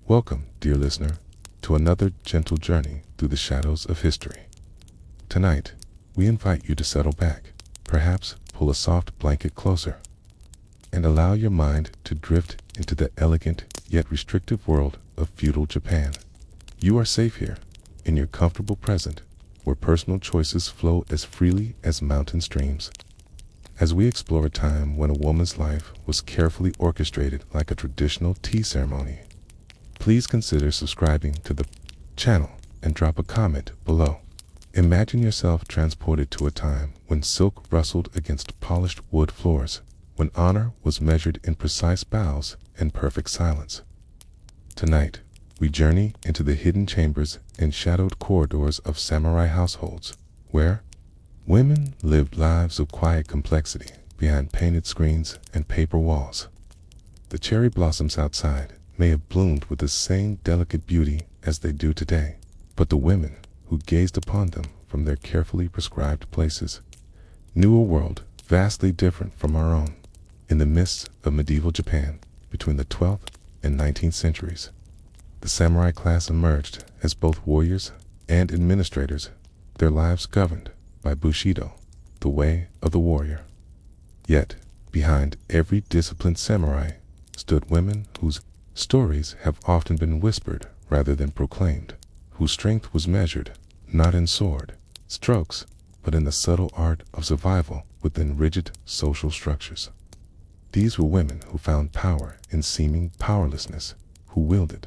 Welcome, dear listener, to another gentle journey through the shadows of history. Tonight, we invite you to settle back, perhaps pull a soft blanket closer, and allow your mind to drift into the elegant yet restrictive world of feudal Japan. You are safe here, in your comfortable present, where personal choices flow as freely as mountain streams. As we explore a time when a woman's life was carefully orchestrated like a traditional tea ceremony, please consider subscribing to the channel and drop a comment below. Imagine yourself transported to a time when silk rustled against polished wood floors, when honor was measured in precise bows and perfect silence. Tonight, we journey into the hidden chambers and shadowed corridors of samurai households, where women lived lives of quiet complexity behind painted screens and paper walls. The cherry blossoms outside may have bloomed with the same delicate beauty as they do today, but the women who gazed upon them from their carefully prescribed places knew a world vastly different from our own. In the midst of medieval Japan, between the 12th and 19th centuries, the samurai class emerged as both warriors and administrators, their lives governed by Bushido, the way of the warrior. Yet, behind every disciplined samurai stood women whose stories have often been whispered rather than proclaimed, whose strength was measured not in sword strokes, but in the subtle art of survival within rigid social structures. These were women who found power in seeming powerlessness, who wielded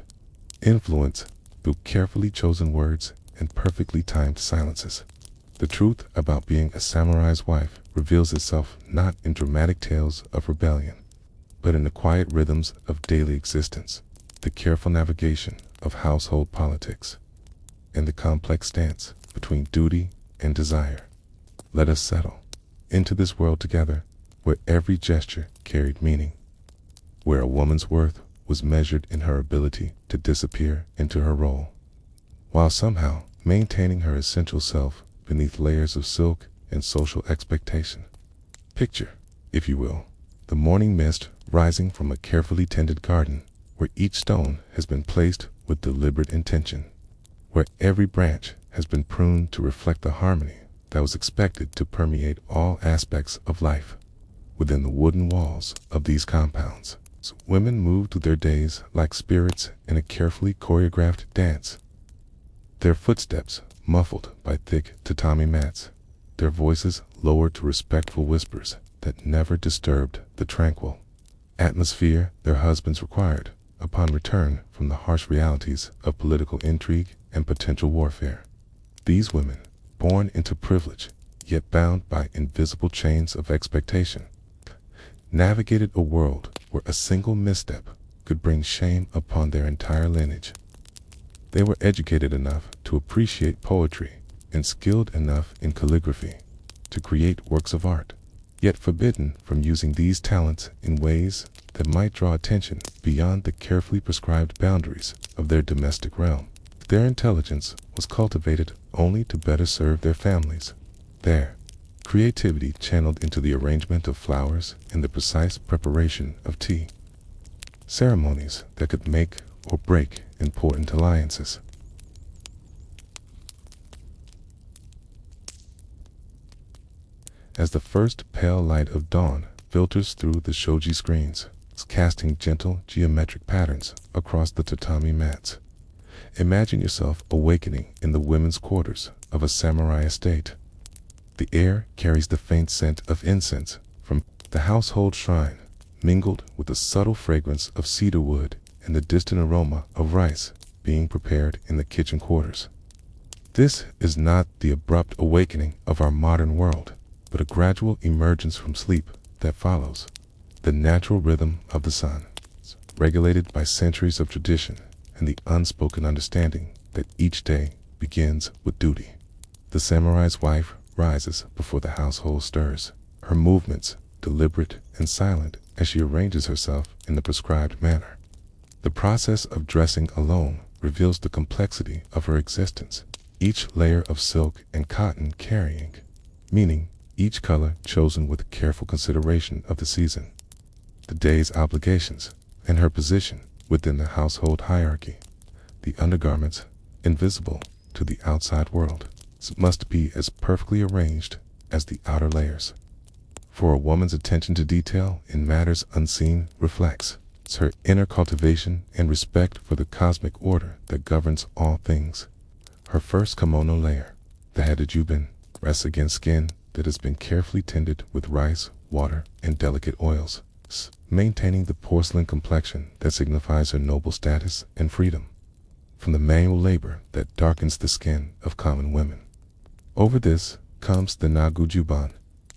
influence through carefully chosen words and perfectly timed silences. The truth about being a samurai's wife reveals itself not in dramatic tales of rebellion, but in the quiet rhythms of daily existence, the careful navigation of household politics, and the complex dance between duty and desire. Let us settle into this world together, where every gesture carried meaning, where a woman's worth was measured in her ability to disappear into her role, while somehow maintaining her essential self beneath layers of silk and social expectation. Picture, if you will, the morning mist rising from a carefully tended garden, where each stone has been placed with deliberate intention, where every branch has been pruned to reflect the harmony that was expected to permeate all aspects of life. Within the wooden walls of these compounds, women moved through their days like spirits in a carefully choreographed dance, their footsteps muffled by thick tatami mats, their voices lowered to respectful whispers that never disturbed the tranquil atmosphere their husbands required upon return from the harsh realities of political intrigue and potential warfare. These women, born into privilege, yet bound by invisible chains of expectation, navigated a world where a single misstep could bring shame upon their entire lineage. They were educated enough to appreciate poetry and skilled enough in calligraphy to create works of art, yet forbidden from using these talents in ways that might draw attention beyond the carefully prescribed boundaries of their domestic realm. Their intelligence was cultivated only to better serve their families, their creativity channeled into the arrangement of flowers and the precise preparation of tea, ceremonies that could make or break important alliances. As the first pale light of dawn filters through the shoji screens, casting gentle geometric patterns across the tatami mats, imagine yourself awakening in the women's quarters of a samurai estate. The air carries the faint scent of incense from the household shrine, mingled with the subtle fragrance of cedar wood and the distant aroma of rice being prepared in the kitchen quarters. This is not the abrupt awakening of our modern world, but a gradual emergence from sleep that follows the natural rhythm of the sun, regulated by centuries of tradition and the unspoken understanding that each day begins with duty. The samurai's wife rises before the household stirs, her movements deliberate and silent as she arranges herself in the prescribed manner. The process of dressing alone reveals the complexity of her existence, each layer of silk and cotton carrying meaning, each color chosen with careful consideration of the season, the day's obligations, and her position within the household hierarchy. The undergarments, invisible to the outside world, must be as perfectly arranged as the outer layers. For a woman's attention to detail in matters unseen reflects her inner cultivation and respect for the cosmic order that governs all things. Her first kimono layer, the hajujubin, rests against skin that has been carefully tended with rice, water, and delicate oils, maintaining the porcelain complexion that signifies her noble status and freedom from the manual labor that darkens the skin of common women. Over this comes the nagujuban,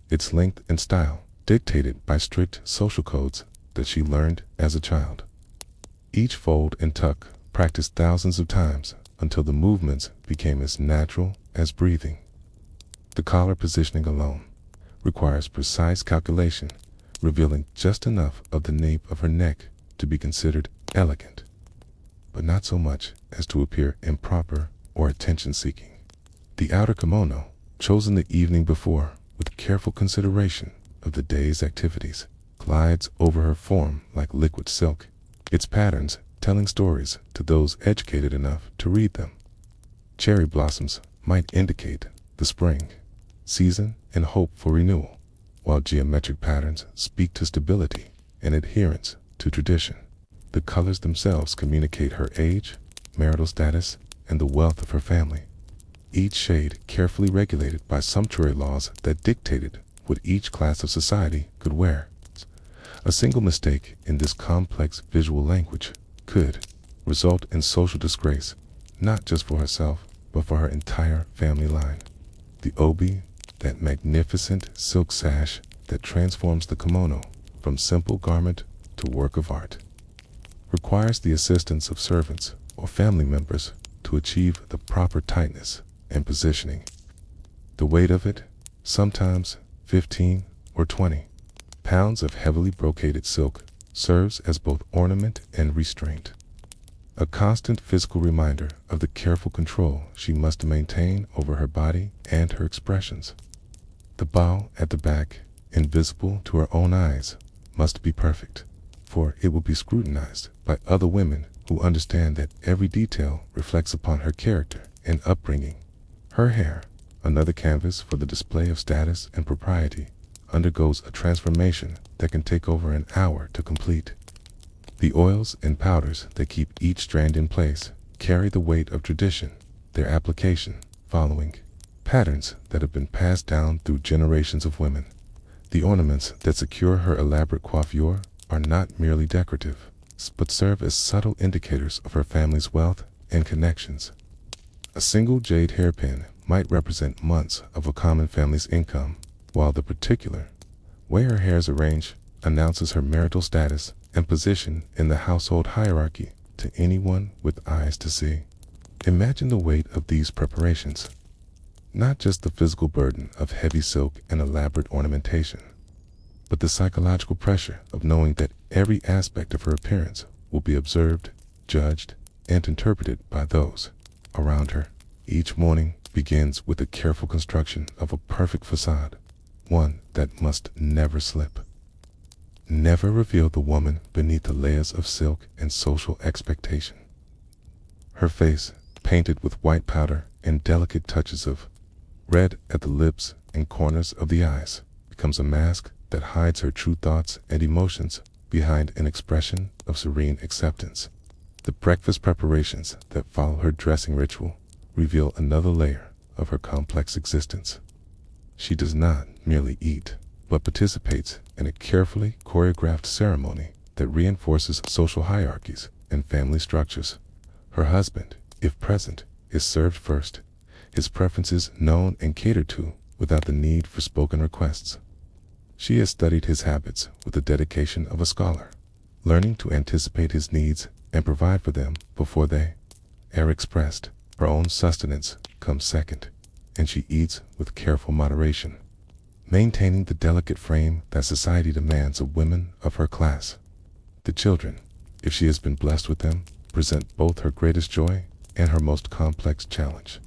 its length and style dictated by strict social codes that she learned as a child. Each fold and tuck practiced thousands of times until the movements became as natural as breathing. The collar positioning alone requires precise calculation, revealing just enough of the nape of her neck to be considered elegant, but not so much as to appear improper or attention-seeking. The outer kimono, chosen the evening before with careful consideration of the day's activities, glides over her form like liquid silk, its patterns telling stories to those educated enough to read them. Cherry blossoms might indicate the spring season and hope for renewal, while geometric patterns speak to stability and adherence to tradition. The colors themselves communicate her age, marital status, and the wealth of her family, each shade carefully regulated by sumptuary laws that dictated what each class of society could wear. A single mistake in this complex visual language could result in social disgrace, not just for herself, but for her entire family line. The obi, that magnificent silk sash that transforms the kimono from simple garment to work of art, requires the assistance of servants or family members to achieve the proper tightness and positioning. The weight of it, sometimes 15 or 20 pounds of heavily brocaded silk, serves as both ornament and restraint, a constant physical reminder of the careful control she must maintain over her body and her expressions. The bow at the back, invisible to her own eyes, must be perfect, for it will be scrutinized by other women who understand that every detail reflects upon her character and upbringing. Her hair, another canvas for the display of status and propriety, undergoes a transformation that can take over an hour to complete. The oils and powders that keep each strand in place carry the weight of tradition, their application following patterns that have been passed down through generations of women. The ornaments that secure her elaborate coiffure are not merely decorative, but serve as subtle indicators of her family's wealth and connections. A single jade hairpin might represent months of a common family's income, while the particular way her hair is arranged announces her marital status and position in the household hierarchy to anyone with eyes to see. Imagine the weight of these preparations. Not just the physical burden of heavy silk and elaborate ornamentation, but the psychological pressure of knowing that every aspect of her appearance will be observed, judged, and interpreted by those around her. Each morning begins with the careful construction of a perfect facade, one that must never slip. Never reveal the woman beneath the layers of silk and social expectation. Her face, painted with white powder and delicate touches of red at the lips and corners of the eyes, becomes a mask that hides her true thoughts and emotions behind an expression of serene acceptance. The breakfast preparations that follow her dressing ritual reveal another layer of her complex existence. She does not merely eat, but participates in a carefully choreographed ceremony that reinforces social hierarchies and family structures. Her husband, if present, is served first, his preferences known and catered to without the need for spoken requests. She has studied his habits with the dedication of a scholar, learning to anticipate his needs and provide for them before they are expressed. Her own sustenance comes second, and she eats with careful moderation, maintaining the delicate frame that society demands of women of her class. The children, if she has been blessed with them, present both her greatest joy and her most complex challenge.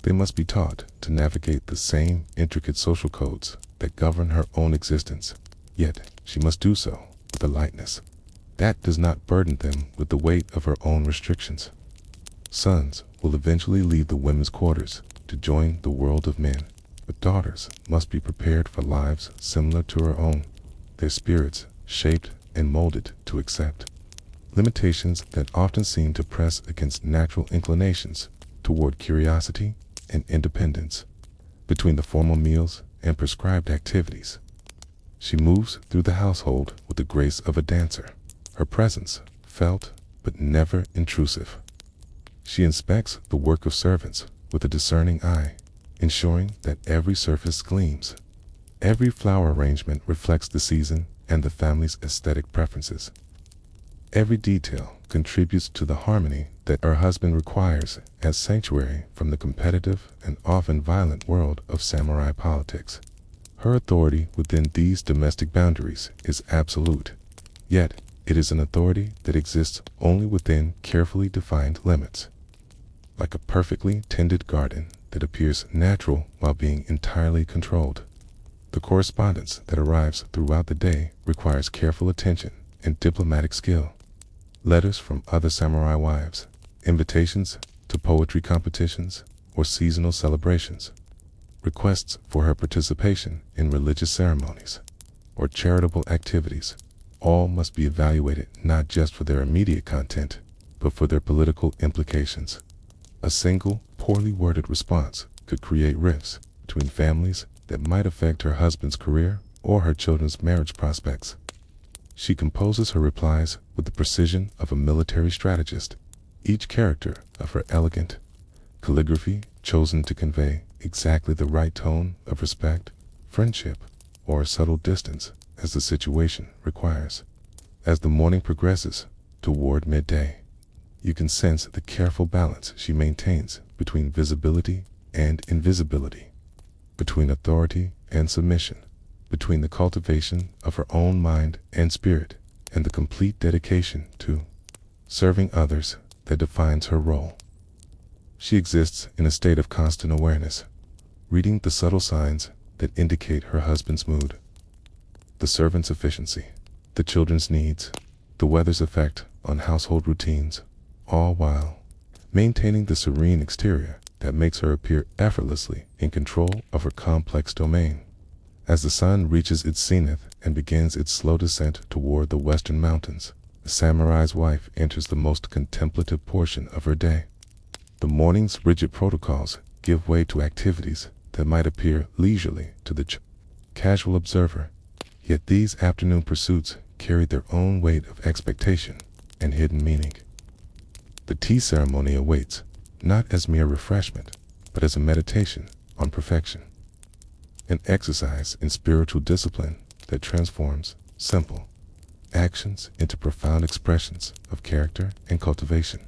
They must be taught to navigate the same intricate social codes that govern her own existence, yet she must do so with a lightness, that does not burden them with the weight of her own restrictions. Sons will eventually leave the women's quarters to join the world of men, but daughters must be prepared for lives similar to her own, their spirits shaped and molded to accept limitations that often seem to press against natural inclinations toward curiosity and independence. Between the formal meals and prescribed activities, she moves through the household with the grace of a dancer, her presence felt but never intrusive. She inspects the work of servants with a discerning eye, ensuring that every surface gleams. Every flower arrangement reflects the season and the family's aesthetic preferences. Every detail contributes to the harmony that her husband requires as sanctuary from the competitive and often violent world of samurai politics. Her authority within these domestic boundaries is absolute, yet it is an authority that exists only within carefully defined limits. Like a perfectly tended garden that appears natural while being entirely controlled. The correspondence that arrives throughout the day requires careful attention and diplomatic skill. Letters from other samurai wives, invitations to poetry competitions or seasonal celebrations, requests for her participation in religious ceremonies or charitable activities, all must be evaluated not just for their immediate content, but for their political implications. A single, poorly worded response could create rifts between families that might affect her husband's career or her children's marriage prospects. She composes her replies with the precision of a military strategist, each character of her elegant calligraphy chosen to convey exactly the right tone of respect, friendship, or subtle distance as the situation requires. As the morning progresses toward midday, you can sense the careful balance she maintains between visibility and invisibility, between authority and submission, between the cultivation of her own mind and spirit and the complete dedication to serving others that defines her role. She exists in a state of constant awareness, reading the subtle signs that indicate her husband's mood, the servant's efficiency, the children's needs, the weather's effect on household routines, all while maintaining the serene exterior that makes her appear effortlessly in control of her complex domain. As the sun reaches its zenith and begins its slow descent toward the western mountains, the samurai's wife enters the most contemplative portion of her day. The morning's rigid protocols give way to activities that might appear leisurely to the casual observer, yet these afternoon pursuits carry their own weight of expectation and hidden meaning. The tea ceremony awaits, not as mere refreshment, but as a meditation on perfection, an exercise in spiritual discipline that transforms simple actions into profound expressions of character and cultivation.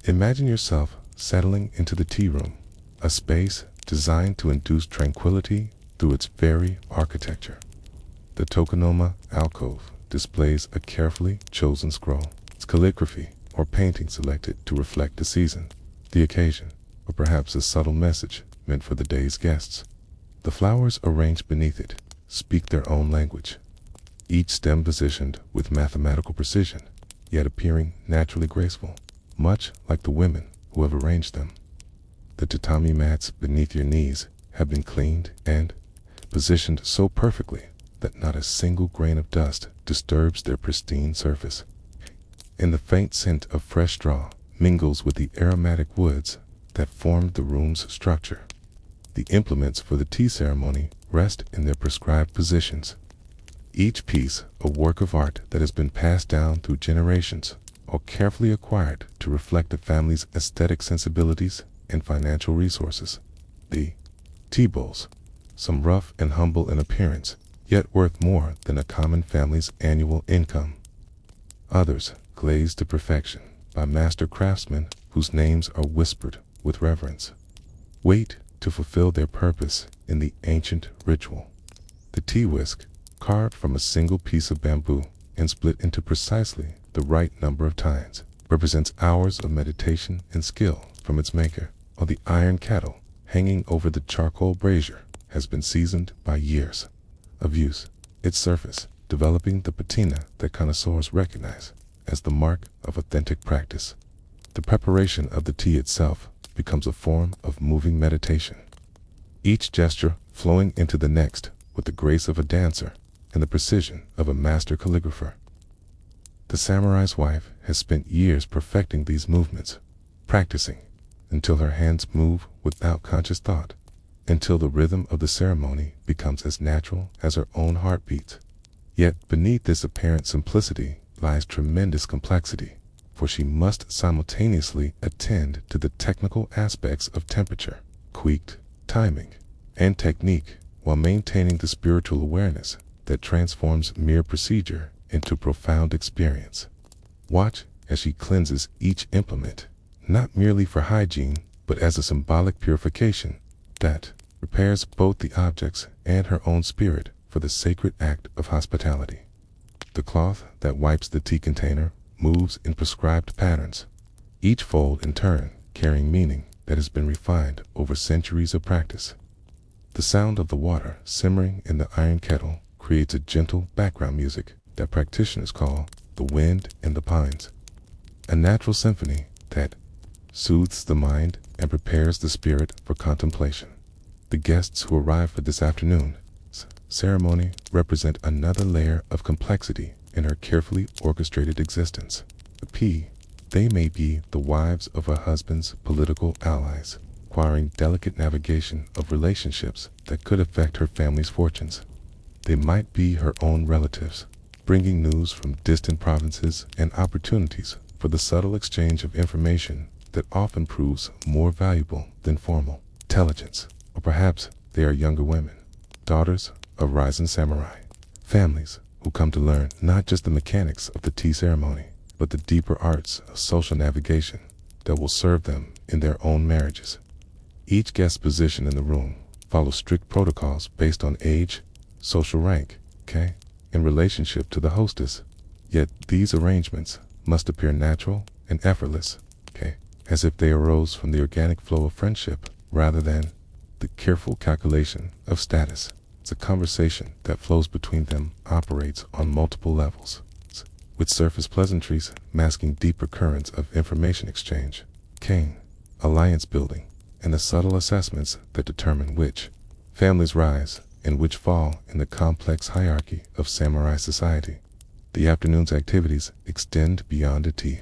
Imagine yourself settling into the tea room, a space designed to induce tranquility through its very architecture. The tokonoma alcove displays a carefully chosen scroll, its calligraphy or painting selected to reflect the season, the occasion, or perhaps a subtle message meant for the day's guests. The flowers arranged beneath it speak their own language, each stem positioned with mathematical precision, yet appearing naturally graceful, much like the women who have arranged them. The tatami mats beneath your knees have been cleaned and positioned so perfectly that not a single grain of dust disturbs their pristine surface. And the faint scent of fresh straw mingles with the aromatic woods that formed the room's structure. The implements for the tea ceremony rest in their prescribed positions, each piece a work of art that has been passed down through generations or carefully acquired to reflect the family's aesthetic sensibilities and financial resources. The tea bowls, some rough and humble in appearance, yet worth more than a common family's annual income. Others glazed to perfection by master craftsmen whose names are whispered with reverence, wait to fulfill their purpose in the ancient ritual. The tea whisk, carved from a single piece of bamboo and split into precisely the right number of tines, represents hours of meditation and skill from its maker, while the iron kettle hanging over the charcoal brazier has been seasoned by years of use, its surface developing the patina that connoisseurs recognize as the mark of authentic practice. The preparation of the tea itself becomes a form of moving meditation, each gesture flowing into the next with the grace of a dancer and the precision of a master calligrapher. The samurai's wife has spent years perfecting these movements, practicing until her hands move without conscious thought, until the rhythm of the ceremony becomes as natural as her own heartbeat. Yet beneath this apparent simplicity lies tremendous complexity, for she must simultaneously attend to the technical aspects of temperature, quick timing, and technique, while maintaining the spiritual awareness that transforms mere procedure into profound experience. Watch as she cleanses each implement, not merely for hygiene, but as a symbolic purification that prepares both the objects and her own spirit for the sacred act of hospitality. The cloth that wipes the tea container moves in prescribed patterns, each fold in turn carrying meaning that has been refined over centuries of practice. The sound of the water simmering in the iron kettle creates a gentle background music that practitioners call the wind in the pines, a natural symphony that soothes the mind and prepares the spirit for contemplation. The guests who arrive for this afternoon's ceremony represent another layer of complexity in her carefully orchestrated existence. They may be the wives of a husband's political allies, requiring delicate navigation of relationships that could affect her family's fortunes. They might be her own relatives, bringing news from distant provinces and opportunities for the subtle exchange of information that often proves more valuable than formal intelligence. Or perhaps they are younger women, daughters of rising samurai, families who come to learn not just the mechanics of the tea ceremony, but the deeper arts of social navigation that will serve them in their own marriages. Each guest's position in the room follows strict protocols based on age, social rank, in relationship to the hostess. Yet these arrangements must appear natural and effortless, as if they arose from the organic flow of friendship rather than the careful calculation of status. It's a conversation that flows between them operates on multiple levels, with surface pleasantries masking deeper currents of information exchange, alliance building, and the subtle assessments that determine which families rise and which fall in the complex hierarchy of samurai society. The afternoon's activities extend beyond a tea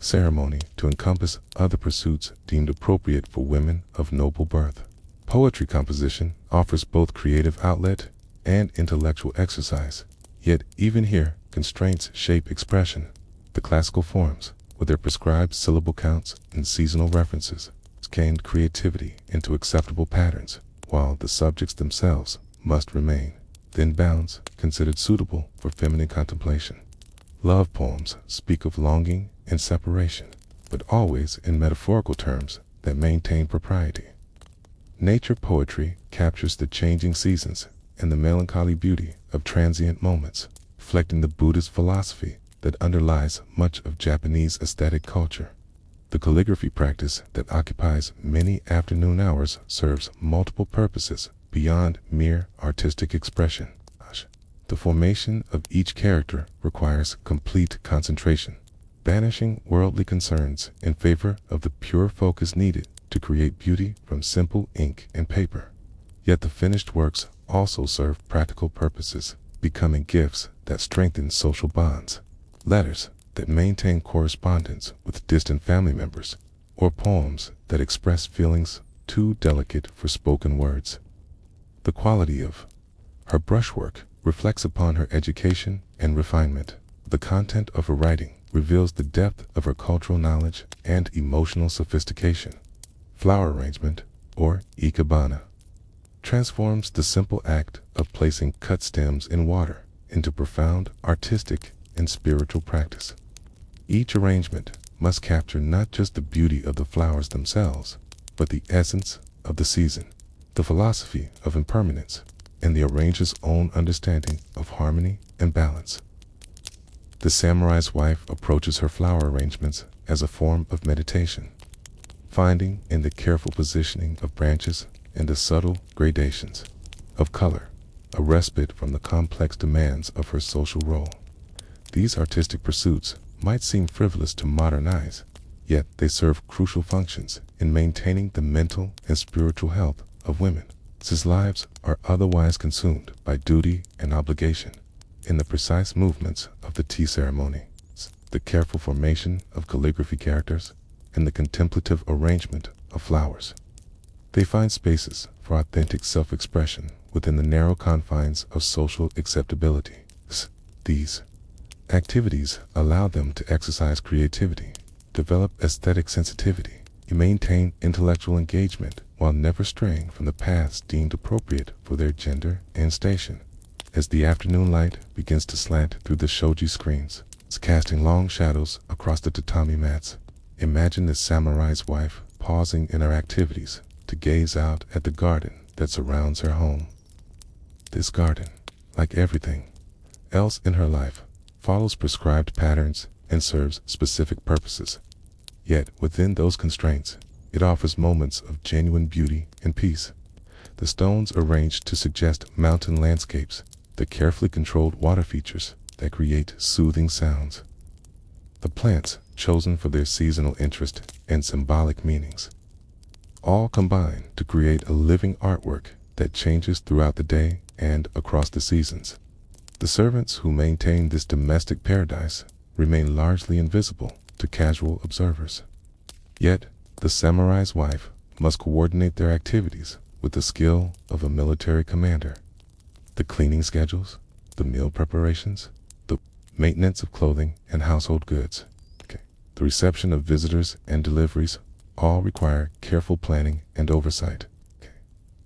ceremony to encompass other pursuits deemed appropriate for women of noble birth. Poetry composition offers both creative outlet and intellectual exercise, yet even here constraints shape expression. The classical forms, with their prescribed syllable counts and seasonal references, scanned creativity into acceptable patterns, while the subjects themselves must remain thin bounds considered suitable for feminine contemplation. Love poems speak of longing and separation, but always in metaphorical terms that maintain propriety. Nature poetry captures the changing seasons and the melancholy beauty of transient moments, reflecting the Buddhist philosophy that underlies much of Japanese aesthetic culture. The calligraphy practice that occupies many afternoon hours serves multiple purposes beyond mere artistic expression. The formation of each character requires complete concentration, banishing worldly concerns in favor of the pure focus needed to create beauty from simple ink and paper. Yet the finished works also serve practical purposes, becoming gifts that strengthen social bonds, letters that maintain correspondence with distant family members, or poems that express feelings too delicate for spoken words. The quality of her brushwork reflects upon her education and refinement. The content of her writing reveals the depth of her cultural knowledge and emotional sophistication. Flower arrangement, or ikebana, transforms the simple act of placing cut stems in water into profound artistic and spiritual practice. Each arrangement must capture not just the beauty of the flowers themselves, but the essence of the season, the philosophy of impermanence, and the arranger's own understanding of harmony and balance. The samurai's wife approaches her flower arrangements as a form of meditation, finding in the careful positioning of branches and the subtle gradations of color a respite from the complex demands of her social role. These artistic pursuits might seem frivolous to modern eyes, yet they serve crucial functions in maintaining the mental and spiritual health of women, whose lives are otherwise consumed by duty and obligation. In the precise movements of the tea ceremony, the careful formation of calligraphy characters, and the contemplative arrangement of flowers, they find spaces for authentic self-expression within the narrow confines of social acceptability. These activities allow them to exercise creativity, develop aesthetic sensitivity, and maintain intellectual engagement while never straying from the paths deemed appropriate for their gender and station. As the afternoon light begins to slant through the shoji screens, casting long shadows across the tatami mats, imagine the samurai's wife pausing in her activities to gaze out at the garden that surrounds her home. This garden, like everything else in her life, follows prescribed patterns and serves specific purposes. Yet within those constraints, it offers moments of genuine beauty and peace. The stones arranged to suggest mountain landscapes, the carefully controlled water features that create soothing sounds, the plants chosen for their seasonal interest and symbolic meanings, all combine to create a living artwork that changes throughout the day and across the seasons. The servants who maintain this domestic paradise remain largely invisible to casual observers. Yet, the samurai's wife must coordinate their activities with the skill of a military commander. The cleaning schedules, the meal preparations, the maintenance of clothing and household goods, the reception of visitors and deliveries all require careful planning and oversight.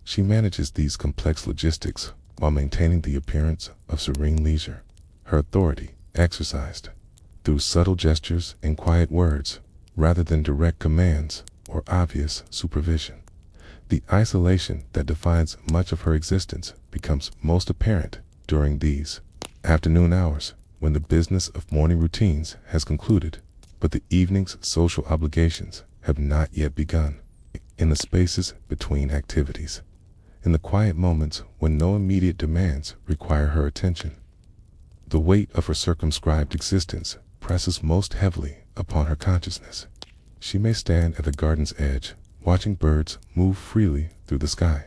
She manages these complex logistics while maintaining the appearance of serene leisure, her authority exercised through subtle gestures and quiet words rather than direct commands or obvious supervision. The isolation that defines much of her existence becomes most apparent during these afternoon hours when the business of morning routines has concluded, but the evening's social obligations have not yet begun. In the spaces between activities, in the quiet moments when no immediate demands require her attention, the weight of her circumscribed existence presses most heavily upon her consciousness. She may stand at the garden's edge, watching birds move freely through the sky,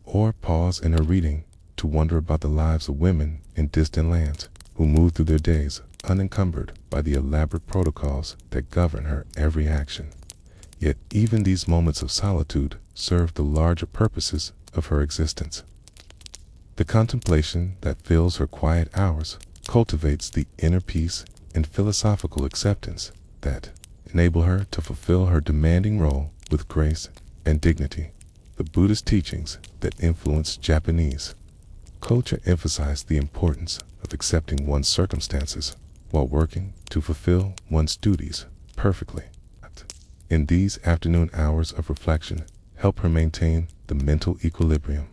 or pause in her reading to wonder about the lives of women in distant lands who move through their days unencumbered by the elaborate protocols that govern her every action. Yet even these moments of solitude serve the larger purposes of her existence. The contemplation that fills her quiet hours cultivates the inner peace and philosophical acceptance that enable her to fulfill her demanding role with grace and dignity. The Buddhist teachings that influence Japanese culture emphasize the importance of accepting one's circumstances while working to fulfill one's duties perfectly. In these afternoon hours of reflection, help her maintain the mental equilibrium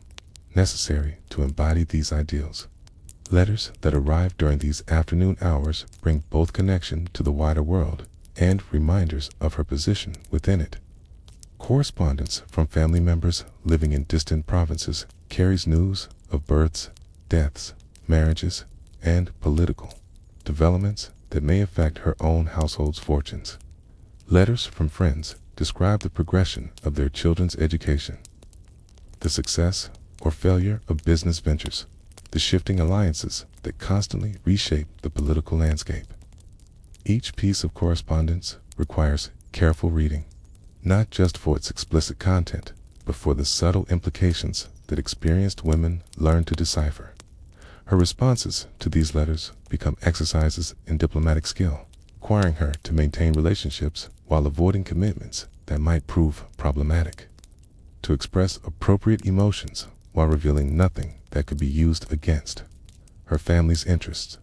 necessary to embody these ideals. Letters that arrive during these afternoon hours bring both connection to the wider world and reminders of her position within it. Correspondence from family members living in distant provinces carries news of births, deaths, marriages, and political developments that may affect her own household's fortunes. Letters from friends describe the progression of their children's education, the success or failure of business ventures, the shifting alliances that constantly reshape the political landscape. Each piece of correspondence requires careful reading, not just for its explicit content, but for the subtle implications that experienced women learn to decipher. Her responses to these letters become exercises in diplomatic skill, requiring her to maintain relationships while avoiding commitments that might prove problematic, to express appropriate emotions while revealing nothing that could be used against her family's interests.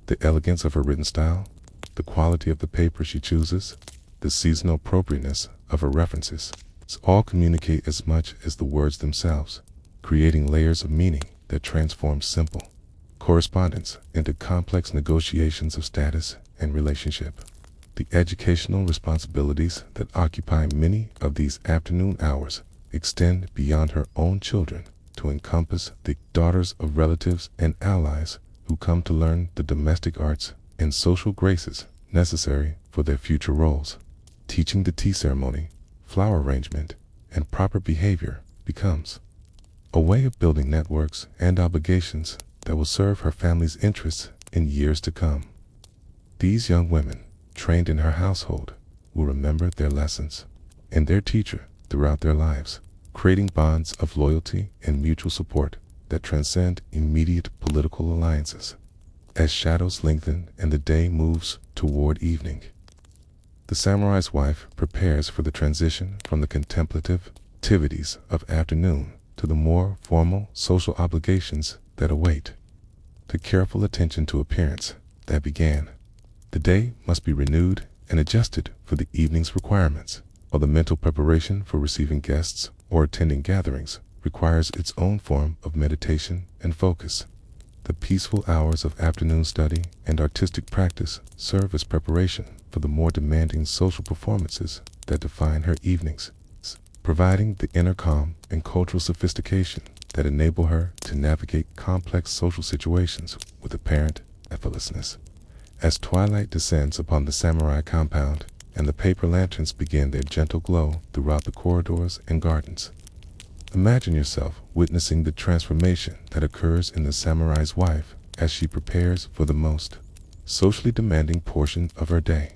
The elegance of her written style, the quality of the paper she chooses, the seasonal appropriateness of her references, all communicate as much as the words themselves, creating layers of meaning that transform simple correspondence into complex negotiations of status and relationship. The educational responsibilities that occupy many of these afternoon hours extend beyond her own children to encompass the daughters of relatives and allies who come to learn the domestic arts and social graces necessary for their future roles. Teaching the tea ceremony, flower arrangement, and proper behavior becomes a way of building networks and obligations that will serve her family's interests in years to come. These young women, trained in her household, will remember their lessons and their teacher throughout their lives, creating bonds of loyalty and mutual support that transcend immediate political alliances. As shadows lengthen and the day moves toward evening, the samurai's wife prepares for the transition from the contemplative activities of afternoon to the more formal social obligations that await. The careful attention to appearance that began the day must be renewed and adjusted for the evening's requirements, while the mental preparation for receiving guests or attending gatherings requires its own form of meditation and focus. The peaceful hours of afternoon study and artistic practice serve as preparation for the more demanding social performances that define her evenings, providing the inner calm and cultural sophistication that enable her to navigate complex social situations with apparent effortlessness. As twilight descends upon the samurai compound and the paper lanterns begin their gentle glow throughout the corridors and gardens, imagine yourself witnessing the transformation that occurs in the samurai's wife as she prepares for the most socially demanding portion of her day.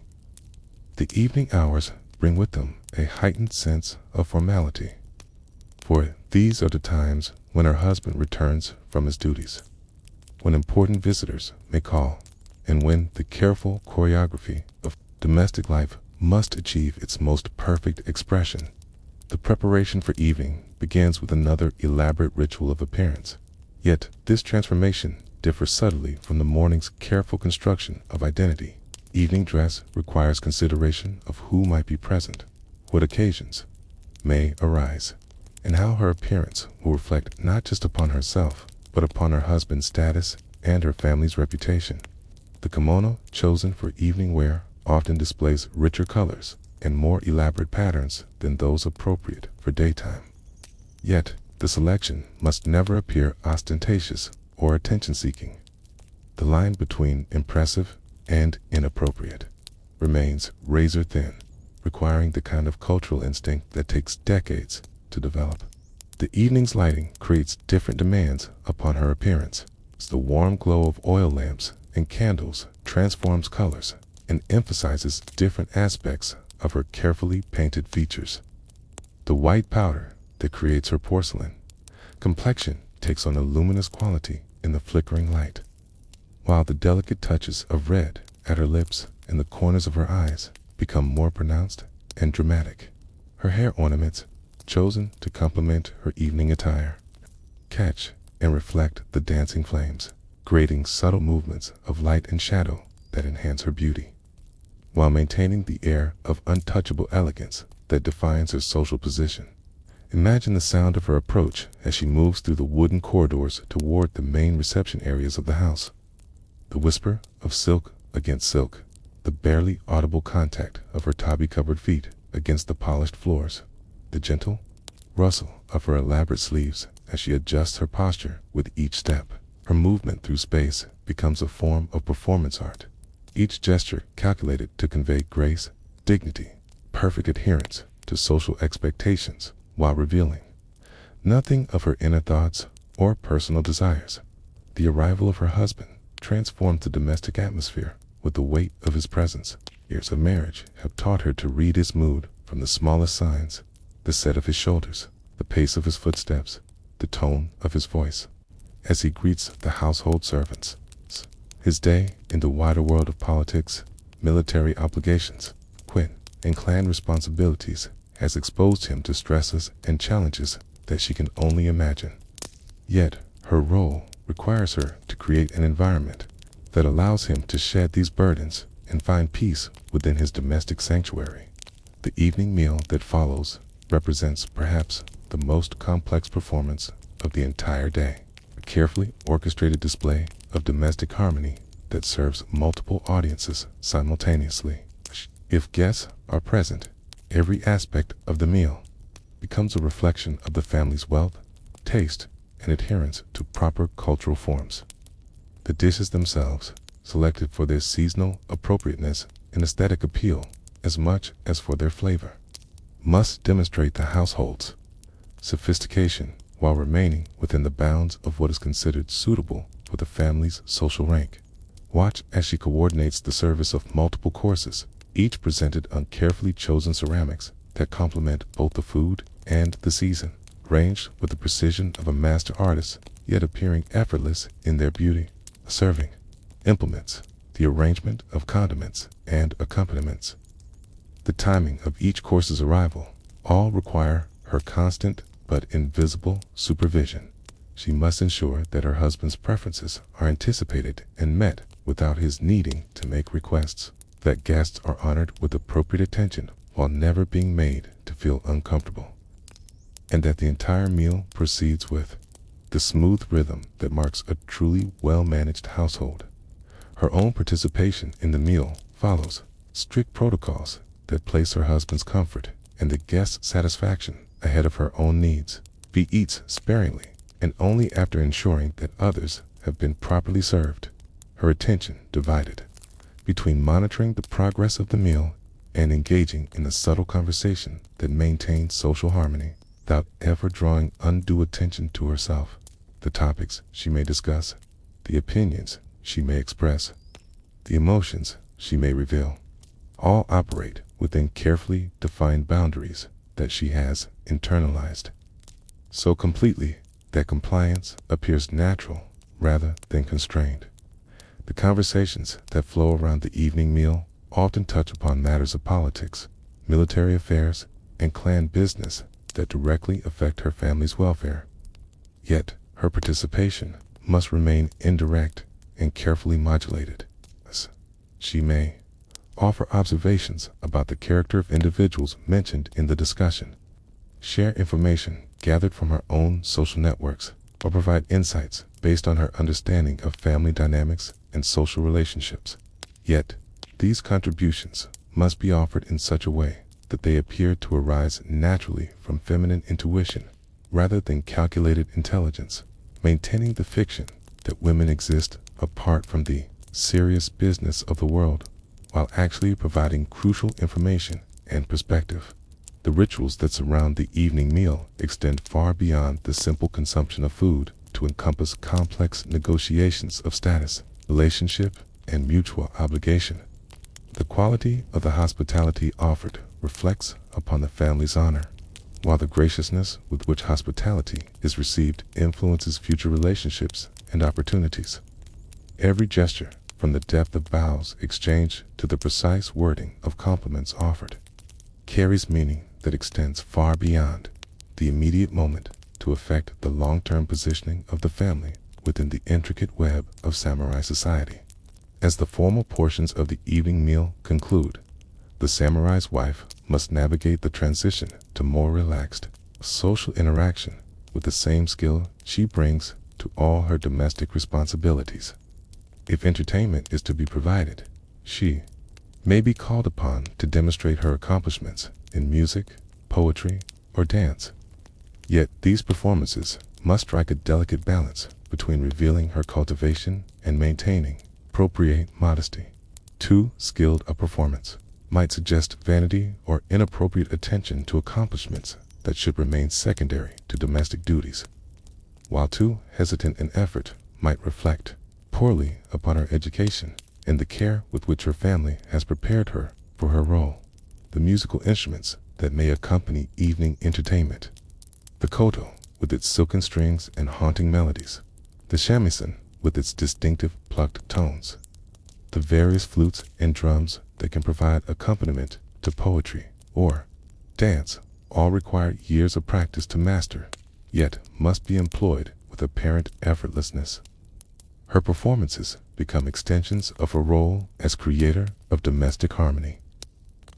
The evening hours bring with them a heightened sense of formality, for these are the times when her husband returns from his duties, when important visitors may call, and when the careful choreography of domestic life must achieve its most perfect expression. The preparation for evening begins with another elaborate ritual of appearance. Yet this transformation differs subtly from the morning's careful construction of identity. Evening dress requires consideration of who might be present, what occasions may arise, and how her appearance will reflect not just upon herself, but upon her husband's status and her family's reputation. The kimono chosen for evening wear often displays richer colors and more elaborate patterns than those appropriate for daytime. Yet, the selection must never appear ostentatious or attention-seeking. The line between impressive and inappropriate remains razor-thin, requiring the kind of cultural instinct that takes decades to develop. The evening's lighting creates different demands upon her appearance. The warm glow of oil lamps and candles transforms colors and emphasizes different aspects of her carefully painted features. The white powder that creates her porcelain complexion takes on a luminous quality in the flickering light, while the delicate touches of red at her lips and the corners of her eyes become more pronounced and dramatic. Her hair ornaments, chosen to complement her evening attire, catch and reflect the dancing flames, creating subtle movements of light and shadow that enhance her beauty, while maintaining the air of untouchable elegance that defines her social position. Imagine the sound of her approach as she moves through the wooden corridors toward the main reception areas of the house. The whisper of silk against silk, the barely audible contact of her tabi-covered feet against the polished floors, the gentle rustle of her elaborate sleeves as she adjusts her posture with each step. Her movement through space becomes a form of performance art, each gesture calculated to convey grace, dignity, perfect adherence to social expectations, while revealing nothing of her inner thoughts or personal desires. The arrival of her husband transforms the domestic atmosphere with the weight of his presence. Years of marriage have taught her to read his mood from the smallest signs, the set of his shoulders, the pace of his footsteps, the tone of his voice, as he greets the household servants. His day in the wider world of politics, military obligations, quit, and clan responsibilities has exposed him to stresses and challenges that she can only imagine. Yet, her role requires her to create an environment that allows him to shed these burdens and find peace within his domestic sanctuary. The evening meal that follows represents perhaps the most complex performance of the entire day, a carefully orchestrated display of domestic harmony that serves multiple audiences simultaneously. If guests are present, every aspect of the meal becomes a reflection of the family's wealth, taste, and adherence to proper cultural forms. The dishes themselves, selected for their seasonal appropriateness, and aesthetic appeal as much as for their flavor. Must demonstrate the household's sophistication while remaining within the bounds of what is considered suitable for the family's social rank. Watch as she coordinates the service of multiple courses, each presented on carefully chosen ceramics that complement both the food and the season, arranged with the precision of a master artist, yet appearing effortless in their beauty. Serving implements, the arrangement of condiments and accompaniments, the timing of each course's arrival, all require her constant but invisible supervision. She must ensure that her husband's preferences are anticipated and met without his needing to make requests, that guests are honored with appropriate attention while never being made to feel uncomfortable, and that the entire meal proceeds with the smooth rhythm that marks a truly well-managed household. Her own participation in the meal follows strict protocols that place her husband's comfort and the guest's satisfaction ahead of her own needs. She eats sparingly and only after ensuring that others have been properly served. Her attention divided between monitoring the progress of the meal and engaging in a subtle conversation that maintains social harmony without ever drawing undue attention to herself. The topics she may discuss, the opinions she may express, the emotions she may reveal, all operate within carefully defined boundaries that she has internalized so completely that compliance appears natural rather than constrained. The conversations that flow around the evening meal often touch upon matters of politics, military affairs, and clan business that directly affect her family's welfare. Yet, her participation must remain indirect and carefully modulated. She may offer observations about the character of individuals mentioned in the discussion, share information gathered from her own social networks, or provide insights based on her understanding of family dynamics and social relationships. Yet, these contributions must be offered in such a way that they appear to arise naturally from feminine intuition rather than calculated intelligence, maintaining the fiction that women exist apart from the serious business of the world, while actually providing crucial information and perspective. The rituals that surround the evening meal extend far beyond the simple consumption of food to encompass complex negotiations of status, relationship, and mutual obligation. The quality of the hospitality offered reflects upon the family's honor, while the graciousness with which hospitality is received influences future relationships and opportunities. Every gesture, from the depth of bows exchanged to the precise wording of compliments offered, carries meaning that extends far beyond the immediate moment to affect the long-term positioning of the family within the intricate web of samurai society. As the formal portions of the evening meal conclude, the samurai's wife must navigate the transition to more relaxed social interaction with the same skill she brings to all her domestic responsibilities. If entertainment is to be provided, she may be called upon to demonstrate her accomplishments in music, poetry, or dance. Yet these performances must strike a delicate balance between revealing her cultivation and maintaining appropriate modesty. Too skilled a performance might suggest vanity or inappropriate attention to accomplishments that should remain secondary to domestic duties, while too hesitant an effort might reflect poorly upon her education and the care with which her family has prepared her for her role. The musical instruments that may accompany evening entertainment, the koto with its silken strings and haunting melodies, the shamisen with its distinctive plucked tones, the various flutes and drums that can provide accompaniment to poetry or dance, all require years of practice to master, yet must be employed with apparent effortlessness. Her performances become extensions of her role as creator of domestic harmony,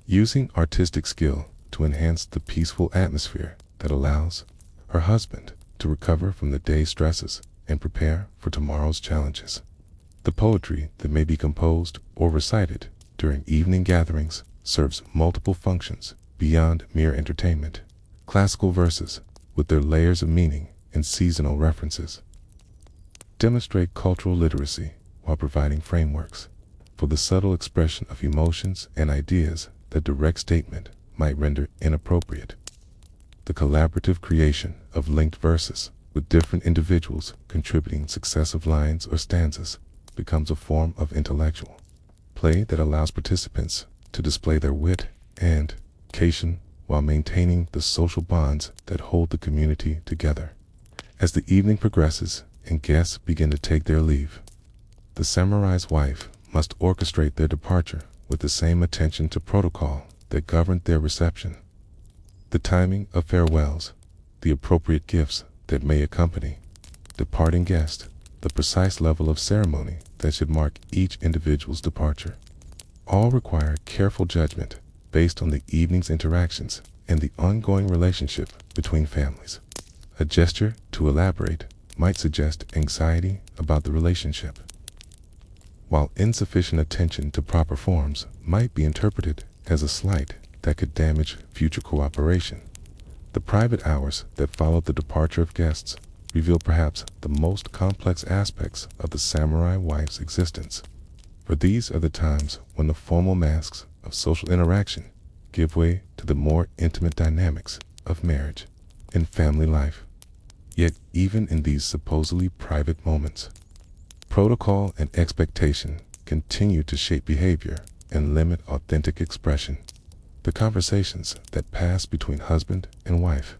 using artistic skill to enhance the peaceful atmosphere that allows her husband to recover from the day's stresses and prepare for tomorrow's challenges. The poetry that may be composed or recited during evening gatherings serves multiple functions beyond mere entertainment. Classical verses, with their layers of meaning and seasonal references, demonstrate cultural literacy while providing frameworks for for the subtle expression of emotions and ideas that direct statement might render inappropriate. The collaborative creation of linked verses with different individuals contributing successive lines or stanzas becomes a form of intellectual play that allows participants to display their wit and occasion while maintaining the social bonds that hold the community together. As the evening progresses and guests begin to take their leave, the samurai's wife must orchestrate their departure with the same attention to protocol that governed their reception. The timing of farewells, the appropriate gifts that may accompany departing guests, the precise level of ceremony that should mark each individual's departure, all require careful judgment based on the evening's interactions and the ongoing relationship between families. A gesture too elaborate might suggest anxiety about the relationship, while insufficient attention to proper forms might be interpreted as a slight that could damage future cooperation. The private hours that follow the departure of guests reveal perhaps the most complex aspects of the samurai wife's existence, for these are the times when the formal masks of social interaction give way to the more intimate dynamics of marriage and family life. Yet even in these supposedly private moments, protocol and expectation continue to shape behavior and limit authentic expression. The conversations that pass between husband and wife,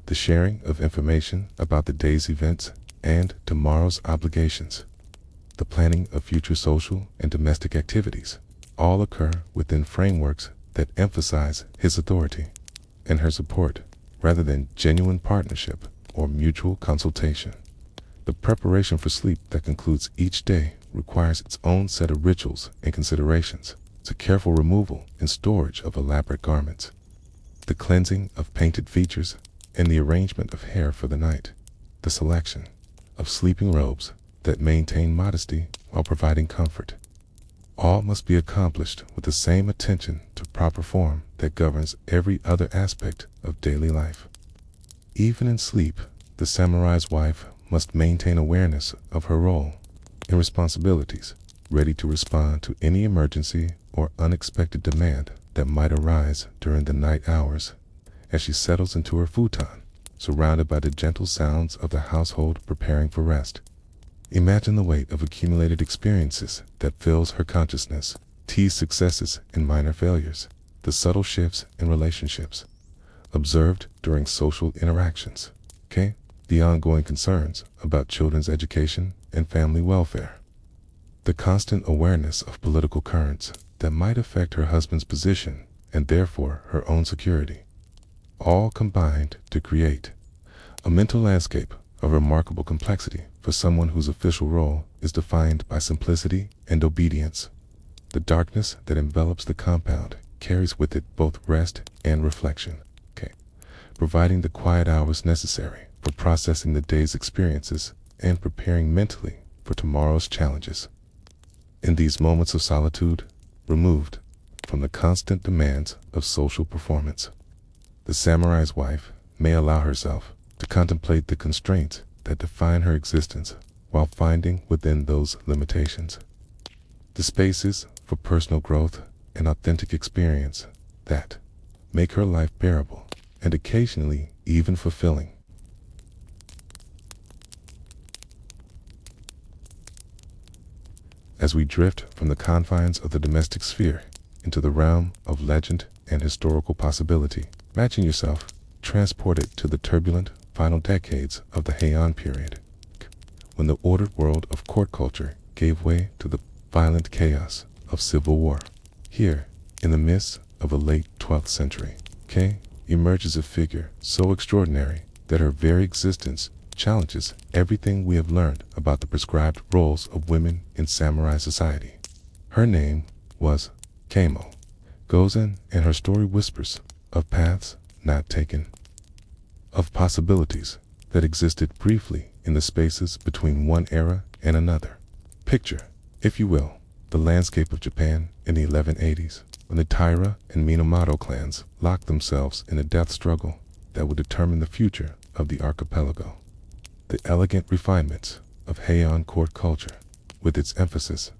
the sharing of information about the day's events and tomorrow's obligations, the planning of future social and domestic activities, all occur within frameworks that emphasize his authority and her support rather than genuine partnership or mutual consultation. The preparation for sleep that concludes each day requires its own set of rituals and considerations. The careful removal and storage of elaborate garments, the cleansing of painted features, and the arrangement of hair for the night, the selection of sleeping robes that maintain modesty while providing comfort. All must be accomplished with the same attention to proper form that governs every other aspect of daily life. Even in sleep, the samurai's wife must maintain awareness of her role and responsibilities, ready to respond to any emergency or unexpected demand that might arise during the night hours as she settles into her futon, surrounded by the gentle sounds of the household preparing for rest. Imagine the weight of accumulated experiences that fills her consciousness, teased successes and minor failures, the subtle shifts in relationships observed during social interactions, the ongoing concerns about children's education and family welfare, the constant awareness of political currents that might affect her husband's position and therefore her own security, all combined to create a mental landscape of remarkable complexity for someone whose official role is defined by simplicity and obedience. The darkness that envelops the compound carries with it both rest and reflection, providing the quiet hours necessary for processing the day's experiences and preparing mentally for tomorrow's challenges. In these moments of solitude, removed from the constant demands of social performance, the samurai's wife may allow herself to contemplate the constraints that define her existence while finding within those limitations the spaces for personal growth and authentic experience that make her life bearable and occasionally even fulfilling. As we drift from the confines of the domestic sphere into the realm of legend and historical possibility, imagine yourself transported to the turbulent final decades of the Heian period, when the ordered world of court culture gave way to the violent chaos of civil war. Here, in the midst of the late 12th century, Kay emerges a figure so extraordinary that her very existence challenges everything we have learned about the prescribed roles of women in samurai society. Her name was Keimo Gozen, and her story whispers of paths not taken, of possibilities that existed briefly in the spaces between one era and another. Picture, if you will, the landscape of Japan in the 1180s, when the Taira and Minamoto clans locked themselves in a death struggle that would determine the future of the archipelago. The elegant refinements of Heian court culture, with its emphasis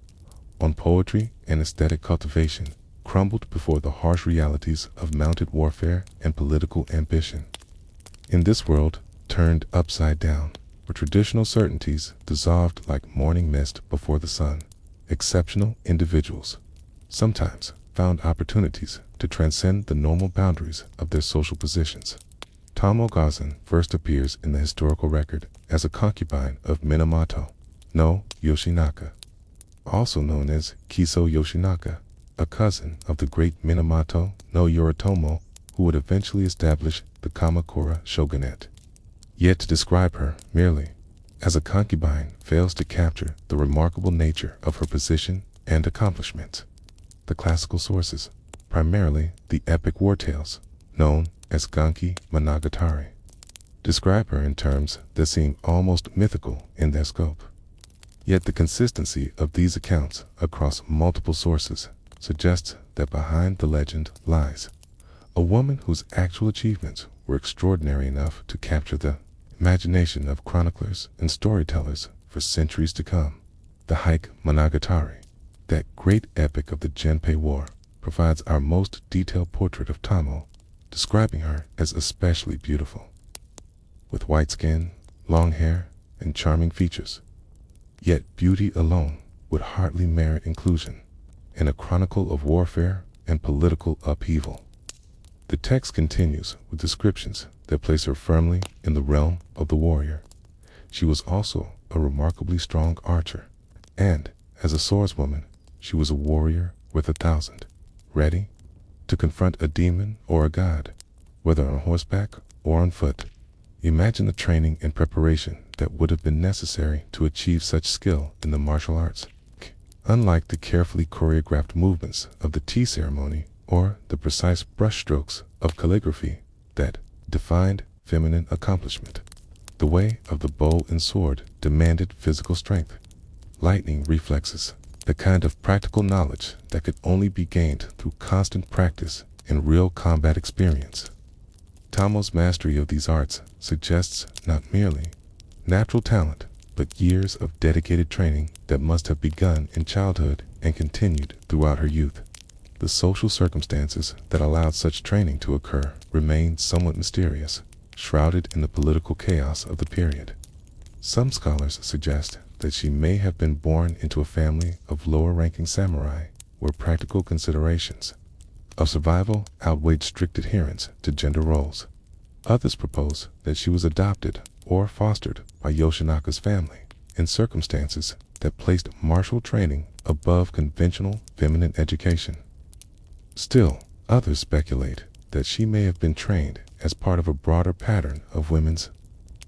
on poetry and aesthetic cultivation, crumbled before the harsh realities of mounted warfare and political ambition. In this world turned upside down, where traditional certainties dissolved like morning mist before the sun, exceptional individuals sometimes found opportunities to transcend the normal boundaries of their social positions. Tomo Gazan first appears in the historical record as a concubine of Minamoto no Yoshinaka, also known as Kiso Yoshinaka, a cousin of the great Minamoto no Yoritomo, who would eventually establish the Kamakura shogunate. Yet to describe her merely as a concubine fails to capture the remarkable nature of her position and accomplishments. The classical sources, primarily the epic war tales known as Genki Monogatari, describe her in terms that seem almost mythical in their scope. Yet the consistency of these accounts across multiple sources suggests that behind the legend lies a woman whose actual achievements were extraordinary enough to capture the imagination of chroniclers and storytellers for centuries to come. The Hike Monogatari, that great epic of the Genpei War, provides our most detailed portrait of Tomo, describing her as especially beautiful, with white skin, long hair, and charming features. Yet beauty alone would hardly merit inclusion in a chronicle of warfare and political upheaval. The text continues with descriptions that place her firmly in the realm of the warrior. She was also a remarkably strong archer, and as a swordswoman, she was a warrior with 1,000, ready to confront a demon or a god, whether on horseback or on foot. Imagine the training and preparation that would have been necessary to achieve such skill in the martial arts. Unlike the carefully choreographed movements of the tea ceremony or the precise brushstrokes of calligraphy that defined feminine accomplishment, the way of the bow and sword demanded physical strength, lightning reflexes, the kind of practical knowledge that could only be gained through constant practice and real combat experience. Tomo's mastery of these arts suggests not merely natural talent, but years of dedicated training that must have begun in childhood and continued throughout her youth. The social circumstances that allowed such training to occur remain somewhat mysterious, shrouded in the political chaos of the period. Some scholars suggest that she may have been born into a family of lower-ranking samurai where practical considerations of survival outweighed strict adherence to gender roles. Others propose that she was adopted or fostered by Yoshinaka's family in circumstances that placed martial training above conventional feminine education. Still, others speculate that she may have been trained as part of a broader pattern of women's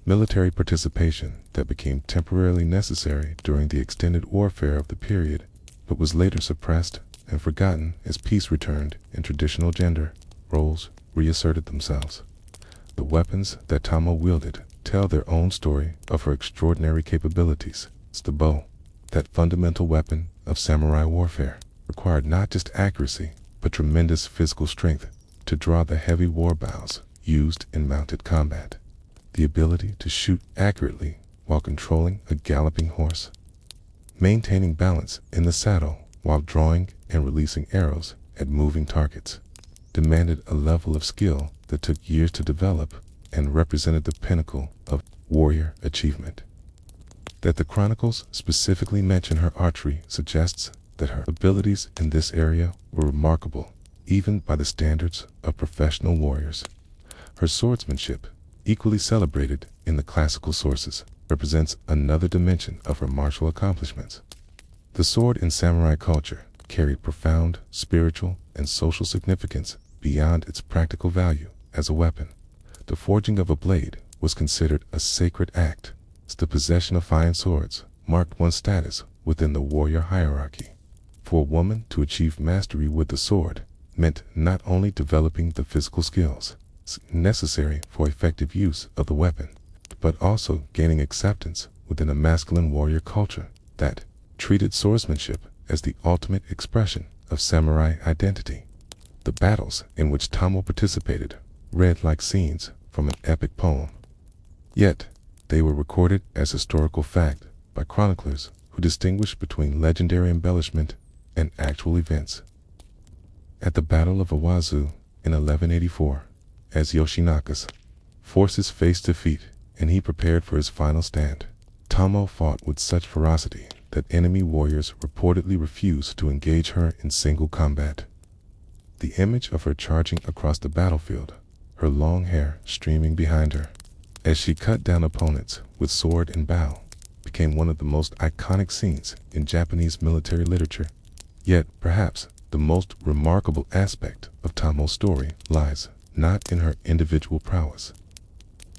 military participation that became temporarily necessary during the extended warfare of the period, but was later suppressed and forgotten as peace returned and traditional gender roles reasserted themselves. The weapons that Tomo wielded tell their own story of her extraordinary capabilities. The bow, that fundamental weapon of samurai warfare, required not just accuracy, but tremendous physical strength to draw the heavy war bows used in mounted combat. The ability to shoot accurately while controlling a galloping horse, maintaining balance in the saddle while drawing and releasing arrows at moving targets, demanded a level of skill that took years to develop and represented the pinnacle of warrior achievement. That the chronicles specifically mention her archery suggests that her abilities in this area were remarkable, even by the standards of professional warriors. Her swordsmanship, equally celebrated in the classical sources, represents another dimension of her martial accomplishments. The sword in samurai culture carried profound spiritual and social significance beyond its practical value as a weapon. The forging of a blade was considered a sacred act. The possession of fine swords marked one's status within the warrior hierarchy. For a woman to achieve mastery with the sword meant not only developing the physical skills necessary for effective use of the weapon, but also gaining acceptance within a masculine warrior culture that treated swordsmanship as the ultimate expression of samurai identity. The battles in which Tomo participated read like scenes from an epic poem. Yet, they were recorded as historical fact by chroniclers who distinguished between legendary embellishment and actual events. At the Battle of Awazu in 1184, as Yoshinaka's forces faced defeat and he prepared for his final stand, Tomo fought with such ferocity that enemy warriors reportedly refused to engage her in single combat. The image of her charging across the battlefield, her long hair streaming behind her, as she cut down opponents with sword and bow, became one of the most iconic scenes in Japanese military literature. Yet, perhaps, the most remarkable aspect of Tomo's story lies not in her individual prowess,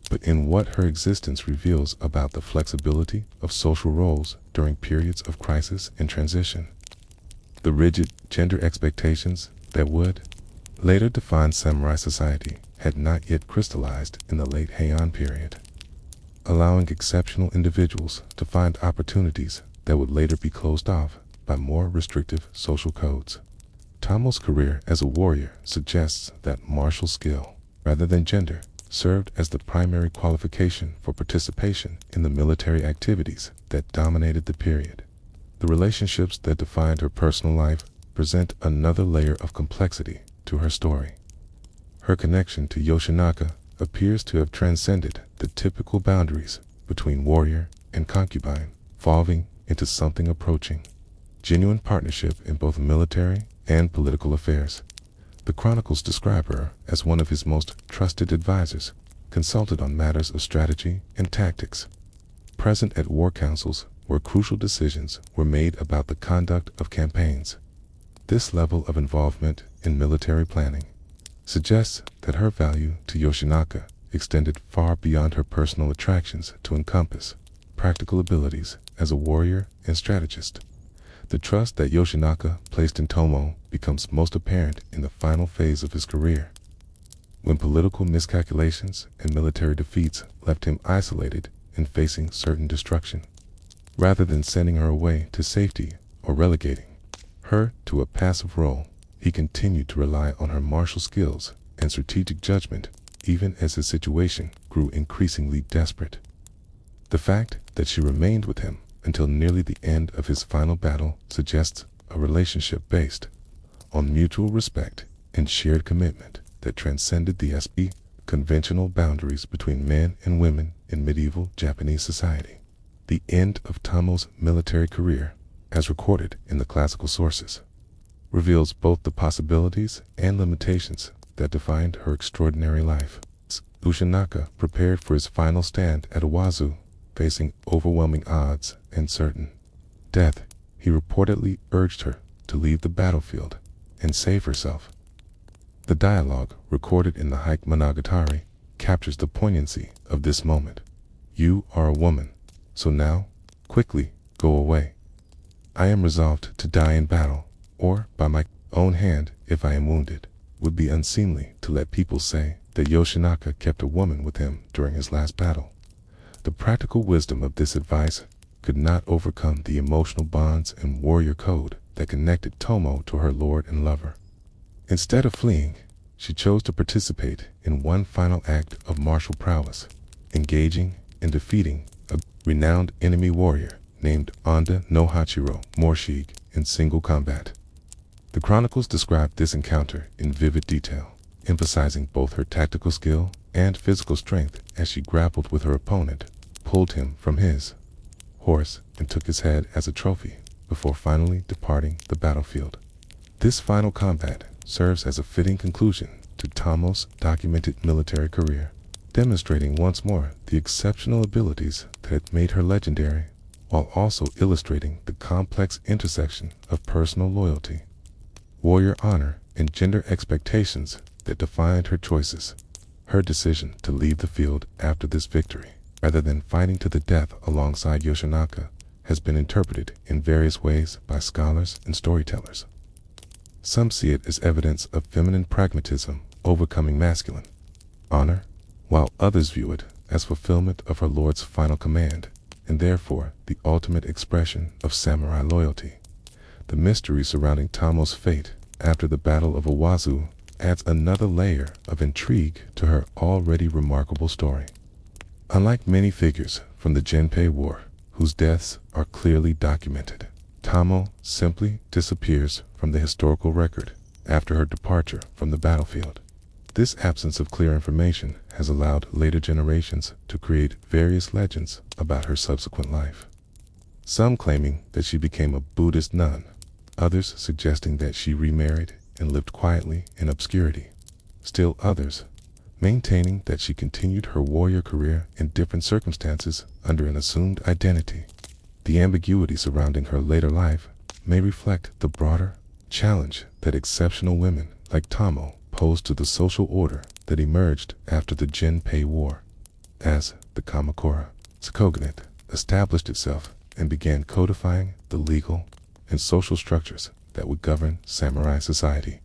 but in what her existence reveals about the flexibility of social roles during periods of crisis and transition. The rigid gender expectations that would later define samurai society had not yet crystallized in the late Heian period, allowing exceptional individuals to find opportunities that would later be closed off by more restrictive social codes. Tomo's career as a warrior suggests that martial skill, rather than gender, served as the primary qualification for participation in the military activities that dominated the period. The relationships that defined her personal life present another layer of complexity to her story. Her connection to Yoshinaka appears to have transcended the typical boundaries between warrior and concubine, evolving into something approaching genuine partnership in both military and political affairs. The chronicles describe her as one of his most trusted advisors, consulted on matters of strategy and tactics, present at war councils where crucial decisions were made about the conduct of campaigns. This level of involvement in military planning suggests that her value to Yoshinaka extended far beyond her personal attractions to encompass practical abilities as a warrior and strategist. The trust that Yoshinaka placed in Tomo becomes most apparent in the final phase of his career, when political miscalculations and military defeats left him isolated and facing certain destruction. Rather than sending her away to safety or relegating her to a passive role, he continued to rely on her martial skills and strategic judgment even as his situation grew increasingly desperate. The fact that she remained with him until nearly the end of his final battle suggests a relationship based on mutual respect and shared commitment that transcended the conventional boundaries between men and women in medieval Japanese society. The end of Tomo's military career, as recorded in the classical sources, reveals both the possibilities and limitations that defined her extraordinary life. Yoshinaka prepared for his final stand at Awazu, facing overwhelming odds and certain death. He reportedly urged her to leave the battlefield and save herself. The dialogue recorded in the Hike Monogatari captures the poignancy of this moment. "You are a woman, so now, quickly, go away. I am resolved to die in battle, or by my own hand if I am wounded." Would be unseemly to let people say that Yoshinaka kept a woman with him during his last battle. The practical wisdom of this advice could not overcome the emotional bonds and warrior code that connected Tomo to her lord and lover. Instead of fleeing, she chose to participate in one final act of martial prowess, engaging and defeating a renowned enemy warrior named Onda no Hachiro Morshige in single combat. The chronicles describe this encounter in vivid detail, emphasizing both her tactical skill and physical strength as she grappled with her opponent, pulled him from his horse, and took his head as a trophy before finally departing the battlefield. This final combat serves as a fitting conclusion to Tomo's documented military career, demonstrating once more the exceptional abilities that had made her legendary, while also illustrating the complex intersection of personal loyalty, warrior honor, and gender expectations that defined her choices. Her decision to leave the field after this victory, rather than fighting to the death alongside Yoshinaka, has been interpreted in various ways by scholars and storytellers. Some see it as evidence of feminine pragmatism overcoming masculine honor, while others view it as fulfillment of her lord's final command, and therefore the ultimate expression of samurai loyalty. The mystery surrounding Tomo's fate after the Battle of Awazu adds another layer of intrigue to her already remarkable story. Unlike many figures from the Genpei War, whose deaths are clearly documented, Tamo simply disappears from the historical record after her departure from the battlefield. This absence of clear information has allowed later generations to create various legends about her subsequent life. Some claiming that she became a Buddhist nun, others suggesting that she remarried and lived quietly in obscurity. Still others maintaining that she continued her warrior career in different circumstances under an assumed identity. The ambiguity surrounding her later life may reflect the broader challenge that exceptional women like Tamo posed to the social order that emerged after the Jinpei War, as the Kamakura Shogunate established itself and began codifying the legal and social structures that would govern samurai society.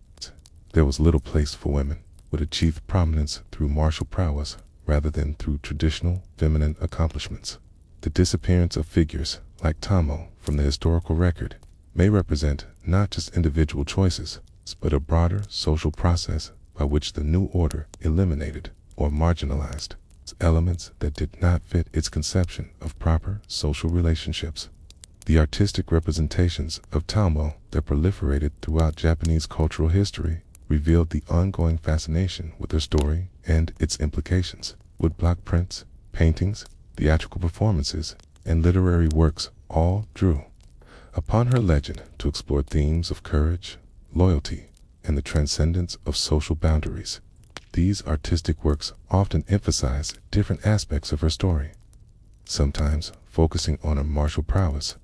There was little place for women would achieve prominence through martial prowess rather than through traditional feminine accomplishments. The disappearance of figures like Tamo from the historical record may represent not just individual choices, but a broader social process by which the new order eliminated or marginalized elements that did not fit its conception of proper social relationships. The artistic representations of Tamo that proliferated throughout Japanese cultural history revealed the ongoing fascination with her story and its implications. Woodblock prints, paintings, theatrical performances, and literary works all drew upon her legend to explore themes of courage, loyalty, and the transcendence of social boundaries. These artistic works often emphasize different aspects of her story, sometimes focusing on her martial prowess,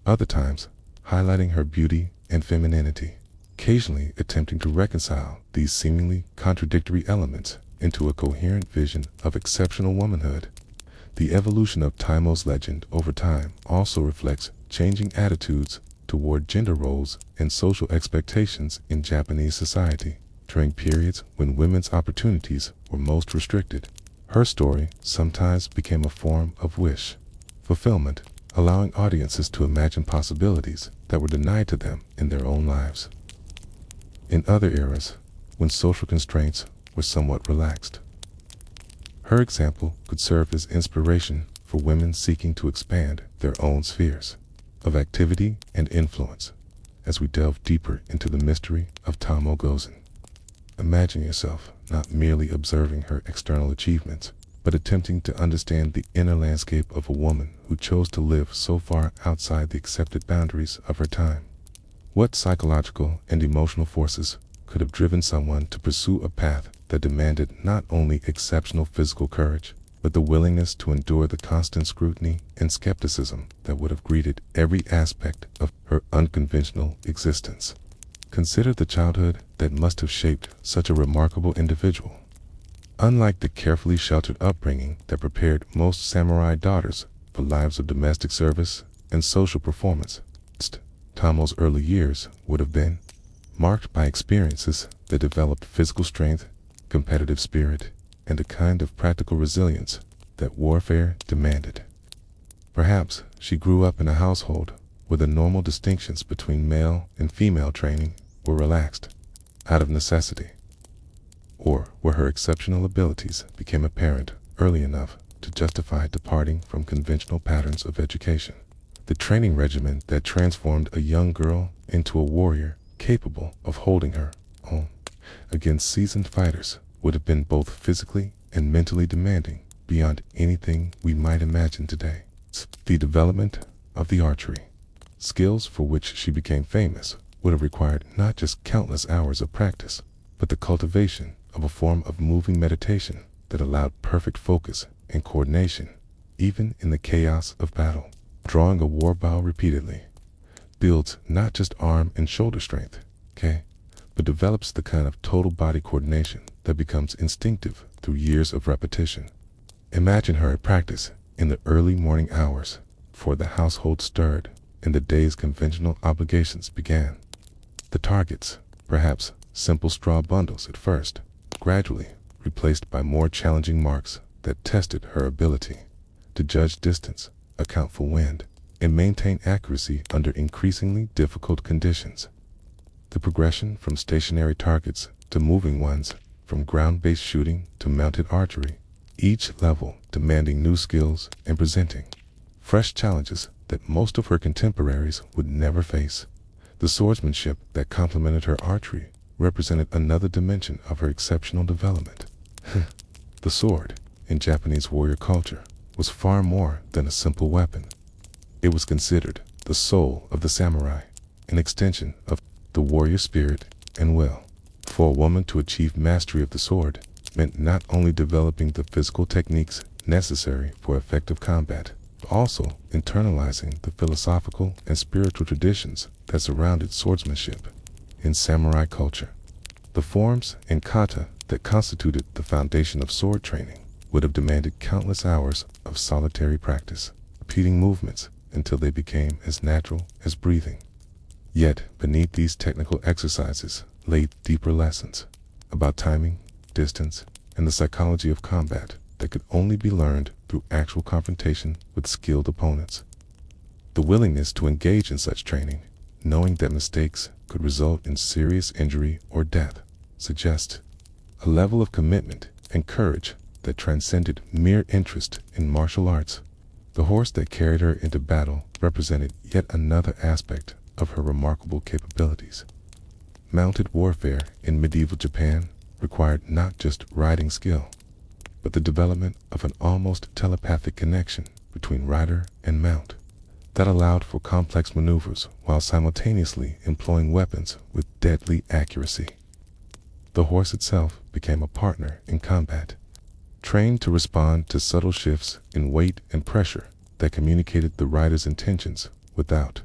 other times highlighting her beauty and femininity, occasionally attempting to reconcile these seemingly contradictory elements into a coherent vision of exceptional womanhood. The evolution of Tamo's legend over time also reflects changing attitudes toward gender roles and social expectations in Japanese society. During periods when women's opportunities were most restricted, her story sometimes became a form of wish fulfillment, allowing audiences to imagine possibilities that were denied to them in their own lives. In other eras, when social constraints were somewhat relaxed, her example could serve as inspiration for women seeking to expand their own spheres of activity and influence. As we delve deeper into the mystery of Tamo Gozen, imagine yourself not merely observing her external achievements, but attempting to understand the inner landscape of a woman who chose to live so far outside the accepted boundaries of her time. What psychological and emotional forces could have driven someone to pursue a path that demanded not only exceptional physical courage, but the willingness to endure the constant scrutiny and skepticism that would have greeted every aspect of her unconventional existence? Consider the childhood that must have shaped such a remarkable individual. Unlike the carefully sheltered upbringing that prepared most samurai daughters for lives of domestic service and social performance, Tamo's early years would have been marked by experiences that developed physical strength, competitive spirit, and a kind of practical resilience that warfare demanded. Perhaps she grew up in a household where the normal distinctions between male and female training were relaxed out of necessity, or where her exceptional abilities became apparent early enough to justify departing from conventional patterns of education. The training regimen that transformed a young girl into a warrior capable of holding her own against seasoned fighters would have been both physically and mentally demanding beyond anything we might imagine today. The development of the archery skills for which she became famous would have required not just countless hours of practice, but the cultivation of a form of moving meditation that allowed perfect focus and coordination, even in the chaos of battle. Drawing a war bow repeatedly builds not just arm and shoulder strength, but develops the kind of total body coordination that becomes instinctive through years of repetition. Imagine her at practice in the early morning hours before the household stirred and the day's conventional obligations began. The targets, perhaps simple straw bundles at first, gradually replaced by more challenging marks that tested her ability to judge distance, account for wind, and maintain accuracy under increasingly difficult conditions. The progression from stationary targets to moving ones, from ground-based shooting to mounted archery, each level demanding new skills and presenting fresh challenges that most of her contemporaries would never face. The swordsmanship that complemented her archery represented another dimension of her exceptional development. The sword, in Japanese warrior culture, was far more than a simple weapon. It was considered the soul of the samurai, an extension of the warrior spirit and will. For a woman to achieve mastery of the sword meant not only developing the physical techniques necessary for effective combat, but also internalizing the philosophical and spiritual traditions that surrounded swordsmanship. In samurai culture, the forms and kata that constituted the foundation of sword training would have demanded countless hours of solitary practice, repeating movements until they became as natural as breathing. Yet, beneath these technical exercises lay deeper lessons about timing, distance, and the psychology of combat that could only be learned through actual confrontation with skilled opponents. The willingness to engage in such training, knowing that mistakes could result in serious injury or death, suggests a level of commitment and courage that transcended mere interest in martial arts. The horse that carried her into battle represented yet another aspect of her remarkable capabilities. Mounted warfare in medieval Japan required not just riding skill, but the development of an almost telepathic connection between rider and mount that allowed for complex maneuvers while simultaneously employing weapons with deadly accuracy. The horse itself became a partner in combat, trained to respond to subtle shifts in weight and pressure that communicated the rider's intentions without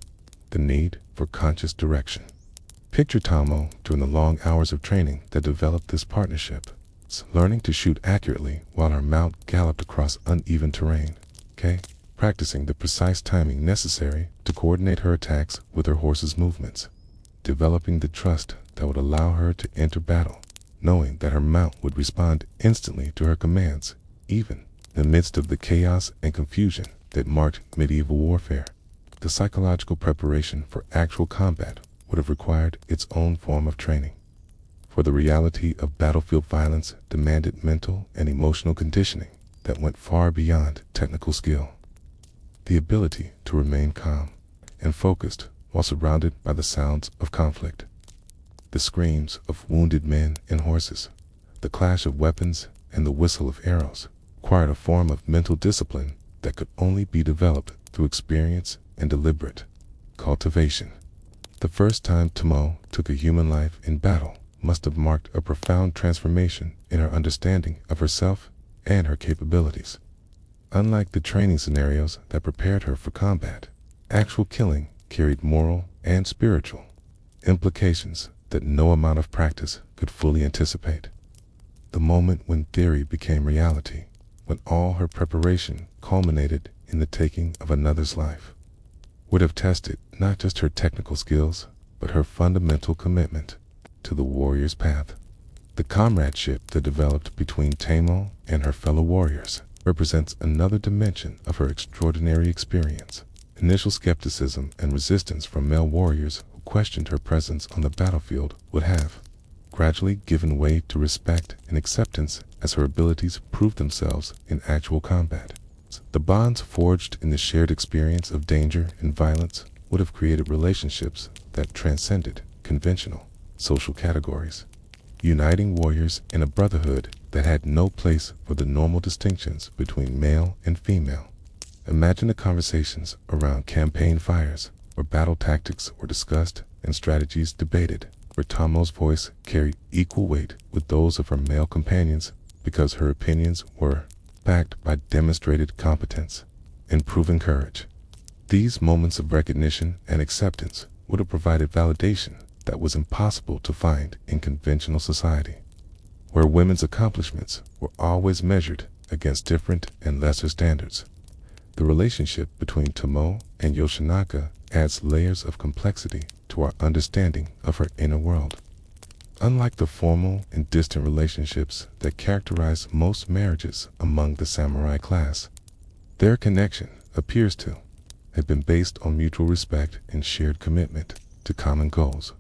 the need for conscious direction. Picture Tomo during the long hours of training that developed this partnership, learning to shoot accurately while her mount galloped across uneven terrain, practicing the precise timing necessary to coordinate her attacks with her horse's movements, developing the trust that would allow her to enter battle, knowing that her mount would respond instantly to her commands, even in the midst of the chaos and confusion that marked medieval warfare. The psychological preparation for actual combat would have required its own form of training, for the reality of battlefield violence demanded mental and emotional conditioning that went far beyond technical skill. The ability to remain calm and focused while surrounded by the sounds of conflict, the screams of wounded men and horses, the clash of weapons, and the whistle of arrows required a form of mental discipline that could only be developed through experience and deliberate cultivation. The first time Tomo took a human life in battle must have marked a profound transformation in her understanding of herself and her capabilities. Unlike the training scenarios that prepared her for combat, actual killing carried moral and spiritual implications that no amount of practice could fully anticipate. The moment when theory became reality, when all her preparation culminated in the taking of another's life, would have tested not just her technical skills, but her fundamental commitment to the warrior's path. The comradeship that developed between Tamo and her fellow warriors represents another dimension of her extraordinary experience. Initial skepticism and resistance from male warriors who questioned her presence on the battlefield would have gradually given way to respect and acceptance as her abilities proved themselves in actual combat. The bonds forged in the shared experience of danger and violence would have created relationships that transcended conventional social categories, uniting warriors in a brotherhood that had no place for the normal distinctions between male and female. Imagine the conversations around campaign fires, where battle tactics were discussed and strategies debated, where Tomo's voice carried equal weight with those of her male companions because her opinions were backed by demonstrated competence and proven courage. These moments of recognition and acceptance would have provided validation that was impossible to find in conventional society, where women's accomplishments were always measured against different and lesser standards. The relationship between Tomo and Yoshinaka adds layers of complexity to our understanding of her inner world. Unlike the formal and distant relationships that characterize most marriages among the samurai class, their connection appears to have been based on mutual respect and shared commitment to common goals.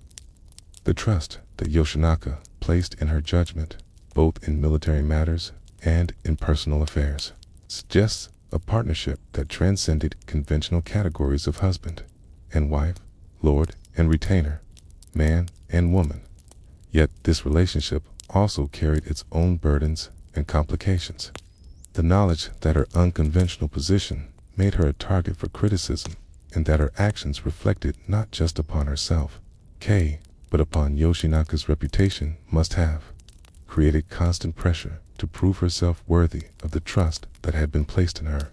The trust that Yoshinaka placed in her judgment, both in military matters and in personal affairs, suggests a partnership that transcended conventional categories of husband and wife, lord and retainer, man and woman. Yet this relationship also carried its own burdens and complications. The knowledge that her unconventional position made her a target for criticism, and that her actions reflected not just upon herself, Kei, but upon Yoshinaka's reputation, must have created constant pressure to prove herself worthy of the trust that had been placed in her.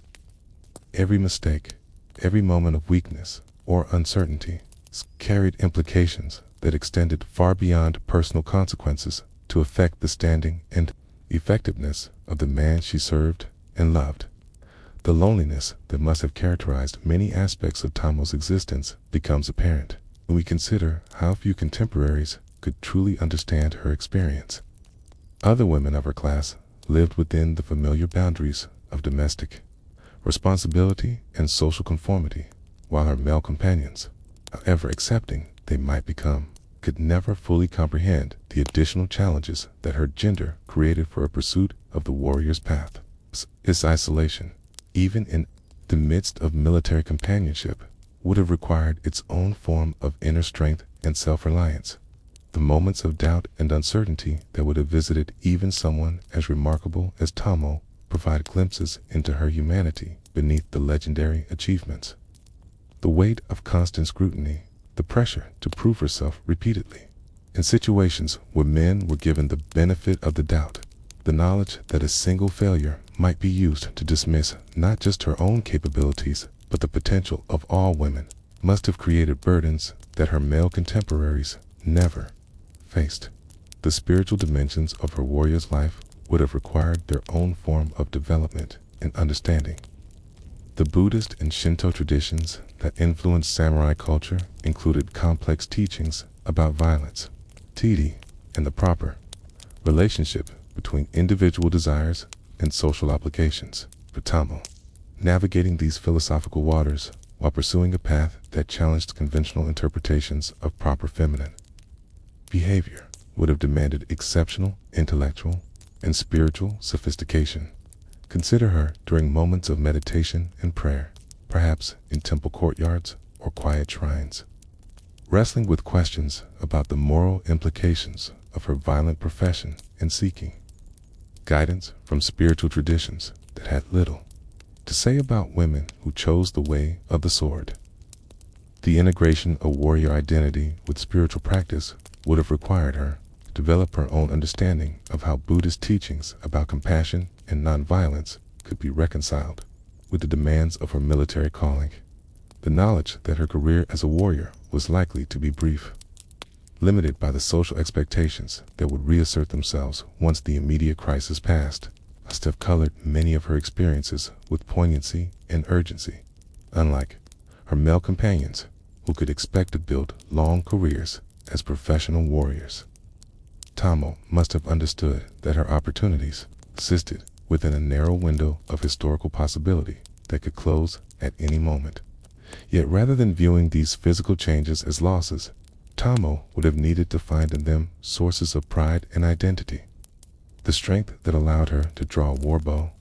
Every mistake, every moment of weakness or uncertainty carried implications that extended far beyond personal consequences to affect the standing and effectiveness of the man she served and loved. The loneliness that must have characterized many aspects of Tamo's existence becomes apparent when we consider how few contemporaries could truly understand her experience. Other women of her class lived within the familiar boundaries of domestic responsibility and social conformity, while her male companions, however accepting they might become, could never fully comprehend the additional challenges that her gender created for a pursuit of the warrior's path. This isolation, even in the midst of military companionship, would have required its own form of inner strength and self-reliance. The moments of doubt and uncertainty that would have visited even someone as remarkable as Tamo provide glimpses into her humanity beneath the legendary achievements. The weight of constant scrutiny, the pressure to prove herself repeatedly, in situations where men were given the benefit of the doubt, the knowledge that a single failure might be used to dismiss not just her own capabilities, but the potential of all women, must have created burdens that her male contemporaries never faced. The spiritual dimensions of her warrior's life would have required their own form of development and understanding. The Buddhist and Shinto traditions that influenced samurai culture included complex teachings about violence, deity, and the proper relationship between individual desires and social obligations. For Tamo, navigating these philosophical waters while pursuing a path that challenged conventional interpretations of proper feminine behavior would have demanded exceptional intellectual and spiritual sophistication. Consider her during moments of meditation and prayer, perhaps in temple courtyards or quiet shrines, wrestling with questions about the moral implications of her violent profession and seeking guidance from spiritual traditions that had little to say about women who chose the way of the sword. The integration of warrior identity with spiritual practice would have required her to develop her own understanding of how Buddhist teachings about compassion and nonviolence could be reconciled with the demands of her military calling. The knowledge that her career as a warrior was likely to be brief, limited by the social expectations that would reassert themselves once the immediate crisis passed, must have colored many of her experiences with poignancy and urgency. Unlike her male companions, who could expect to build long careers as professional warriors, Tamo must have understood that her opportunities existed within a narrow window of historical possibility that could close at any moment. Yet rather than viewing these physical changes as losses, Tamo would have needed to find in them sources of pride and identity. The strength that allowed her to draw a war bow,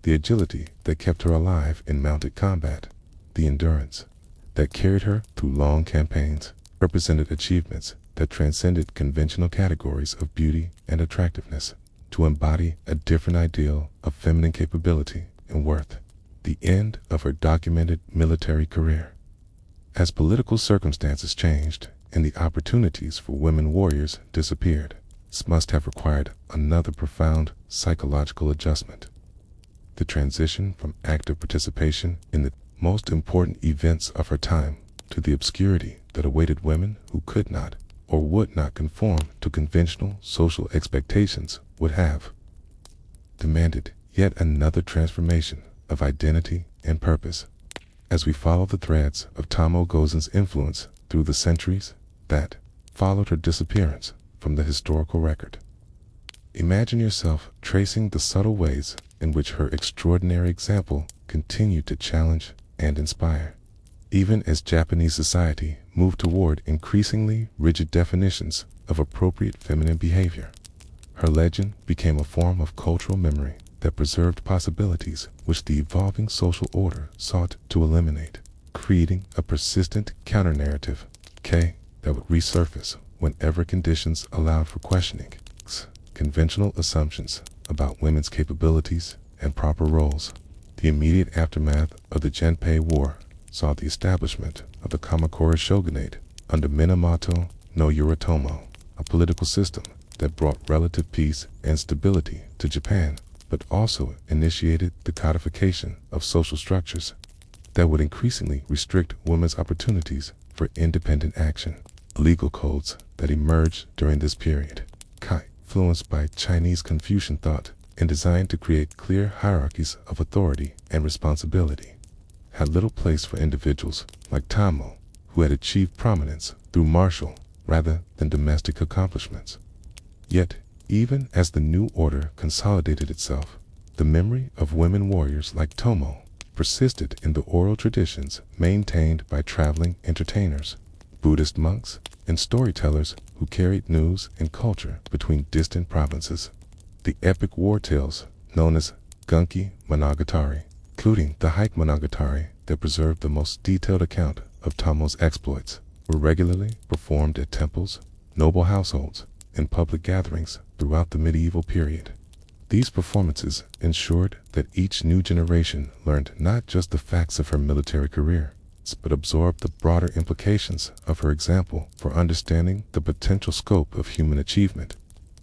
the agility that kept her alive in mounted combat, the endurance that carried her through long campaigns, represented achievements that transcended conventional categories of beauty and attractiveness to embody a different ideal of feminine capability and worth. The end of her documented military career. As political circumstances changed and the opportunities for women warriors disappeared, this must have required another profound psychological adjustment. The transition from active participation in the most important events of her time to the obscurity that awaited women who could not or would not conform to conventional social expectations would have demanded yet another transformation of identity and purpose. As we follow the threads of Tamo Gozen's influence through the centuries that followed her disappearance from the historical record, imagine yourself tracing the subtle ways in which her extraordinary example continued to challenge and inspire. Even as Japanese society moved toward increasingly rigid definitions of appropriate feminine behavior, her legend became a form of cultural memory that preserved possibilities which the evolving social order sought to eliminate, creating a persistent counter-narrative, that would resurface whenever conditions allowed for questioning conventional assumptions about women's capabilities and proper roles. The immediate aftermath of the Genpei War saw the establishment of the Kamakura shogunate under Minamoto no Yoritomo, a political system that brought relative peace and stability to Japan, but also initiated the codification of social structures that would increasingly restrict women's opportunities for independent action. Legal codes that emerged during this period, influenced by Chinese Confucian thought and designed to create clear hierarchies of authority and responsibility, had little place for individuals like Tamo, who had achieved prominence through martial rather than domestic accomplishments. Yet, even as the new order consolidated itself, the memory of women warriors like Tomo persisted in the oral traditions maintained by traveling entertainers, Buddhist monks, and storytellers who carried news and culture between distant provinces. The epic war tales, known as Gunki Monogatari, including the Hike Monogatari that preserved the most detailed account of Tomo's exploits, were regularly performed at temples, noble households, and public gatherings throughout the medieval period. These performances ensured that each new generation learned not just the facts of her military career, but absorbed the broader implications of her example for understanding the potential scope of human achievement.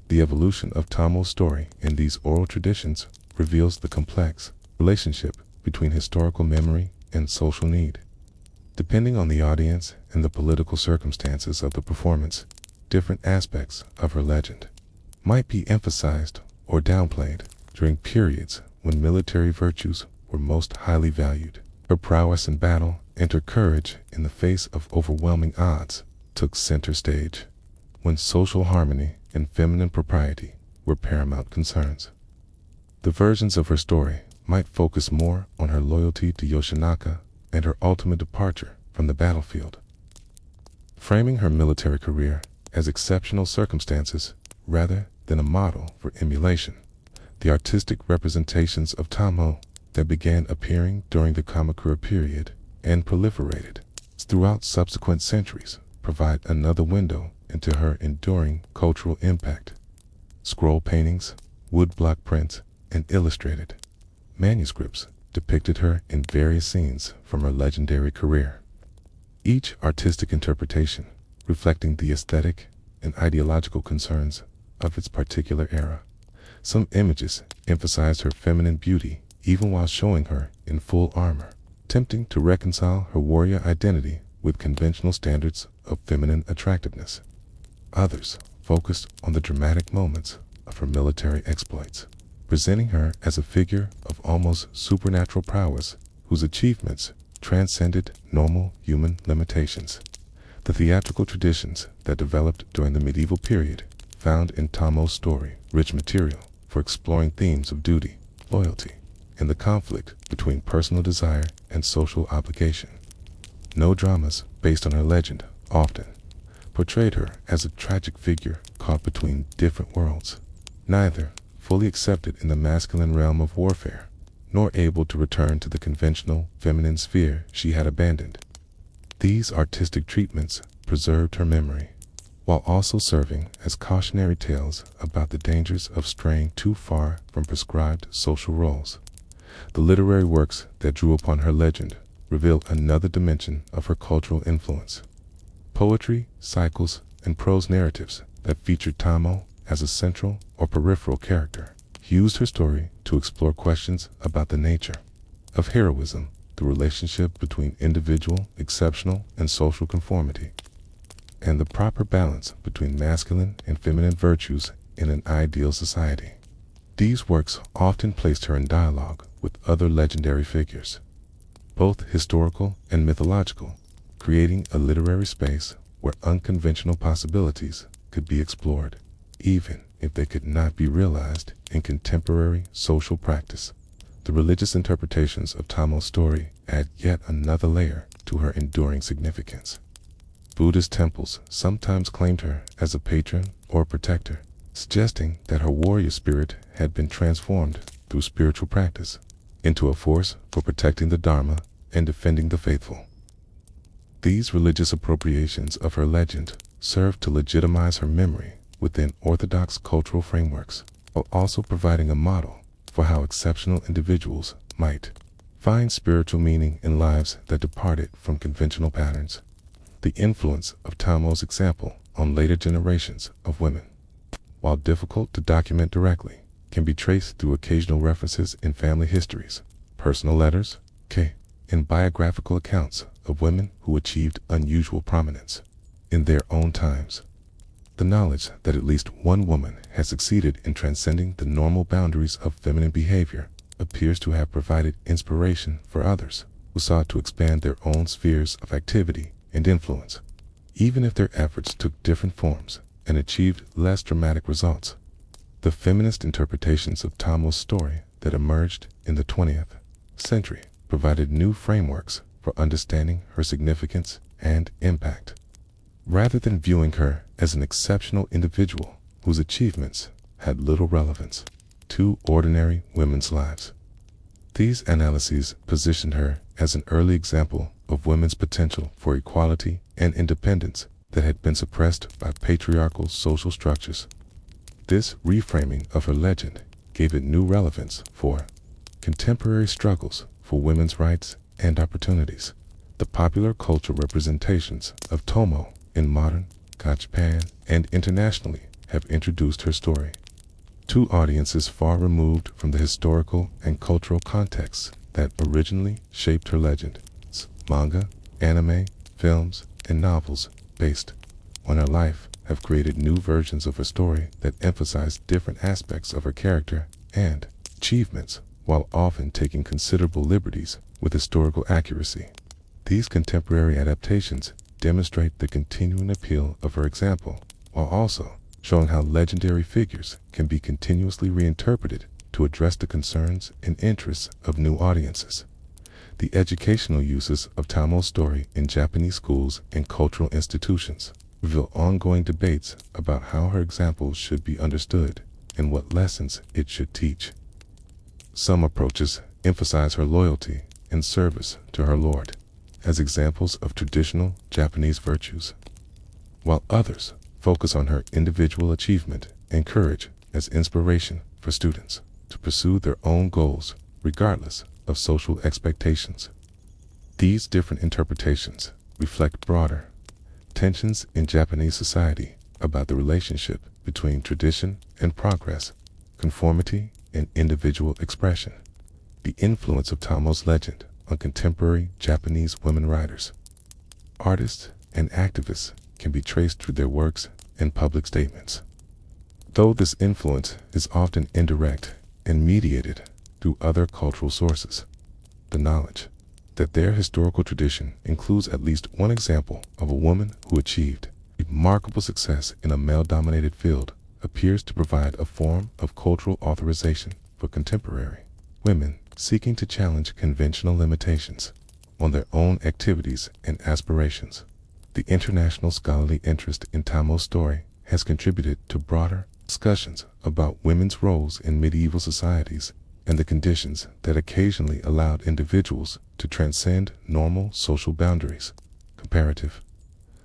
The evolution of Tomo's story in these oral traditions reveals the complex relationship between historical memory and social need. Depending on the audience and the political circumstances of the performance, different aspects of her legend might be emphasized or downplayed during periods when military virtues were most highly valued. Her prowess in battle and her courage in the face of overwhelming odds took center stage when social harmony and feminine propriety were paramount concerns. The versions of her story might focus more on her loyalty to Yoshinaka and her ultimate departure from the battlefield, framing her military career as exceptional circumstances rather than a model for emulation. The artistic representations of Tomo that began appearing during the Kamakura period and proliferated throughout subsequent centuries provide another window into her enduring cultural impact. Scroll paintings, woodblock prints, and illustrated manuscripts depicted her in various scenes from her legendary career, each artistic interpretation reflecting the aesthetic and ideological concerns of its particular era. Some images emphasized her feminine beauty even while showing her in full armor, attempting to reconcile her warrior identity with conventional standards of feminine attractiveness. Others focused on the dramatic moments of her military exploits, presenting her as a figure of almost supernatural prowess whose achievements transcended normal human limitations. The theatrical traditions that developed during the medieval period found in Tomo's story rich material for exploring themes of duty, loyalty, and the conflict between personal desire and social obligation. No dramas based on her legend often portrayed her as a tragic figure caught between different worlds, neither fully accepted in the masculine realm of warfare, nor able to return to the conventional feminine sphere she had abandoned. These artistic treatments preserved her memory, while also serving as cautionary tales about the dangers of straying too far from prescribed social roles. The literary works that drew upon her legend revealed another dimension of her cultural influence. Poetry, cycles, and prose narratives that featured Tomo as a central or peripheral character used her story to explore questions about the nature of heroism, the relationship between individual, exceptional, and social conformity, and the proper balance between masculine and feminine virtues in an ideal society. These works often placed her in dialogue with other legendary figures, both historical and mythological, creating a literary space where unconventional possibilities could be explored, even if they could not be realized in contemporary social practice. The religious interpretations of Tomo's story add yet another layer to her enduring significance. Buddhist temples sometimes claimed her as a patron or protector, suggesting that her warrior spirit had been transformed through through spiritual practice into a force for protecting the Dharma and defending the faithful. These religious appropriations of her legend serve to legitimize her memory within orthodox cultural frameworks, while also providing a model for how exceptional individuals might find spiritual meaning in lives that departed from conventional patterns. The influence of Tamo's example on later generations of women, while difficult to document directly, can be traced through occasional references in family histories, personal letters, and biographical accounts of women who achieved unusual prominence in their own times. The knowledge that at least one woman has succeeded in transcending the normal boundaries of feminine behavior appears to have provided inspiration for others who sought to expand their own spheres of activity and influence, even if their efforts took different forms and achieved less dramatic results. The feminist interpretations of Tamo's story that emerged in the 20th century provided new frameworks for understanding her significance and impact, rather than viewing her as an exceptional individual whose achievements had little relevance to ordinary women's lives. These analyses positioned her as an early example of women's potential for equality and independence that had been suppressed by patriarchal social structures. This reframing of her legend gave it new relevance for contemporary struggles for women's rights and opportunities. The popular cultural representations of Tomo in modern Japan and internationally have introduced her story to audiences far removed from the historical and cultural contexts that originally shaped her legend. Manga, anime, films, and novels based on her life have created new versions of her story that emphasize different aspects of her character and achievements, while often taking considerable liberties with historical accuracy. These contemporary adaptations demonstrate the continuing appeal of her example, while also showing how legendary figures can be continuously reinterpreted to address the concerns and interests of new audiences. The educational uses of Tamo's story in Japanese schools and cultural institutions reveal ongoing debates about how her example should be understood and what lessons it should teach. Some approaches emphasize her loyalty and service to her lord as examples of traditional Japanese virtues, while others focus on her individual achievement and courage as inspiration for students to pursue their own goals regardless of social expectations. These different interpretations reflect broader tensions in Japanese society about the relationship between tradition and progress, conformity and individual expression. The influence of Tamo's legend on contemporary Japanese women writers, artists, and activists can be traced through their works and public statements. Though this influence is often indirect and mediated through other cultural sources, the knowledge that their historical tradition includes at least one example of a woman who achieved remarkable success in a male-dominated field appears to provide a form of cultural authorization for contemporary women seeking to challenge conventional limitations on their own activities and aspirations. The international scholarly interest in Tamo's story has contributed to broader discussions about women's roles in medieval societies and the conditions that occasionally allowed individuals to transcend normal social boundaries. Comparative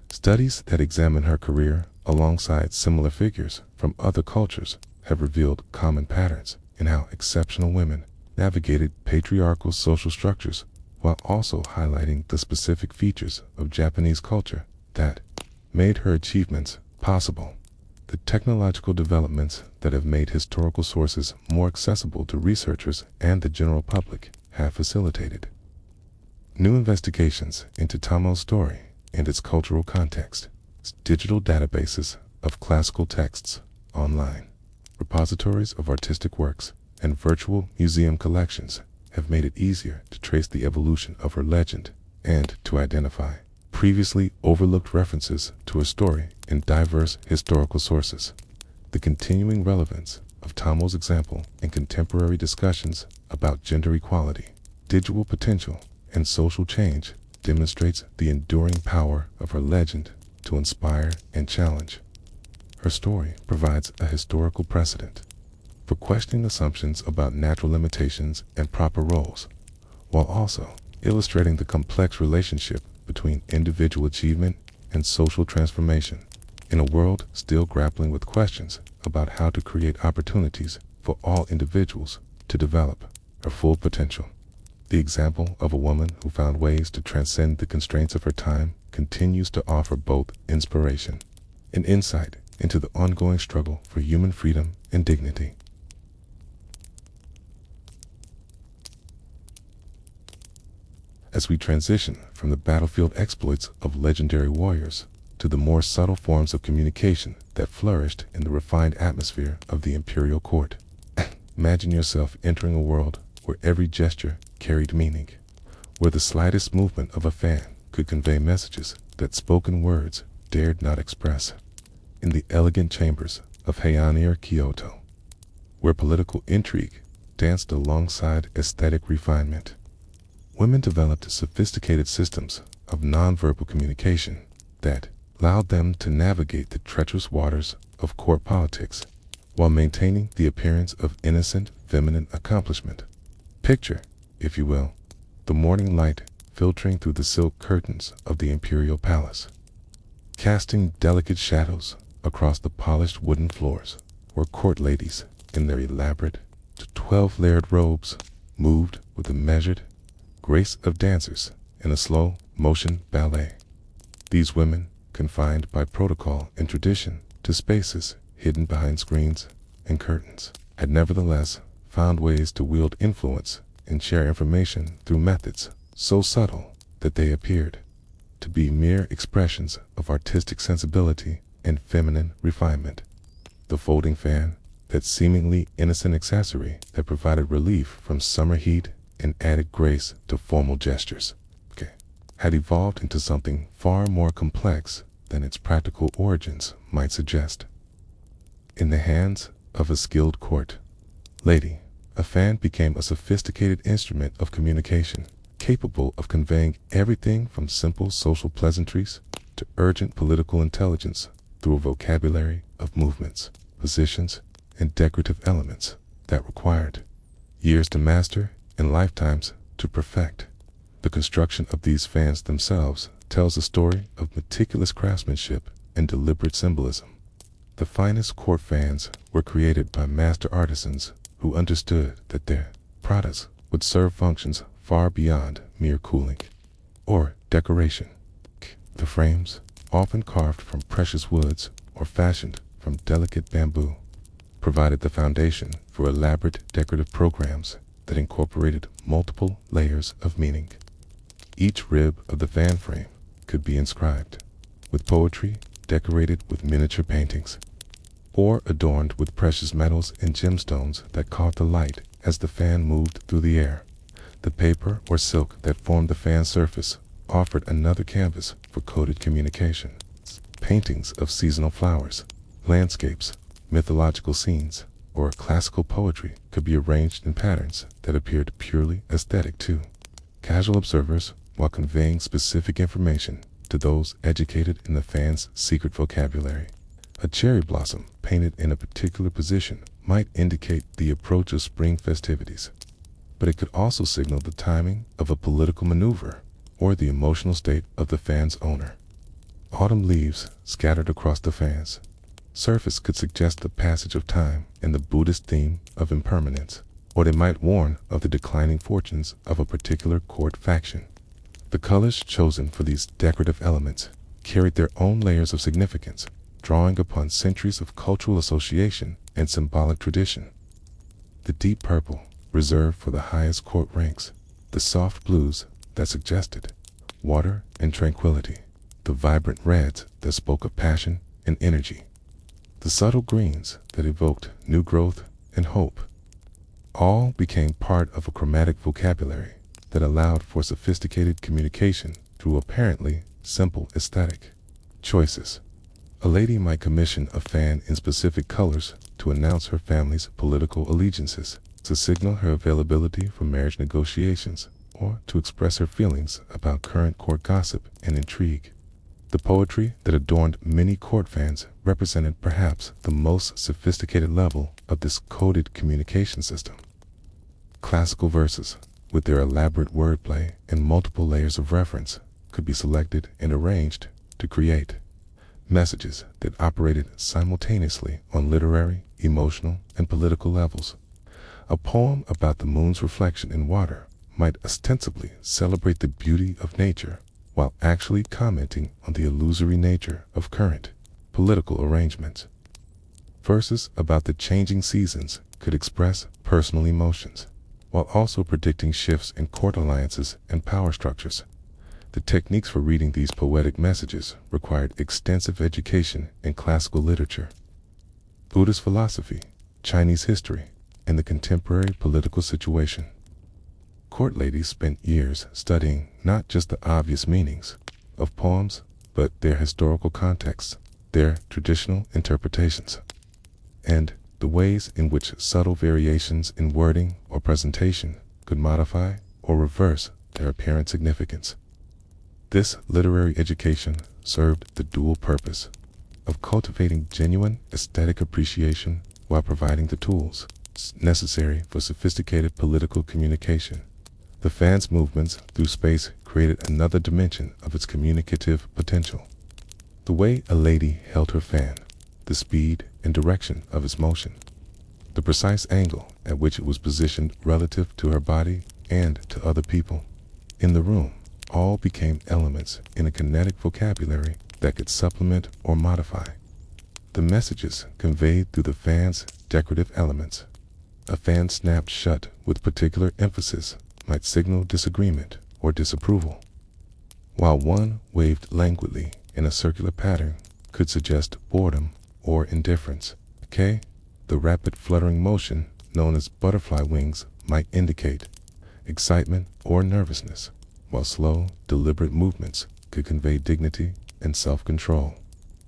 studies that examine her career alongside similar figures from other cultures have revealed common patterns in how exceptional women navigated patriarchal social structures, while also highlighting the specific features of Japanese culture that made her achievements possible. The technological developments that have made historical sources more accessible to researchers and the general public have facilitated new investigations into Tamo's story and its cultural context. Digital databases of classical texts, online repositories of artistic works, and virtual museum collections have made it easier to trace the evolution of her legend and to identify previously overlooked references to her story in diverse historical sources. The continuing relevance of Tamo's example in contemporary discussions about gender equality, digital potential, and social change demonstrates the enduring power of her legend to inspire and challenge. Her story provides a historical precedent for questioning assumptions about natural limitations and proper roles, while also illustrating the complex relationship between individual achievement and social transformation in a world still grappling with questions about how to create opportunities for all individuals to develop their full potential. The example of a woman who found ways to transcend the constraints of her time continues to offer both inspiration and insight into the ongoing struggle for human freedom and dignity. As we transition from the battlefield exploits of legendary warriors to the more subtle forms of communication that flourished in the refined atmosphere of the imperial court, imagine yourself entering a world where every gesture carried meaning, where the slightest movement of a fan could convey messages that spoken words dared not express. In the elegant chambers of Heian or Kyoto, where political intrigue danced alongside aesthetic refinement, women developed sophisticated systems of nonverbal communication that allowed them to navigate the treacherous waters of court politics while maintaining the appearance of innocent feminine accomplishment. Picture, if you will, the morning light filtering through the silk curtains of the imperial palace, casting delicate shadows across the polished wooden floors where court ladies in their elaborate 12-layered robes moved with the measured grace of dancers in a slow motion ballet. These women, confined by protocol and tradition to spaces hidden behind screens and curtains, had nevertheless found ways to wield influence and share information through methods so subtle that they appeared to be mere expressions of artistic sensibility and feminine refinement. The folding fan, that seemingly innocent accessory that provided relief from summer heat and added grace to formal gestures, had evolved into something far more complex than its practical origins might suggest. In the hands of a skilled court lady, a fan became a sophisticated instrument of communication, capable of conveying everything from simple social pleasantries to urgent political intelligence through a vocabulary of movements, positions, and decorative elements that required years to master and lifetimes to perfect. The construction of these fans themselves tells a story of meticulous craftsmanship and deliberate symbolism. The finest court fans were created by master artisans who understood that their products would serve functions far beyond mere cooling or decoration. The frames, often carved from precious woods or fashioned from delicate bamboo, provided the foundation for elaborate decorative programs that incorporated multiple layers of meaning. Each rib of the fan frame could be inscribed with poetry, decorated with miniature paintings, or adorned with precious metals and gemstones that caught the light as the fan moved through the air. The paper or silk that formed the fan surface offered another canvas for coded communication. Paintings of seasonal flowers, landscapes, mythological scenes, or classical poetry could be arranged in patterns that appeared purely aesthetic to casual observers, while conveying specific information to those educated in the fan's secret vocabulary. A cherry blossom painted in a particular position might indicate the approach of spring festivities, but it could also signal the timing of a political maneuver or the emotional state of the fan's owner. Autumn leaves scattered across the fan's surface could suggest the passage of time and the Buddhist theme of impermanence, or they might warn of the declining fortunes of a particular court faction. The colors chosen for these decorative elements carried their own layers of significance, drawing upon centuries of cultural association and symbolic tradition. The deep purple, reserved for the highest court ranks, the soft blues that suggested water and tranquility, the vibrant reds that spoke of passion and energy, the subtle greens that evoked new growth and hope, all became part of a chromatic vocabulary that allowed for sophisticated communication through apparently simple aesthetic choices. A lady might commission a fan in specific colors to announce her family's political allegiances, to signal her availability for marriage negotiations, or to express her feelings about current court gossip and intrigue. The poetry that adorned many court fans represented perhaps the most sophisticated level of this coded communication system. Classical verses, with their elaborate wordplay and multiple layers of reference, could be selected and arranged to create messages that operated simultaneously on literary, emotional, and political levels. A poem about the moon's reflection in water might ostensibly celebrate the beauty of nature while actually commenting on the illusory nature of current political arrangements. Verses about the changing seasons could express personal emotions, while also predicting shifts in court alliances and power structures. The techniques for reading these poetic messages required extensive education in classical literature, Buddhist philosophy, Chinese history, and the contemporary political situation. Court ladies spent years studying not just the obvious meanings of poems, but their historical contexts, their traditional interpretations, and the ways in which subtle variations in wording or presentation could modify or reverse their apparent significance. This literary education served the dual purpose of cultivating genuine aesthetic appreciation while providing the tools necessary for sophisticated political communication. The fan's movements through space created another dimension of its communicative potential. The way a lady held her fan, the speed and direction of its motion, the precise angle at which it was positioned relative to her body and to other people in the room, all became elements in a kinetic vocabulary that could supplement or modify the messages conveyed through the fan's decorative elements. A fan snapped shut with particular emphasis might signal disagreement or disapproval, while one waved languidly in a circular pattern could suggest boredom or indifference. The rapid fluttering motion, known as butterfly wings, might indicate excitement or nervousness, while slow, deliberate movements could convey dignity and self-control.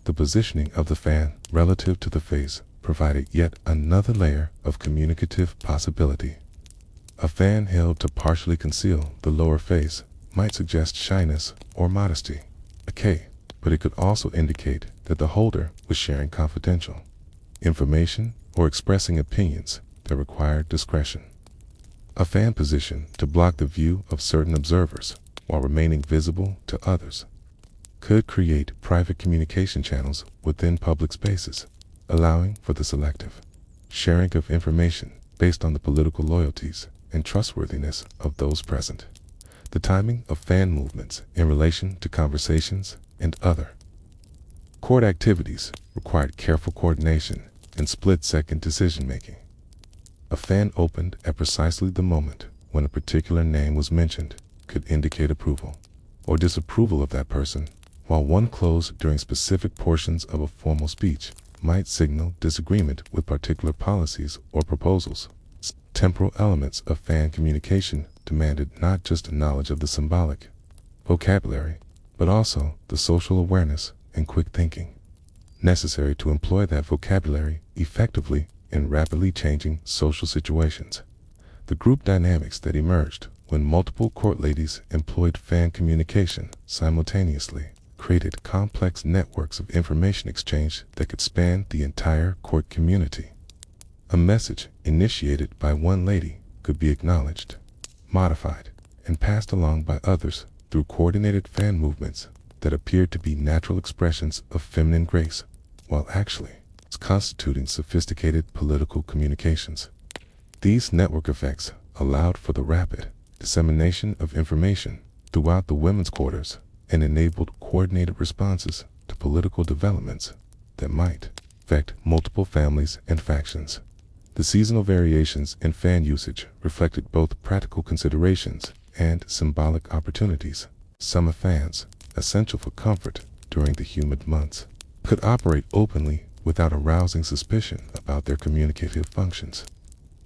The positioning of the fan relative to the face provided yet another layer of communicative possibility. A fan held to partially conceal the lower face might suggest shyness or modesty, but it could also indicate that the holder was sharing confidential information or expressing opinions that required discretion. A fan position to block the view of certain observers while remaining visible to others could create private communication channels within public spaces, allowing for the selective sharing of information based on the political loyalties and trustworthiness of those present. The timing of fan movements in relation to conversations and other court activities required careful coordination and split-second decision-making. A fan opened at precisely the moment when a particular name was mentioned could indicate approval or disapproval of that person, while one closed during specific portions of a formal speech might signal disagreement with particular policies or proposals. Temporal elements of fan communication demanded not just a knowledge of the symbolic vocabulary, but also the social awareness and quick thinking necessary to employ that vocabulary effectively in rapidly changing social situations. The group dynamics that emerged when multiple court ladies employed fan communication simultaneously created complex networks of information exchange that could span the entire court community. A message initiated by one lady could be acknowledged, modified, and passed along by others through coordinated fan movements that appeared to be natural expressions of feminine grace, while actually constituting sophisticated political communications. These network effects allowed for the rapid dissemination of information throughout the women's quarters and enabled coordinated responses to political developments that might affect multiple families and factions. The seasonal variations in fan usage reflected both practical considerations and symbolic opportunities. Summer fans, essential for comfort during the humid months, could operate openly without arousing suspicion about their communicative functions.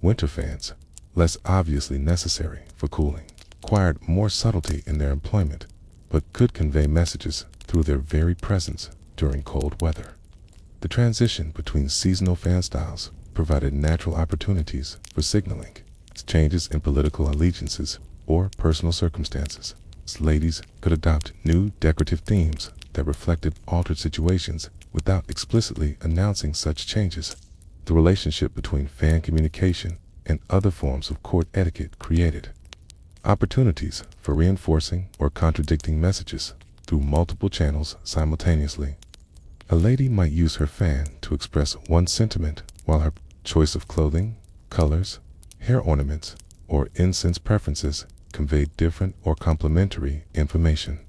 Winter fans, less obviously necessary for cooling, required more subtlety in their employment, but could convey messages through their very presence during cold weather. The transition between seasonal fan styles provided natural opportunities for signaling changes in political allegiances or personal circumstances. Ladies could adopt new decorative themes that reflected altered situations without explicitly announcing such changes. the relationship between fan communication and other forms of court etiquette created opportunities for reinforcing or contradicting messages through multiple channels simultaneously. A lady might use her fan to express one sentiment while her choice of clothing, colors, hair ornaments, or incense preferences conveyed different or complementary information.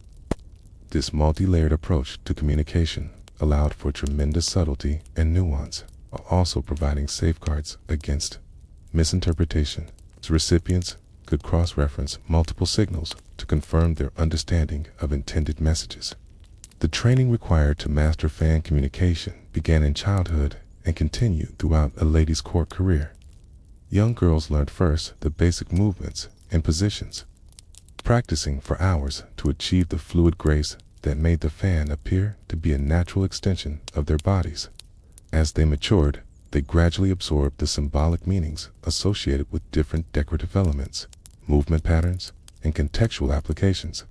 This multi-layered approach to communication allowed for tremendous subtlety and nuance, while also providing safeguards against misinterpretation. Its recipients could cross-reference multiple signals to confirm their understanding of intended messages. The training required to master fan communication began in childhood and continued throughout a lady's court career. Young girls learned first the basic movements and positions, practicing for hours to achieve the fluid grace that made the fan appear to be a natural extension of their bodies. As they matured, they gradually absorbed the symbolic meanings associated with different decorative elements, movement patterns, and contextual applications.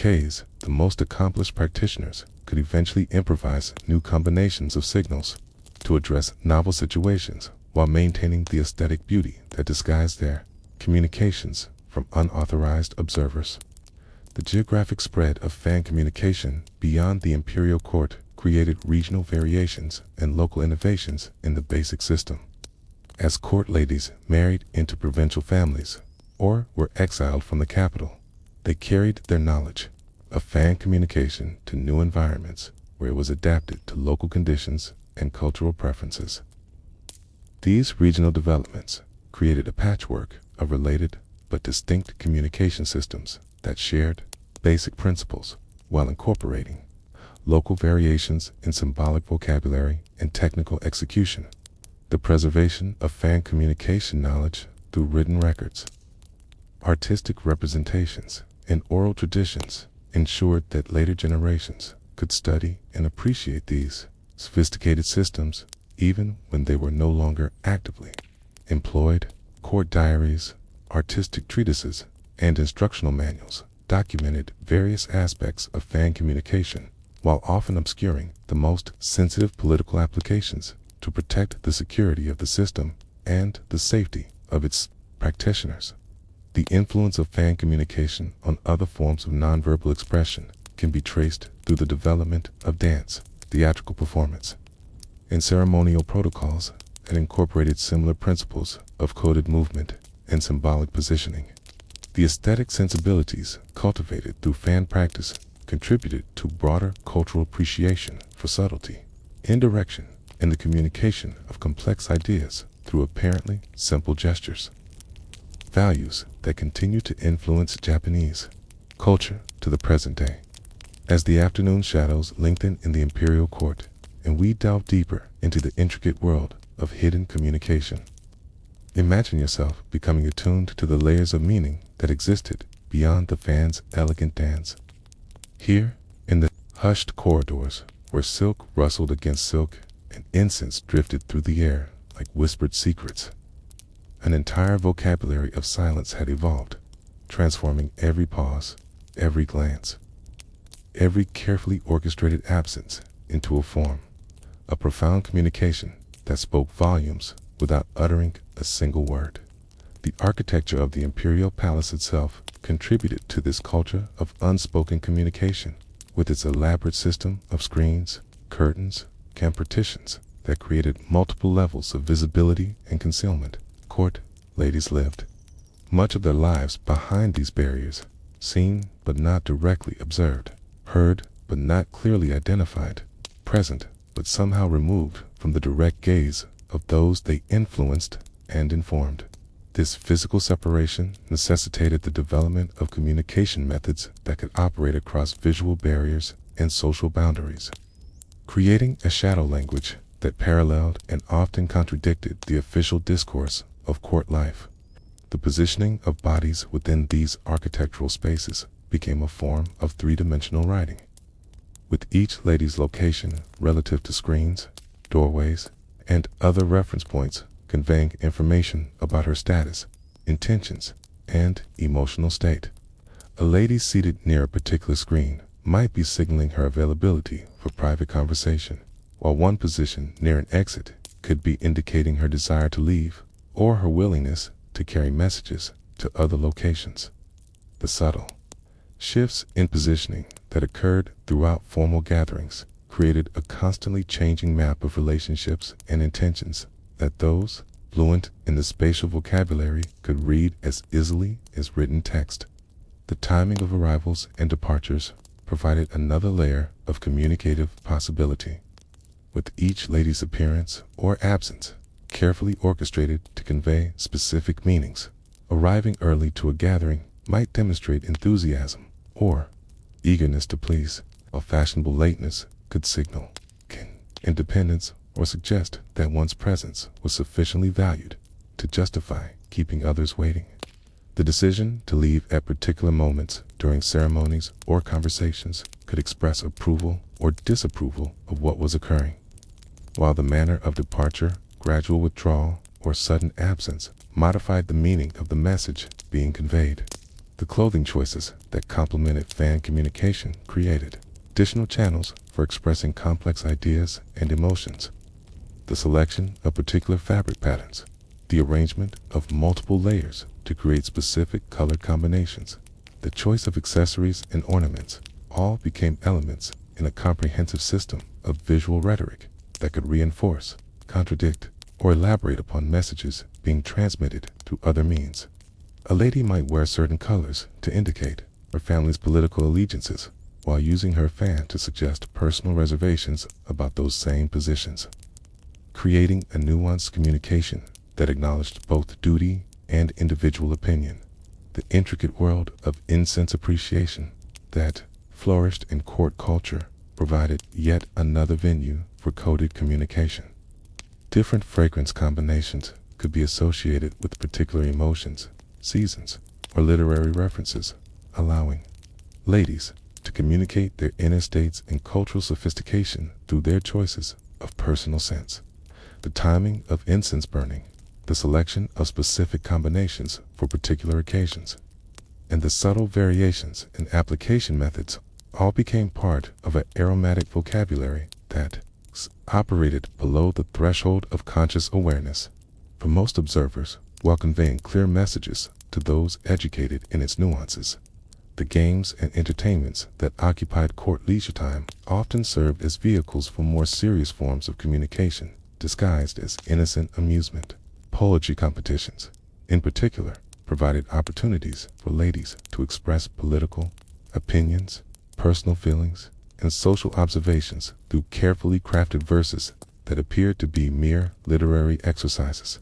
The most accomplished practitioners could eventually improvise new combinations of signals to address novel situations while maintaining the aesthetic beauty that disguised their communications from unauthorized observers. The geographic spread of fan communication beyond the imperial court created regional variations and local innovations in the basic system. As court ladies married into provincial families or were exiled from the capital, they carried their knowledge of fan communication to new environments where it was adapted to local conditions and cultural preferences. These regional developments created a patchwork of related but distinct communication systems that shared basic principles while incorporating local variations in symbolic vocabulary and technical execution. The preservation of fan communication knowledge through written records, artistic representations, and oral traditions ensured that later generations could study and appreciate these sophisticated systems even when they were no longer actively employed. Court diaries, artistic treatises, and instructional manuals documented various aspects of fan communication, while often obscuring the most sensitive political applications to protect the security of the system and the safety of its practitioners. The influence of fan communication on other forms of nonverbal expression can be traced through the development of dance, theatrical performance, and ceremonial protocols that incorporated similar principles of coded movement and symbolic positioning. The aesthetic sensibilities cultivated through fan practice contributed to broader cultural appreciation for subtlety, indirection, and the communication of complex ideas through apparently simple gestures. Values that continue to influence Japanese culture to the present day. As the afternoon shadows lengthen in the imperial court and we delve deeper into the intricate world of hidden communication, imagine yourself becoming attuned to the layers of meaning that existed beyond the fan's elegant dance. Here, in the hushed corridors where silk rustled against silk and incense drifted through the air like whispered secrets, an entire vocabulary of silence had evolved, transforming every pause, every glance, every carefully orchestrated absence into a form, a profound communication that spoke volumes without uttering a single word. The architecture of the imperial palace itself contributed to this culture of unspoken communication, with its elaborate system of screens, curtains, and partitions that created multiple levels of visibility and concealment. Court ladies lived much of their lives behind these barriers, seen but not directly observed, heard but not clearly identified, present but somehow removed from the direct gaze of those they influenced and informed. This physical separation necessitated the development of communication methods that could operate across visual barriers and social boundaries, creating a shadow language that paralleled and often contradicted the official discourse of court life. The positioning of bodies within these architectural spaces became a form of three-dimensional writing, with each lady's location relative to screens, doorways, and other reference points conveying information about her status, intentions, and emotional state. A lady seated near a particular screen might be signaling her availability for private conversation, while one positioned near an exit could be indicating her desire to leave or her willingness to carry messages to other locations. The subtle shifts in positioning that occurred throughout formal gatherings created a constantly changing map of relationships and intentions that those fluent in the spatial vocabulary could read as easily as written text. The timing of arrivals and departures provided another layer of communicative possibility, with each lady's appearance or absence carefully orchestrated to convey specific meanings. Arriving early to a gathering might demonstrate enthusiasm or eagerness to please, while fashionable lateness could signal independence or suggest that one's presence was sufficiently valued to justify keeping others waiting. The decision to leave at particular moments during ceremonies or conversations could express approval or disapproval of what was occurring, while the manner of departure, gradual withdrawal, or sudden absence modified the meaning of the message being conveyed. The clothing choices that complemented fan communication created additional channels for expressing complex ideas and emotions. The selection of particular fabric patterns, the arrangement of multiple layers to create specific color combinations, the choice of accessories and ornaments all became elements in a comprehensive system of visual rhetoric that could reinforce, contradict, or elaborate upon messages being transmitted through other means. A lady might wear certain colors to indicate her family's political allegiances, while using her fan to suggest personal reservations about those same positions, creating a nuanced communication that acknowledged both duty and individual opinion. The intricate world of incense appreciation that flourished in court culture provided yet another venue for coded communication. Different fragrance combinations could be associated with particular emotions, seasons, or literary references, allowing ladies to communicate their inner states and cultural sophistication through their choices of personal scents. The timing of incense burning, the selection of specific combinations for particular occasions, and the subtle variations in application methods all became part of an aromatic vocabulary that operated below the threshold of conscious awareness. For most observers, while conveying clear messages to those educated in its nuances, the games and entertainments that occupied court leisure time often served as vehicles for more serious forms of communication, disguised as innocent amusement. Poetry competitions, in particular, provided opportunities for ladies to express political opinions, personal feelings, and social observations through carefully crafted verses that appeared to be mere literary exercises.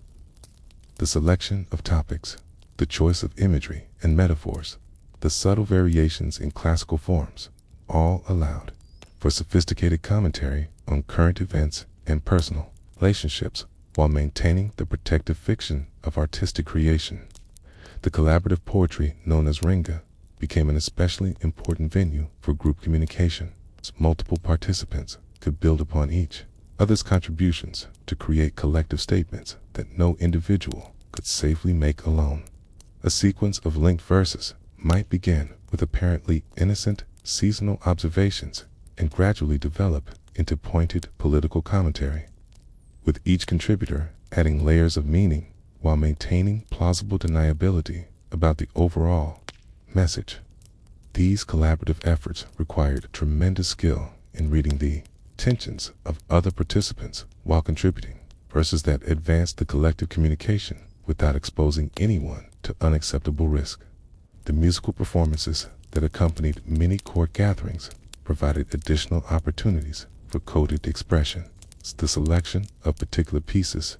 The selection of topics, the choice of imagery and metaphors, the subtle variations in classical forms, all allowed for sophisticated commentary on current events and personal relationships while maintaining the protective fiction of artistic creation. The collaborative poetry known as ringa became an especially important venue for group communication, as multiple participants could build upon each other's contributions to create collective statements that no individual could safely make alone. A sequence of linked verses might begin with apparently innocent seasonal observations and gradually develop into pointed political commentary, with each contributor adding layers of meaning while maintaining plausible deniability about the overall message. These collaborative efforts required tremendous skill in reading the intentions of other participants while contributing, verses that advanced the collective communication without exposing anyone to unacceptable risk. The musical performances that accompanied many court gatherings provided additional opportunities for coded expression. The selection of particular pieces,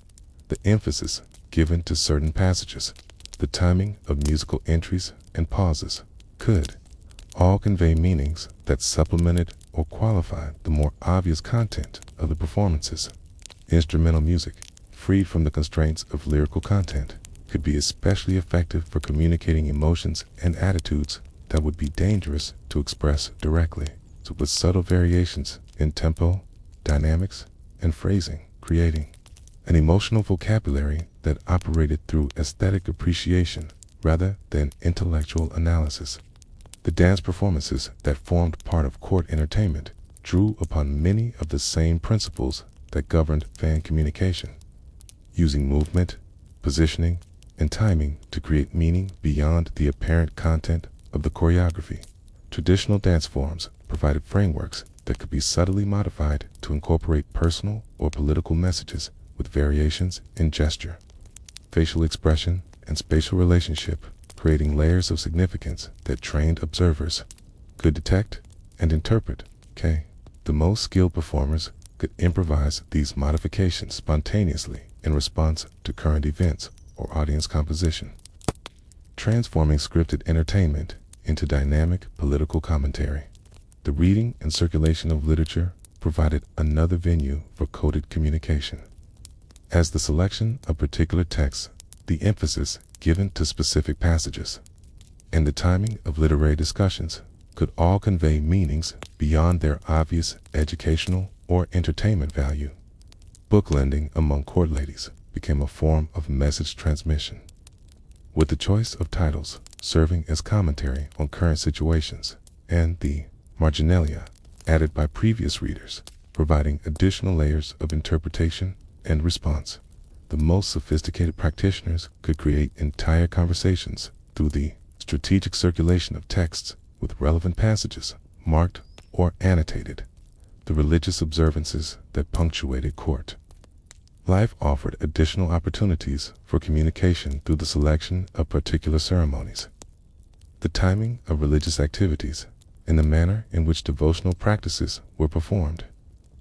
the emphasis given to certain passages, the timing of musical entries and pauses could all convey meanings that supplemented or qualified the more obvious content of the performances. Instrumental music, freed from the constraints of lyrical content, could be especially effective for communicating emotions and attitudes that would be dangerous to express directly. So with subtle variations in tempo, dynamics, and phrasing, creating an emotional vocabulary that operated through aesthetic appreciation rather than intellectual analysis. The dance performances that formed part of court entertainment drew upon many of the same principles that governed fan communication, using movement, positioning, and timing to create meaning beyond the apparent content of the choreography. Traditional dance forms provided frameworks that could be subtly modified to incorporate personal or political messages with variations in gesture, facial expression, and spatial relationship, creating layers of significance that trained observers could detect and interpret. The most skilled performers could improvise these modifications spontaneously in response to current events or audience composition, transforming scripted entertainment into dynamic political commentary. The reading and circulation of literature provided another venue for coded communication. As the selection of particular texts, the emphasis given to specific passages, and the timing of literary discussions could all convey meanings beyond their obvious educational or entertainment value. Book lending among court ladies became a form of message transmission, with the choice of titles serving as commentary on current situations, and the marginalia added by previous readers, providing additional layers of interpretation and response. The most sophisticated practitioners could create entire conversations through the strategic circulation of texts with relevant passages marked or annotated. The religious observances that punctuated court life offered additional opportunities for communication through the selection of particular ceremonies, the timing of religious activities, and the manner in which devotional practices were performed.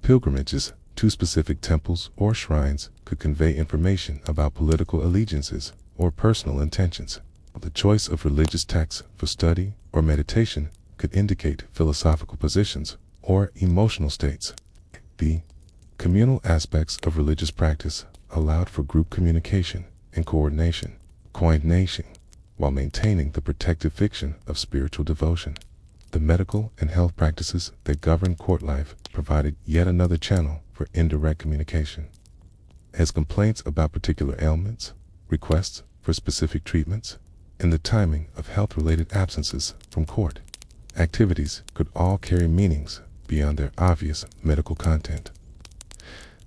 Pilgrimages to specific temples or shrines could convey information about political allegiances or personal intentions. The choice of religious texts for study or meditation could indicate philosophical positions or emotional states. The communal aspects of religious practice allowed for group communication and coordination, while maintaining the protective fiction of spiritual devotion. The medical and health practices that governed court life provided yet another channel for indirect communication, as complaints about particular ailments, requests for specific treatments, and the timing of health-related absences from court activities could all carry meanings beyond their obvious medical content.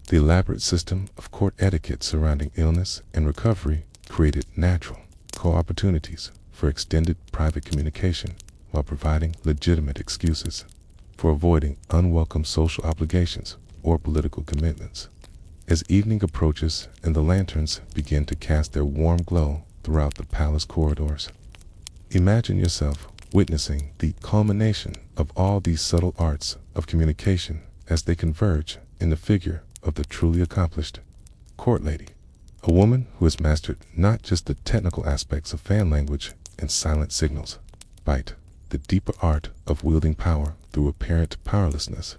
The elaborate system of court etiquette surrounding illness and recovery created natural opportunities for extended private communication while providing legitimate excuses for avoiding unwelcome social obligations or political commitments. As evening approaches and the lanterns begin to cast their warm glow throughout the palace corridors, imagine yourself witnessing the culmination of all these subtle arts of communication as they converge in the figure of the truly accomplished court lady, a woman who has mastered not just the technical aspects of fan language and silent signals, but the deeper art of wielding power through apparent powerlessness,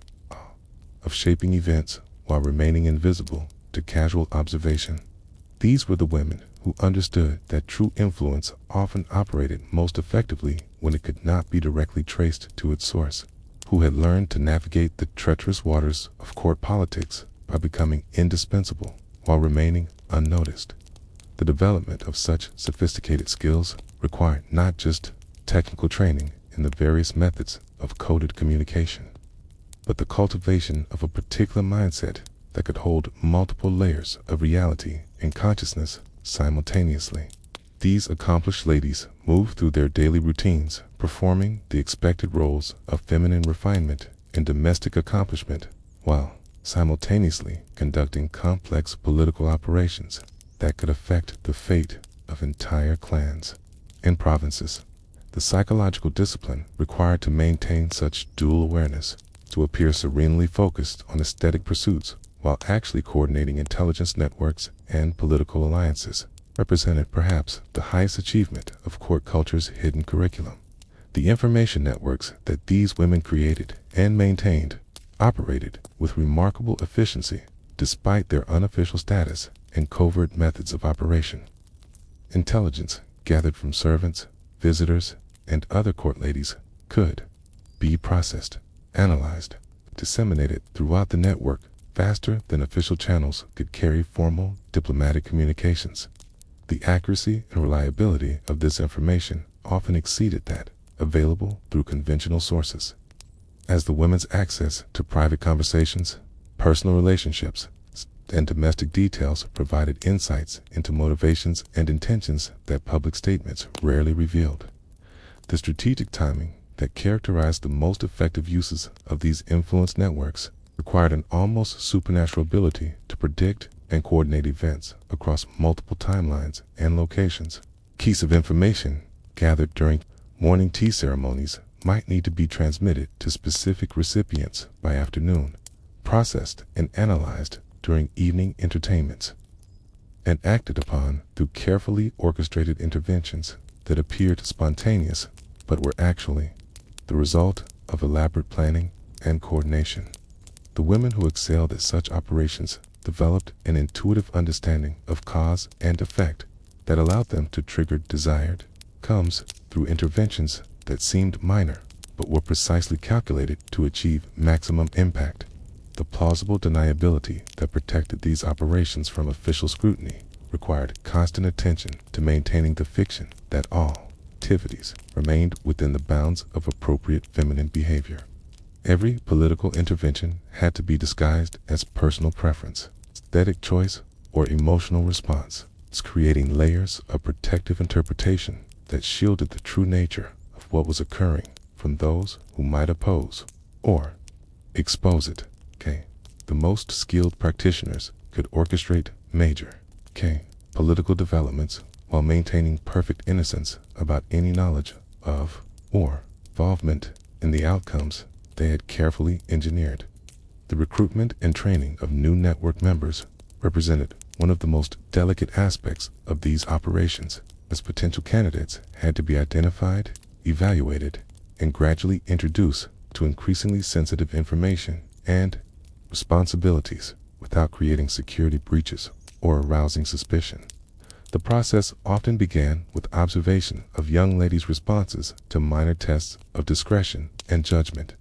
of shaping events while remaining invisible to casual observation. These were the women who understood that true influence often operated most effectively when it could not be directly traced to its source, who had learned to navigate the treacherous waters of court politics by becoming indispensable while remaining unnoticed. The development of such sophisticated skills required not just technical training in the various methods of coded communication, but the cultivation of a particular mindset that could hold multiple layers of reality and consciousness simultaneously. These accomplished ladies moved through their daily routines, performing the expected roles of feminine refinement and domestic accomplishment, while simultaneously conducting complex political operations that could affect the fate of entire clans and provinces. The psychological discipline required to maintain such dual awareness, to appear serenely focused on aesthetic pursuits while actually coordinating intelligence networks and political alliances, represented perhaps the highest achievement of court culture's hidden curriculum. The information networks that these women created and maintained operated with remarkable efficiency despite their unofficial status and covert methods of operation. Intelligence gathered from servants, visitors, and other court ladies could be processed, analyzed, disseminated throughout the network faster than official channels could carry formal diplomatic communications. The accuracy and reliability of this information often exceeded that available through conventional sources. As the women's access to private conversations Personal relationships and domestic details provided insights into motivations and intentions that public statements rarely revealed. The strategic timing that characterized the most effective uses of these influence networks required an almost supernatural ability to predict and coordinate events across multiple timelines and locations. Keys of information gathered during morning tea ceremonies might need to be transmitted to specific recipients by afternoon, processed and analyzed during evening entertainments, and acted upon through carefully orchestrated interventions that appeared spontaneous but were actually the result of elaborate planning and coordination. The women who excelled at such operations developed an intuitive understanding of cause and effect that allowed them to trigger desired outcomes through interventions that seemed minor but were precisely calculated to achieve maximum impact. The plausible deniability that protected these operations from official scrutiny required constant attention to maintaining the fiction that all activities remained within the bounds of appropriate feminine behavior. Every political intervention had to be disguised as personal preference, aesthetic choice, or emotional response, creating layers of protective interpretation that shielded the true nature of what was occurring from those who might oppose or expose it. The most skilled practitioners could orchestrate major political developments while maintaining perfect innocence about any knowledge of or involvement in the outcomes they had carefully engineered. The recruitment and training of new network members represented one of the most delicate aspects of these operations, as potential candidates had to be identified, evaluated, and gradually introduced to increasingly sensitive information and responsibilities without creating security breaches or arousing suspicion. The process often began with observation of young ladies' responses to minor tests of discretion and judgment,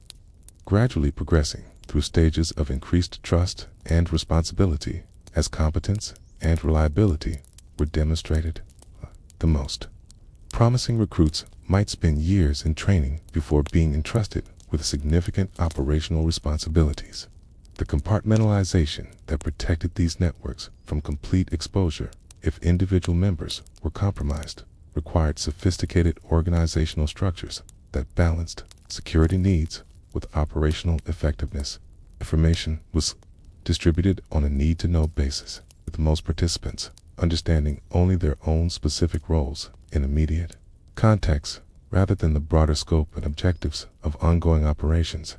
gradually progressing through stages of increased trust and responsibility as competence and reliability were demonstrated. The most promising recruits might spend years in training before being entrusted with significant operational responsibilities. The compartmentalization that protected these networks from complete exposure if individual members were compromised required sophisticated organizational structures that balanced security needs with operational effectiveness. Information was distributed on a need-to-know basis, with most participants understanding only their own specific roles in immediate context rather than the broader scope and objectives of ongoing operations.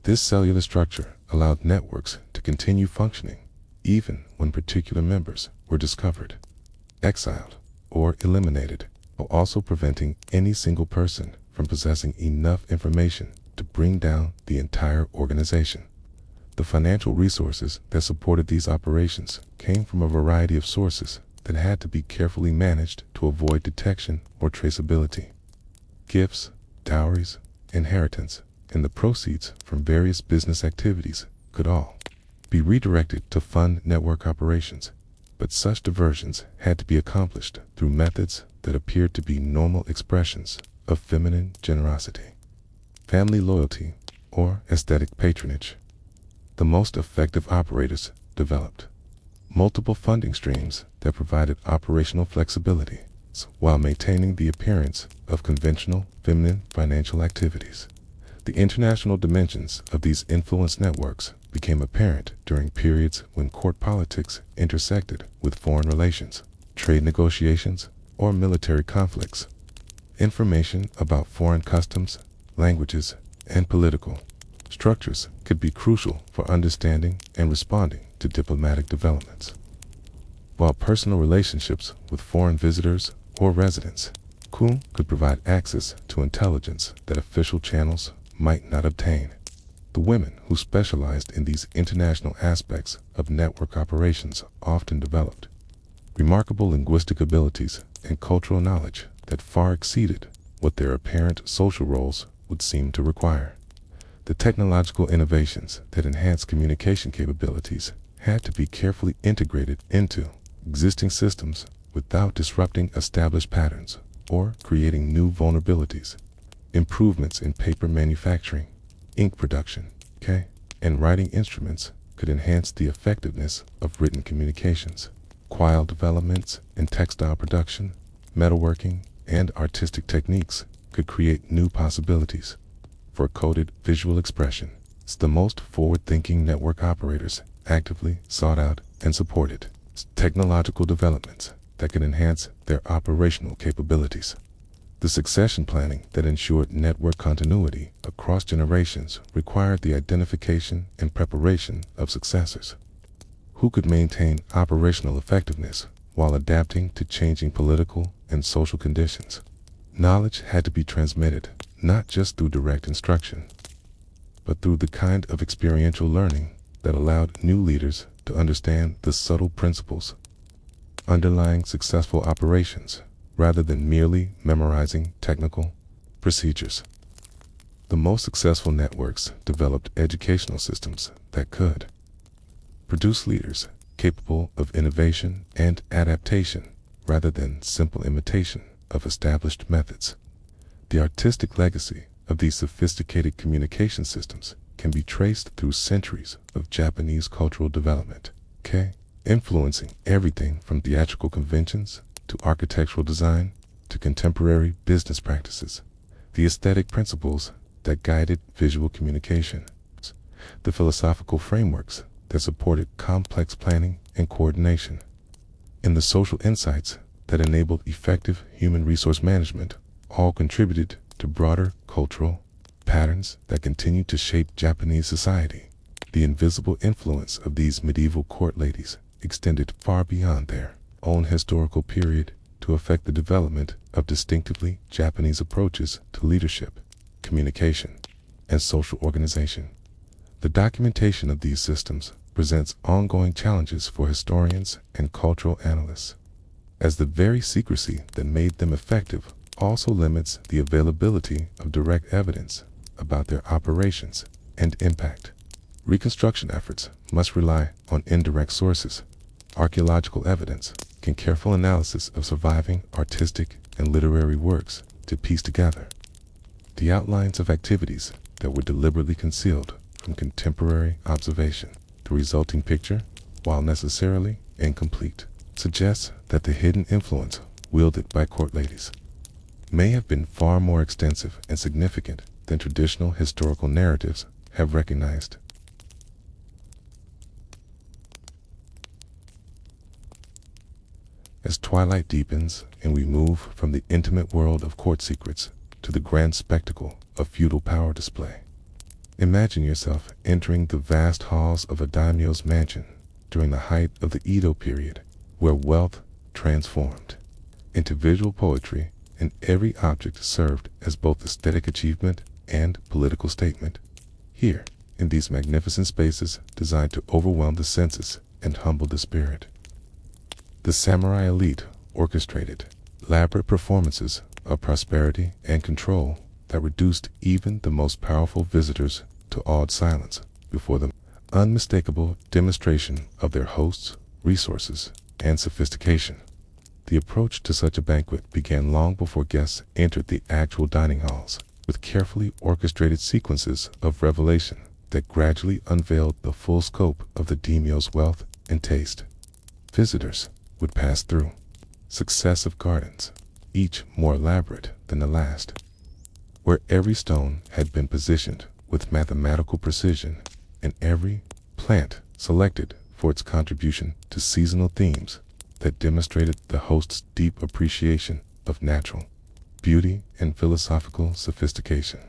This cellular structure allowed networks to continue functioning even when particular members were discovered, exiled, or eliminated, while also preventing any single person from possessing enough information to bring down the entire organization. The financial resources that supported these operations came from a variety of sources that had to be carefully managed to avoid detection or traceability. Gifts, dowries, inheritance, and the proceeds from various business activities could all be redirected to fund network operations, but such diversions had to be accomplished through methods that appeared to be normal expressions of feminine generosity, family loyalty, or aesthetic patronage. The most effective operators developed multiple funding streams that provided operational flexibility while maintaining the appearance of conventional feminine financial activities. The international dimensions of these influence networks became apparent during periods when court politics intersected with foreign relations, trade negotiations, or military conflicts. Information about foreign customs, languages, and political structures could be crucial for understanding and responding to diplomatic developments, while personal relationships with foreign visitors or residents could provide access to intelligence that official channels might not obtain. The women who specialized in these international aspects of network operations often developed remarkable linguistic abilities and cultural knowledge that far exceeded what their apparent social roles would seem to require. The technological innovations that enhanced communication capabilities had to be carefully integrated into existing systems without disrupting established patterns or creating new vulnerabilities. Improvements in paper manufacturing, ink production, and writing instruments could enhance the effectiveness of written communications. While developments in textile production, metalworking, and artistic techniques could create new possibilities for coded visual expression. The most forward-thinking network operators actively sought out and supported technological developments that could enhance their operational capabilities. The succession planning that ensured network continuity across generations required the identification and preparation of successors who could maintain operational effectiveness while adapting to changing political and social conditions. Knowledge had to be transmitted not just through direct instruction, but through the kind of experiential learning that allowed new leaders to understand the subtle principles underlying successful operations rather than merely memorizing technical procedures. The most successful networks developed educational systems that could produce leaders capable of innovation and adaptation rather than simple imitation of established methods. The artistic legacy of these sophisticated communication systems can be traced through centuries of Japanese cultural development, influencing everything from theatrical conventions to architectural design to contemporary business practices. The aesthetic principles that guided visual communication, the philosophical frameworks that supported complex planning and coordination, and the social insights that enabled effective human resource management all contributed to broader cultural patterns that continue to shape Japanese society. The invisible influence of these medieval court ladies extended far beyond their own historical period to affect the development of distinctively Japanese approaches to leadership, communication, and social organization. The documentation of these systems presents ongoing challenges for historians and cultural analysts, as the very secrecy that made them effective also limits the availability of direct evidence about their operations and impact. Reconstruction efforts must rely on indirect sources, archaeological evidence, and careful analysis of surviving artistic and literary works to piece together the outlines of activities that were deliberately concealed from contemporary observation. The resulting picture, while necessarily incomplete, suggests that the hidden influence wielded by court ladies may have been far more extensive and significant than traditional historical narratives have recognized. As twilight deepens and we move from the intimate world of court secrets to the grand spectacle of feudal power display, imagine yourself entering the vast halls of a daimyo's mansion during the height of the Edo period, where wealth transformed into visual poetry and every object served as both aesthetic achievement and political statement. Here, in these magnificent spaces designed to overwhelm the senses and humble the spirit, the samurai elite orchestrated elaborate performances of prosperity and control that reduced even the most powerful visitors to awed silence before the unmistakable demonstration of their hosts' resources and sophistication. The approach to such a banquet began long before guests entered the actual dining halls, with carefully orchestrated sequences of revelation that gradually unveiled the full scope of the daimyo's wealth and taste. Visitors would pass through successive gardens, each more elaborate than the last, where every stone had been positioned with mathematical precision and every plant selected for its contribution to seasonal themes that demonstrated the host's deep appreciation of natural beauty and philosophical sophistication.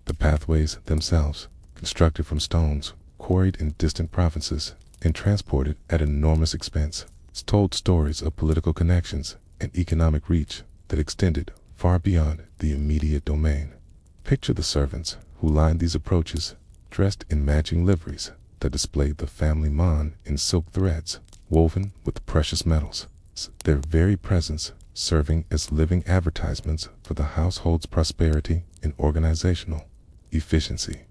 The pathways themselves, constructed from stones quarried in distant provinces and transported at enormous expense, told stories of political connections and economic reach that extended far beyond the immediate domain. Picture the servants who lined these approaches, dressed in matching liveries that displayed the family mon in silk threads woven with precious metals, their very presence serving as living advertisements for the household's prosperity and organizational efficiency.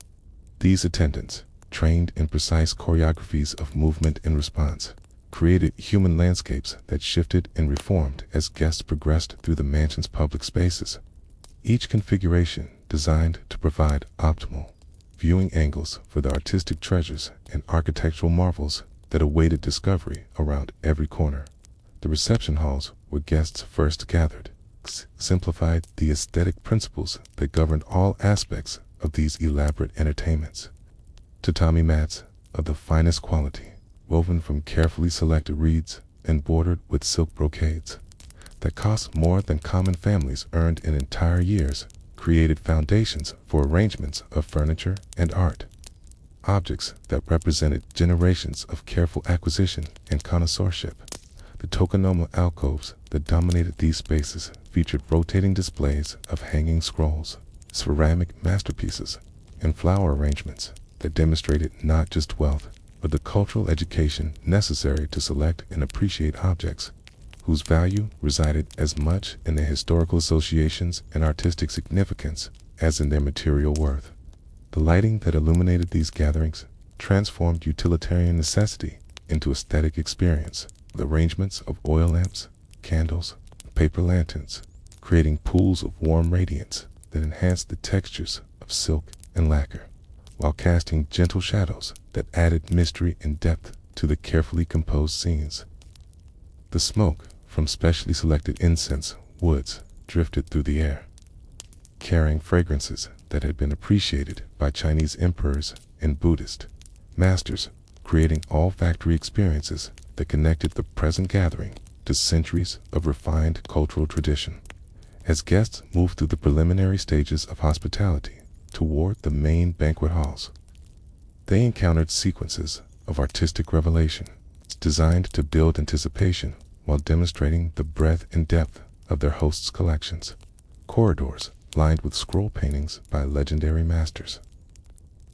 These attendants, trained in precise choreographies of movement and response, created human landscapes that shifted and reformed as guests progressed through the mansion's public spaces, each configuration designed to provide optimal viewing angles for the artistic treasures and architectural marvels that awaited discovery around every corner. The reception halls where guests first gathered simplified the aesthetic principles that governed all aspects of these elaborate entertainments. Tatami mats of the finest quality, woven from carefully selected reeds and bordered with silk brocades that cost more than common families earned in entire years, created foundations for arrangements of furniture and art. Objects that represented generations of careful acquisition and connoisseurship. The tokonoma alcoves that dominated these spaces featured rotating displays of hanging scrolls, ceramic masterpieces, and flower arrangements that demonstrated not just wealth, but the cultural education necessary to select and appreciate objects whose value resided as much in their historical associations and artistic significance as in their material worth. The lighting that illuminated these gatherings transformed utilitarian necessity into aesthetic experience, with arrangements of oil lamps, candles, paper lanterns, creating pools of warm radiance that enhanced the textures of silk and lacquer, while casting gentle shadows that added mystery and depth to the carefully composed scenes. The smoke from specially selected incense woods drifted through the air, carrying fragrances that had been appreciated by Chinese emperors and Buddhist masters, creating olfactory experiences that connected the present gathering to centuries of refined cultural tradition. As guests moved through the preliminary stages of hospitality toward the main banquet halls, they encountered sequences of artistic revelation designed to build anticipation while demonstrating the breadth and depth of their hosts' collections. Corridors lined with scroll paintings by legendary masters.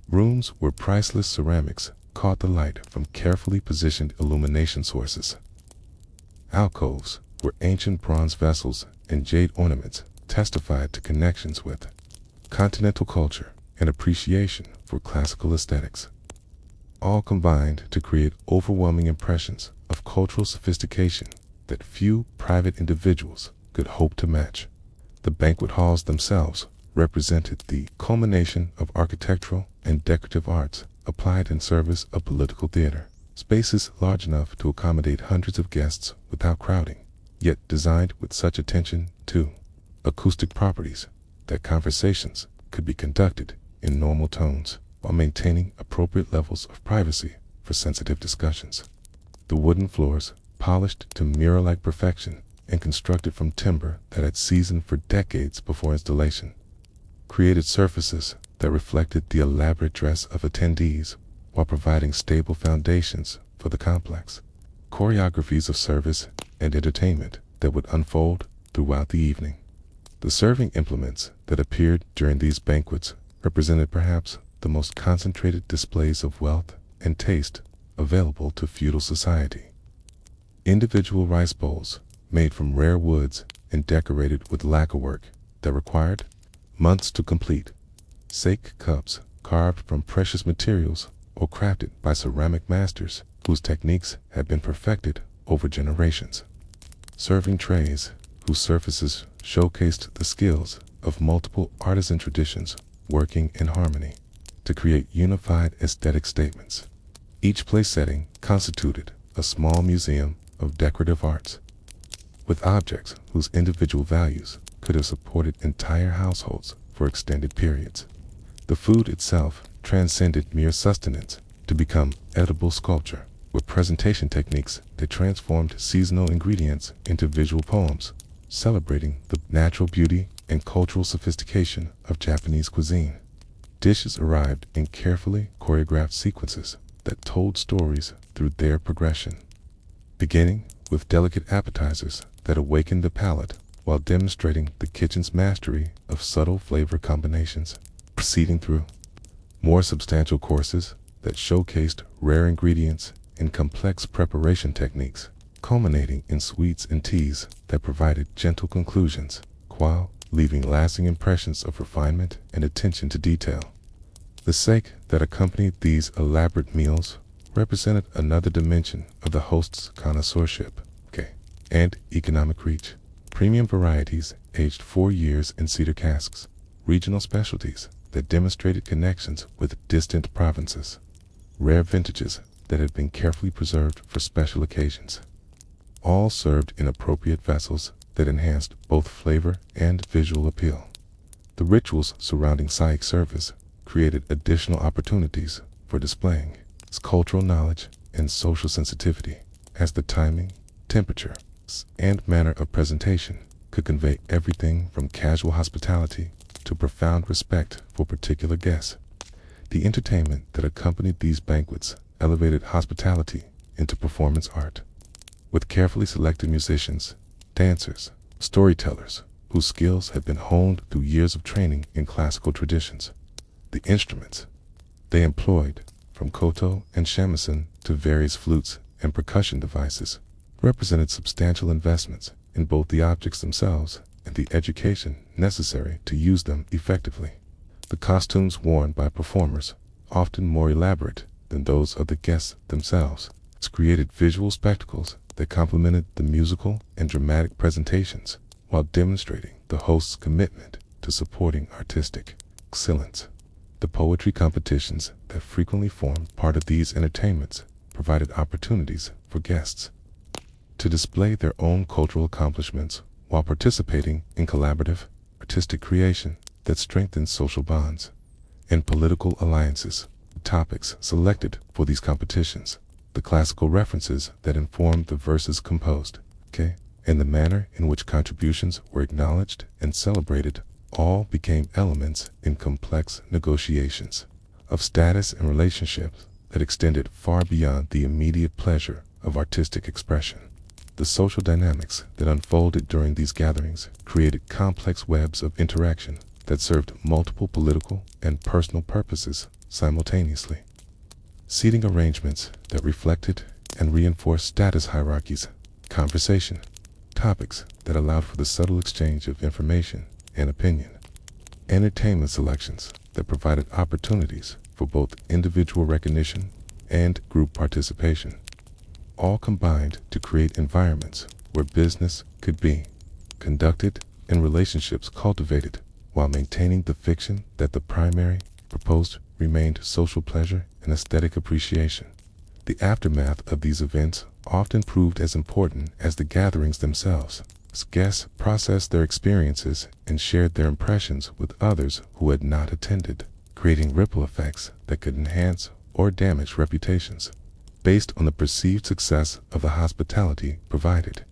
Rooms where priceless ceramics caught the light from carefully positioned illumination sources. Alcoves where ancient bronze vessels and jade ornaments testified to connections with continental culture and appreciation for classical aesthetics. All combined to create overwhelming impressions of cultural sophistication that few private individuals could hope to match. The banquet halls themselves represented the culmination of architectural and decorative arts applied in service of political theater. Spaces large enough to accommodate hundreds of guests without crowding, yet designed with such attention to acoustic properties that conversations could be conducted in normal tones while maintaining appropriate levels of privacy for sensitive discussions. The wooden floors, polished to mirror-like perfection and constructed from timber that had seasoned for decades before installation, created surfaces that reflected the elaborate dress of attendees while providing stable foundations for the complex choreographies of service and entertainment that would unfold throughout the evening. The serving implements that appeared during these banquets represented perhaps the most concentrated displays of wealth and taste available to feudal society. Individual rice bowls made from rare woods and decorated with lacquerwork that required months to complete. Sake cups carved from precious materials or crafted by ceramic masters whose techniques had been perfected over generations. Serving trays whose surfaces showcased the skills of multiple artisan traditions working in harmony to create unified aesthetic statements. Each place setting constituted a small museum of decorative arts, with objects whose individual values could have supported entire households for extended periods. The food itself transcended mere sustenance to become edible sculpture, with presentation techniques that transformed seasonal ingredients into visual poems, celebrating the natural beauty and cultural sophistication of Japanese cuisine. Dishes arrived in carefully choreographed sequences that told stories through their progression, beginning with delicate appetizers that awakened the palate while demonstrating the kitchen's mastery of subtle flavor combinations, proceeding through more substantial courses that showcased rare ingredients and complex preparation techniques, culminating in sweets and teas that provided gentle conclusions while leaving lasting impressions of refinement and attention to detail. The sake that accompanied these elaborate meals represented another dimension of the host's connoisseurship and economic reach. Premium varieties aged 4 years in cedar casks, regional specialties that demonstrated connections with distant provinces, rare vintages that had been carefully preserved for special occasions, all served in appropriate vessels that enhanced both flavor and visual appeal. The rituals surrounding Psychic service created additional opportunities for displaying its cultural knowledge and social sensitivity, as the timing, temperature, and manner of presentation could convey everything from casual hospitality to profound respect for particular guests. The entertainment that accompanied these banquets elevated hospitality into performance art, with carefully selected musicians, dancers, storytellers, whose skills had been honed through years of training in classical traditions. The instruments they employed, from koto and shamisen to various flutes and percussion devices, represented substantial investments in both the objects themselves and the education necessary to use them effectively. The costumes worn by performers, often more elaborate than those of the guests themselves, created visual spectacles that complemented the musical and dramatic presentations while demonstrating the host's commitment to supporting artistic excellence. The poetry competitions that frequently formed part of these entertainments provided opportunities for guests to display their own cultural accomplishments while participating in collaborative, artistic creation that strengthened social bonds and political alliances. The topics selected for these competitions, the classical references that informed the verses composed, and the manner in which contributions were acknowledged and celebrated all became elements in complex negotiations of status and relationships that extended far beyond the immediate pleasure of artistic expression. The social dynamics that unfolded during these gatherings created complex webs of interaction that served multiple political and personal purposes simultaneously. Seating arrangements that reflected and reinforced status hierarchies, conversation topics that allowed for the subtle exchange of information and opinion, entertainment selections that provided opportunities for both individual recognition and group participation, all combined to create environments where business could be conducted and relationships cultivated while maintaining the fiction that the primary proposed remained social pleasure and aesthetic appreciation. The aftermath of these events often proved as important as the gatherings themselves, as guests processed their experiences and shared their impressions with others who had not attended, creating ripple effects that could enhance or damage reputations based on the perceived success of the hospitality provided.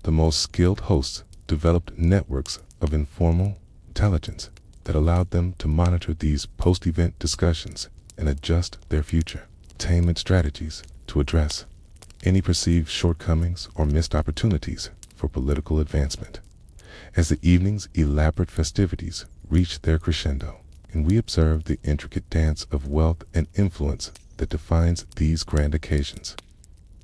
The most skilled hosts developed networks of informal intelligence that allowed them to monitor these post-event discussions and adjust their future entertainment strategies to address any perceived shortcomings or missed opportunities for political advancement. As the evening's elaborate festivities reached their crescendo, and we observed the intricate dance of wealth and influence that defines these grand occasions,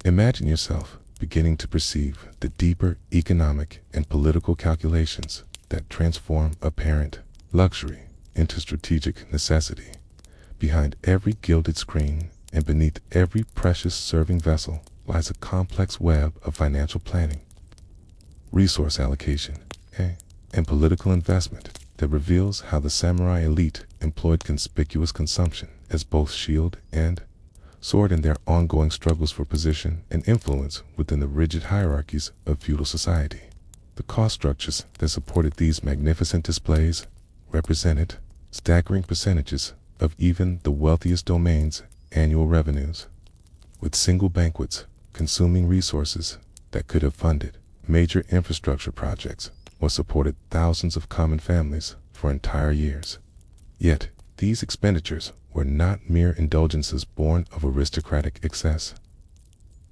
imagine yourself beginning to perceive the deeper economic and political calculations that transform apparent luxury into strategic necessity. Behind every gilded screen and beneath every precious serving vessel lies a complex web of financial planning, resource allocation, and political investment that reveals how the samurai elite employed conspicuous consumption as both shield and sword in their ongoing struggles for position and influence within the rigid hierarchies of feudal society. The cost structures that supported these magnificent displays represented staggering percentages of even the wealthiest domains' annual revenues, with single banquets consuming resources that could have funded major infrastructure projects or supported thousands of common families for entire years. Yet, these expenditures were not mere indulgences born of aristocratic excess,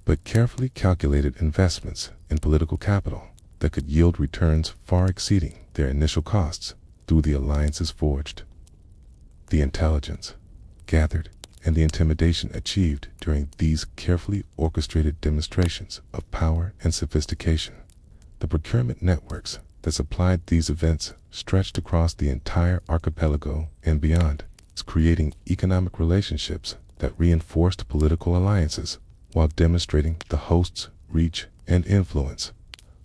but carefully calculated investments in political capital that could yield returns far exceeding their initial costs through the alliances forged, the intelligence gathered, and the intimidation achieved during these carefully orchestrated demonstrations of power and sophistication. The procurement networks that supplied these events stretched across the entire archipelago and beyond, creating economic relationships that reinforced political alliances while demonstrating the host's reach and influence.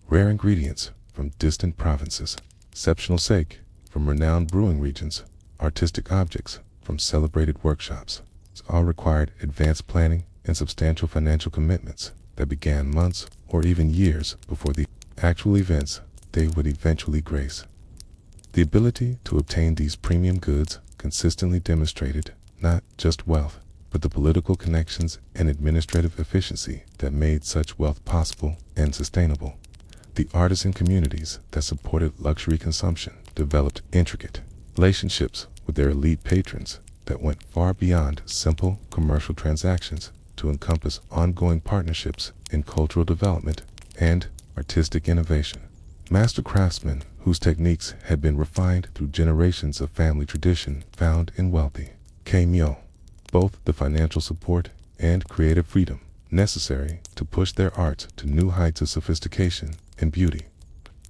Rare ingredients from distant provinces, exceptional sake from renowned brewing regions, artistic objects from celebrated workshops. All required advanced planning and substantial financial commitments that began months or even years before the actual events they would eventually grace. The ability to obtain these premium goods consistently demonstrated not just wealth, but the political connections and administrative efficiency that made such wealth possible and sustainable. The artisan communities that supported luxury consumption developed intricate relationships with their elite patrons that went far beyond simple commercial transactions to encompass ongoing partnerships in cultural development and artistic innovation. Master craftsmen whose techniques had been refined through generations of family tradition found in wealthy kaimyo both the financial support and creative freedom necessary to push their art to new heights of sophistication and beauty.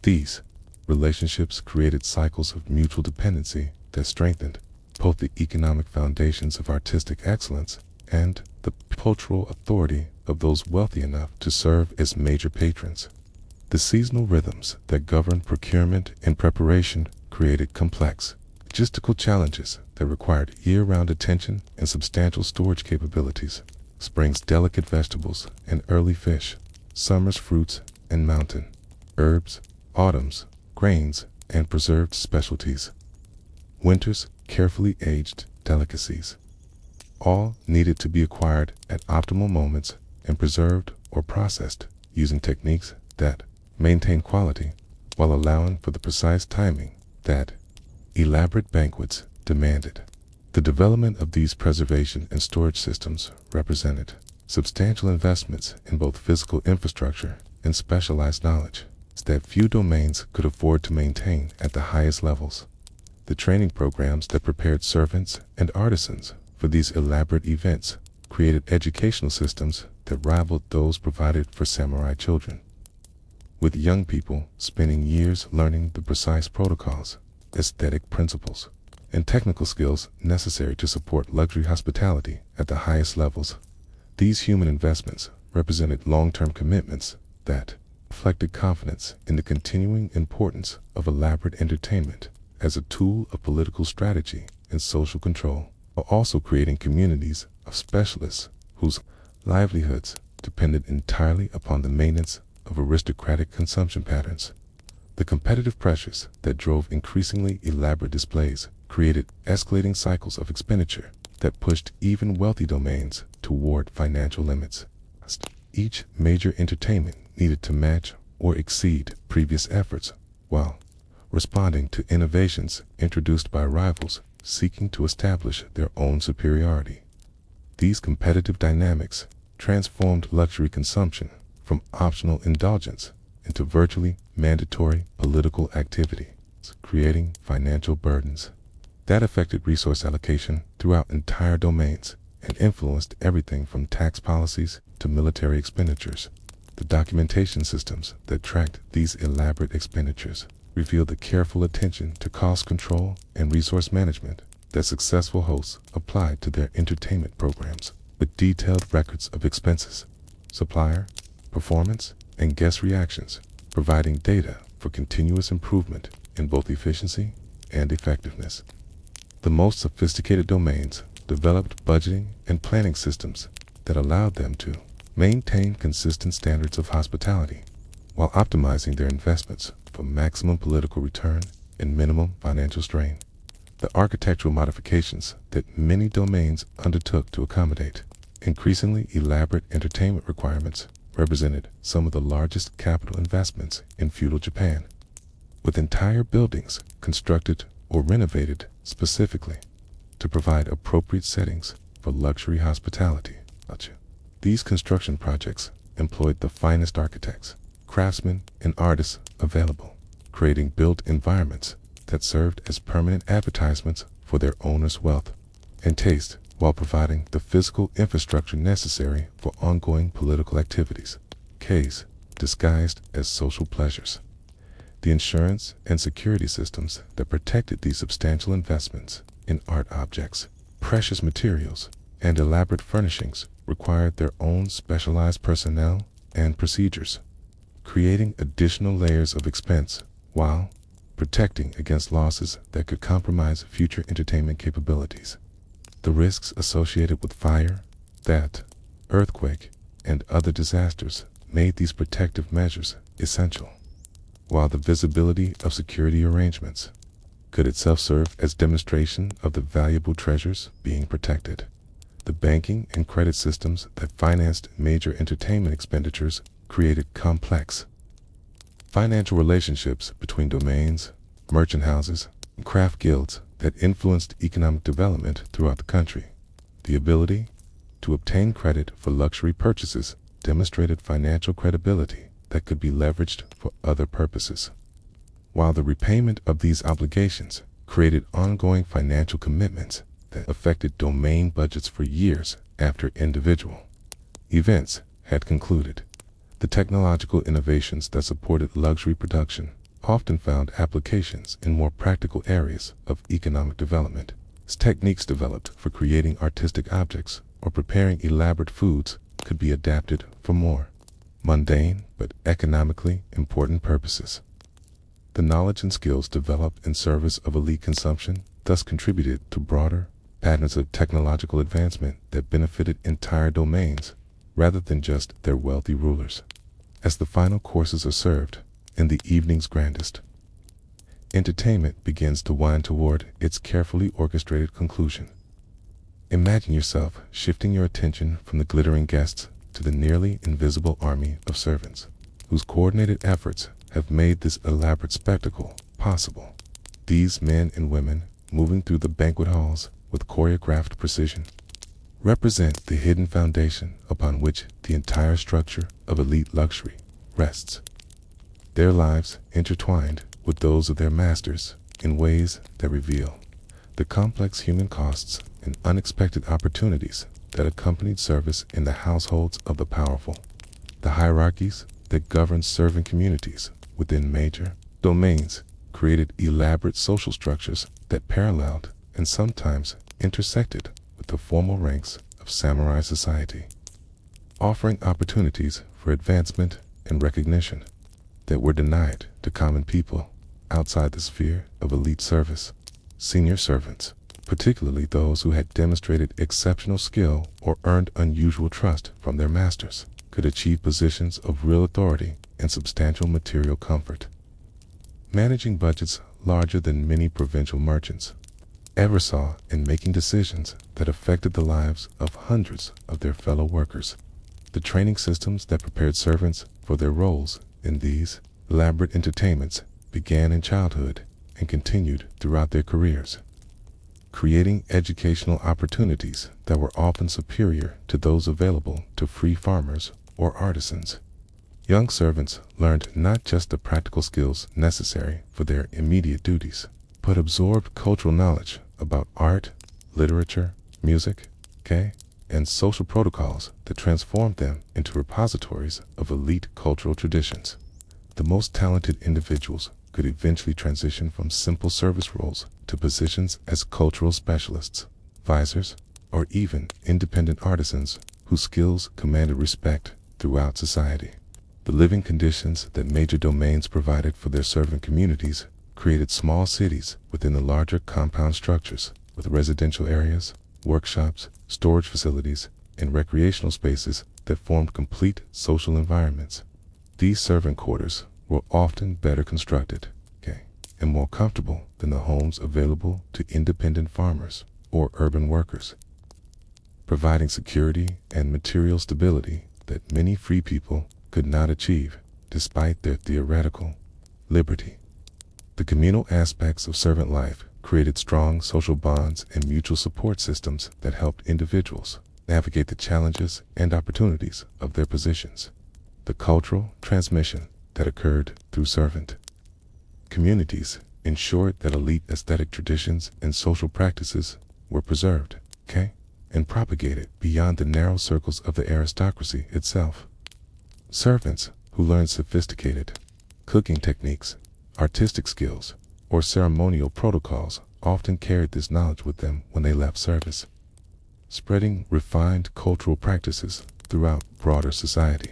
These relationships created cycles of mutual dependency that strengthened both the economic foundations of artistic excellence and the cultural authority of those wealthy enough to serve as major patrons. The seasonal rhythms that governed procurement and preparation created complex logistical challenges that required year-round attention and substantial storage capabilities. Spring's delicate vegetables and early fish, summer's fruits and mountain herbs, autumn's grains and preserved specialties, winter's carefully aged delicacies, all needed to be acquired at optimal moments and preserved or processed using techniques that maintain quality while allowing for the precise timing that elaborate banquets demanded. The development of these preservation and storage systems represented substantial investments in both physical infrastructure and specialized knowledge that few domains could afford to maintain at the highest levels. The training programs that prepared servants and artisans for these elaborate events created educational systems that rivaled those provided for samurai children, with young people spending years learning the precise protocols, aesthetic principles, and technical skills necessary to support luxury hospitality at the highest levels. These human investments represented long-term commitments that reflected confidence in the continuing importance of elaborate entertainment as a tool of political strategy and social control, while also creating communities of specialists whose livelihoods depended entirely upon the maintenance of aristocratic consumption patterns. The competitive pressures that drove increasingly elaborate displays created escalating cycles of expenditure that pushed even wealthy domains toward financial limits. Each major entertainment needed to match or exceed previous efforts while responding to innovations introduced by rivals seeking to establish their own superiority. These competitive dynamics transformed luxury consumption from optional indulgence into virtually mandatory political activity, creating financial burdens that affected resource allocation throughout entire domains and influenced everything from tax policies to military expenditures. The documentation systems that tracked these elaborate expenditures revealed the careful attention to cost control and resource management that successful hosts applied to their entertainment programs, with detailed records of expenses, supplier, performance, and guest reactions, providing data for continuous improvement in both efficiency and effectiveness. The most sophisticated domains developed budgeting and planning systems that allowed them to maintain consistent standards of hospitality while optimizing their investments for maximum political return and minimum financial strain. The architectural modifications that many domains undertook to accommodate increasingly elaborate entertainment requirements represented some of the largest capital investments in feudal Japan, with entire buildings constructed or renovated specifically to provide appropriate settings for luxury hospitality. These construction projects employed the finest architects, craftsmen, and artists available, creating built environments that served as permanent advertisements for their owners' wealth and taste, while providing the physical infrastructure necessary for ongoing political activities, disguised as social pleasures. The insurance and security systems that protected these substantial investments in art objects, precious materials, and elaborate furnishings required their own specialized personnel and procedures, creating additional layers of expense while protecting against losses that could compromise future entertainment capabilities. The risks associated with fire, theft, earthquake, and other disasters made these protective measures essential, while the visibility of security arrangements could itself serve as demonstration of the valuable treasures being protected. The banking and credit systems that financed major entertainment expenditures created complex financial relationships between domains, merchant houses, and craft guilds that influenced economic development throughout the country. The ability to obtain credit for luxury purchases demonstrated financial credibility that could be leveraged for other purposes, while the repayment of these obligations created ongoing financial commitments that affected domain budgets for years after individual events had concluded. The technological innovations that supported luxury production often found applications in more practical areas of economic development. As techniques developed for creating artistic objects or preparing elaborate foods could be adapted for more mundane but economically important purposes. The knowledge and skills developed in service of elite consumption thus contributed to broader patterns of technological advancement that benefited entire domains rather than just their wealthy rulers. As the final courses are served in the evening's grandest, entertainment begins to wind toward its carefully orchestrated conclusion. Imagine yourself shifting your attention from the glittering guests to the nearly invisible army of servants, whose coordinated efforts have made this elaborate spectacle possible. These men and women, moving through the banquet halls with choreographed precision, represent the hidden foundation upon which the entire structure of elite luxury rests. Their lives intertwined with those of their masters in ways that reveal the complex human costs and unexpected opportunities that accompanied service in the households of the powerful. The hierarchies that governed servant communities within major domains created elaborate social structures that paralleled and sometimes intersected with the formal ranks of samurai society, offering opportunities for advancement and recognition that were denied to common people outside the sphere of elite service. Senior servants, particularly those who had demonstrated exceptional skill or earned unusual trust from their masters, could achieve positions of real authority and substantial material comfort. Managing budgets larger than many provincial merchants ever saw in making decisions that affected the lives of hundreds of their fellow workers. The training systems that prepared servants for their roles in these elaborate entertainments began in childhood and continued throughout their careers, creating educational opportunities that were often superior to those available to free farmers or artisans. Young servants learned not just the practical skills necessary for their immediate duties, but absorbed cultural knowledge about art, literature, music, and social protocols that transformed them into repositories of elite cultural traditions. The most talented individuals could eventually transition from simple service roles to positions as cultural specialists, advisors, or even independent artisans whose skills commanded respect throughout society. The living conditions that major domains provided for their servant communities created small cities within the larger compound structures, with residential areas, workshops, storage facilities, and recreational spaces that formed complete social environments. These servant quarters were often better constructed, and more comfortable than the homes available to independent farmers or urban workers, providing security and material stability that many free people could not achieve despite their theoretical liberty. The communal aspects of servant life created strong social bonds and mutual support systems that helped individuals navigate the challenges and opportunities of their positions. The cultural transmission that occurred through servant communities ensured that elite aesthetic traditions and social practices were preserved, and propagated beyond the narrow circles of the aristocracy itself. Servants who learned sophisticated cooking techniques, artistic skills, or ceremonial protocols often carried this knowledge with them when they left service, spreading refined cultural practices throughout broader society.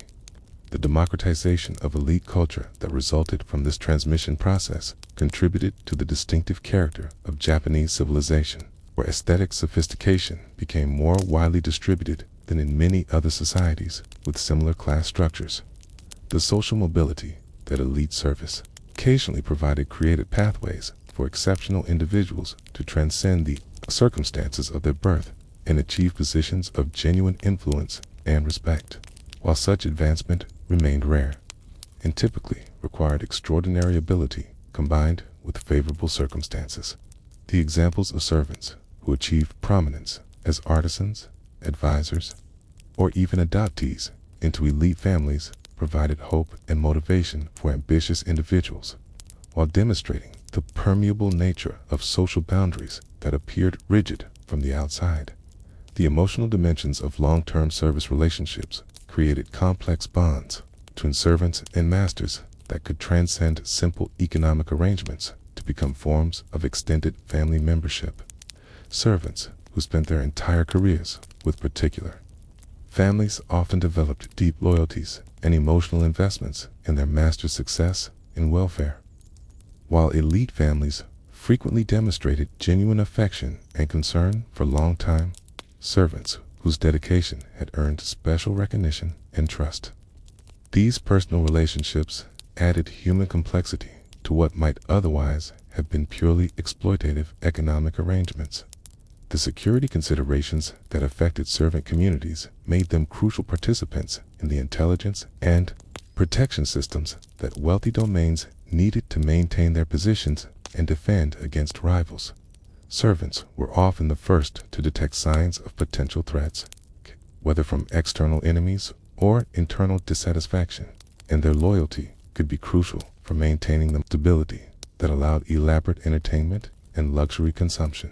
The democratization of elite culture that resulted from this transmission process contributed to the distinctive character of Japanese civilization, where aesthetic sophistication became more widely distributed than in many other societies with similar class structures. The social mobility that elite service occasionally provided created pathways for exceptional individuals to transcend the circumstances of their birth and achieve positions of genuine influence and respect, while such advancement remained rare and typically required extraordinary ability combined with favorable circumstances. The examples of servants who achieved prominence as artisans, advisors, or even adoptees into elite families provided hope and motivation for ambitious individuals, while demonstrating the permeable nature of social boundaries that appeared rigid from the outside. The emotional dimensions of long-term service relationships created complex bonds between servants and masters that could transcend simple economic arrangements to become forms of extended family membership. Servants who spent their entire careers with particular families often developed deep loyalties and emotional investments in their master's success and welfare, while elite families frequently demonstrated genuine affection and concern for long-time servants whose dedication had earned special recognition and trust. These personal relationships added human complexity to what might otherwise have been purely exploitative economic arrangements. The security considerations that affected servant communities made them crucial participants in the intelligence and protection systems that wealthy domains needed to maintain their positions and defend against rivals. Servants were often the first to detect signs of potential threats, whether from external enemies or internal dissatisfaction, and their loyalty could be crucial for maintaining the stability that allowed elaborate entertainment and luxury consumption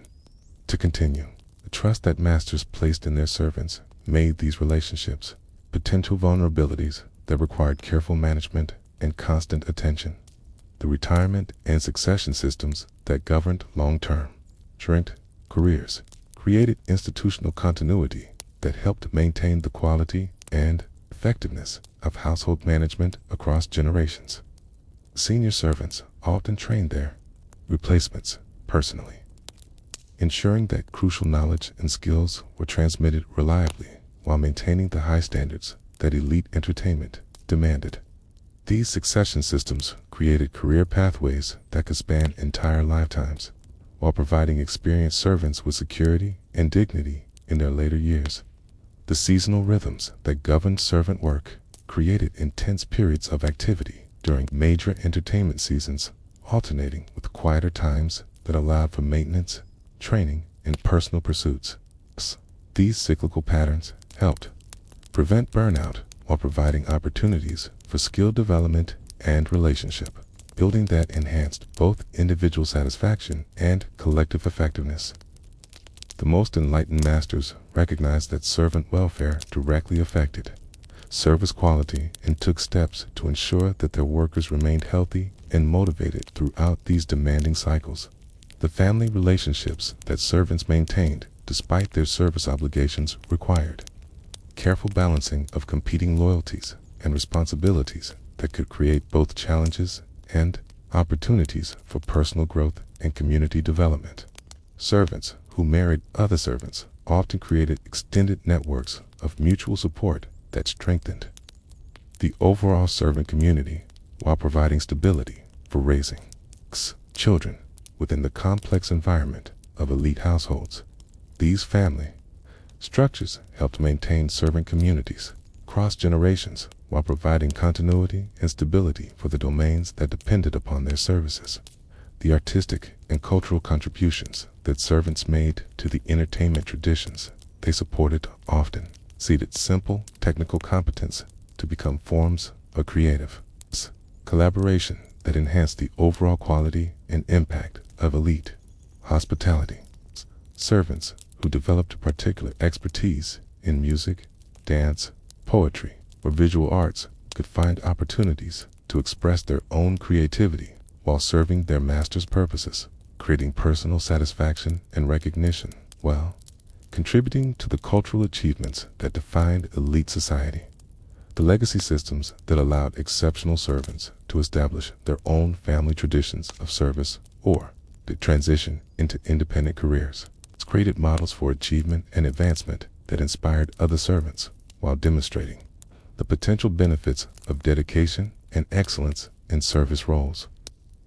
to continue. The trust that masters placed in their servants made these relationships potential vulnerabilities that required careful management and constant attention. The retirement and succession systems that governed long-term careers created institutional continuity that helped maintain the quality and effectiveness of household management across generations. Senior servants often trained their replacements personally, ensuring that crucial knowledge and skills were transmitted reliably while maintaining the high standards that elite entertainment demanded. These succession systems created career pathways that could span entire lifetimes, while providing experienced servants with security and dignity in their later years. The seasonal rhythms that governed servant work created intense periods of activity during major entertainment seasons, alternating with quieter times that allowed for maintenance, training, and personal pursuits. These cyclical patterns helped prevent burnout while providing opportunities for skill development and relationship building that enhanced both individual satisfaction and collective effectiveness. The most enlightened masters recognized that servant welfare directly affected service quality and took steps to ensure that their workers remained healthy and motivated throughout these demanding cycles. The family relationships that servants maintained despite their service obligations required careful balancing of competing loyalties and responsibilities that could create both challenges and opportunities for personal growth and community development. Servants who married other servants often created extended networks of mutual support that strengthened the overall servant community while providing stability for raising children within the complex environment of elite households. These family structures helped maintain servant communities across generations while providing continuity and stability for the domains that depended upon their services. The artistic and cultural contributions that servants made to the entertainment traditions they supported often seeded simple technical competence to become forms of creative collaboration that enhanced the overall quality and impact of elite hospitality. Servants who developed particular expertise in music, dance, poetry, or visual arts could find opportunities to express their own creativity while serving their master's purposes, creating personal satisfaction and recognition while contributing to the cultural achievements that defined elite society. The legacy systems that allowed exceptional servants to establish their own family traditions of service or to transition into independent careers. It's created models for achievement and advancement that inspired other servants while demonstrating the potential benefits of dedication and excellence in service roles.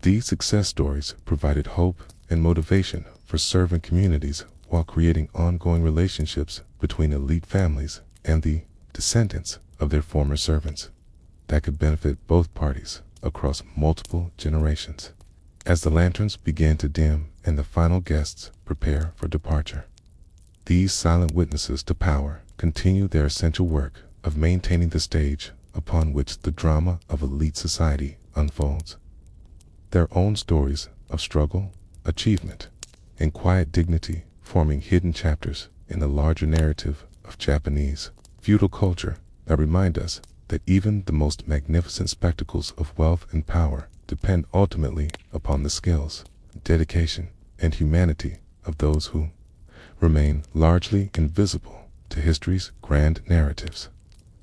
These success stories provided hope and motivation for servant communities while creating ongoing relationships between elite families and the descendants of their former servants that could benefit both parties across multiple generations. As the lanterns begin to dim and the final guests prepare for departure, these silent witnesses to power continue their essential work of maintaining the stage upon which the drama of elite society unfolds. Their own stories of struggle, achievement, and quiet dignity forming hidden chapters in the larger narrative of Japanese feudal culture that remind us that even the most magnificent spectacles of wealth and power depend ultimately upon the skills, dedication, and humanity of those who remain largely invisible to history's grand narratives.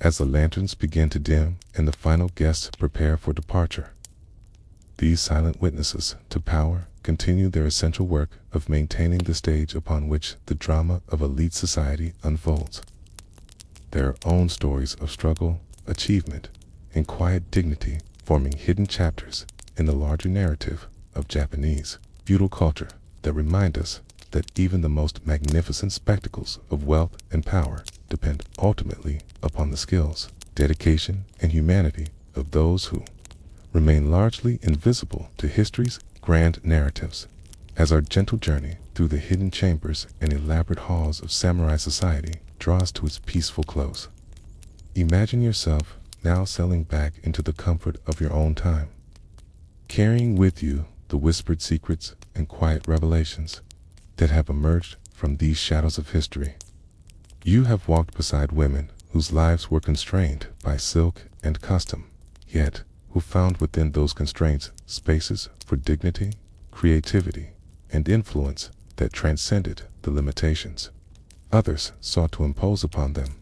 As the lanterns begin to dim and the final guests prepare for departure, these silent witnesses to power continue their essential work of maintaining the stage upon which the drama of elite society unfolds. Their own stories of struggle, achievement, and quiet dignity forming hidden chapters in the larger narrative of Japanese feudal culture that remind us that even the most magnificent spectacles of wealth and power depend ultimately upon the skills, dedication, and humanity of those who remain largely invisible to history's grand narratives. As our gentle journey through the hidden chambers and elaborate halls of samurai society draws to its peaceful close, imagine yourself now settling back into the comfort of your own time, carrying with you the whispered secrets and quiet revelations that have emerged from these shadows of history. You have walked beside women whose lives were constrained by silk and custom, yet who found within those constraints spaces for dignity, creativity, and influence that transcended the limitations others sought to impose upon them.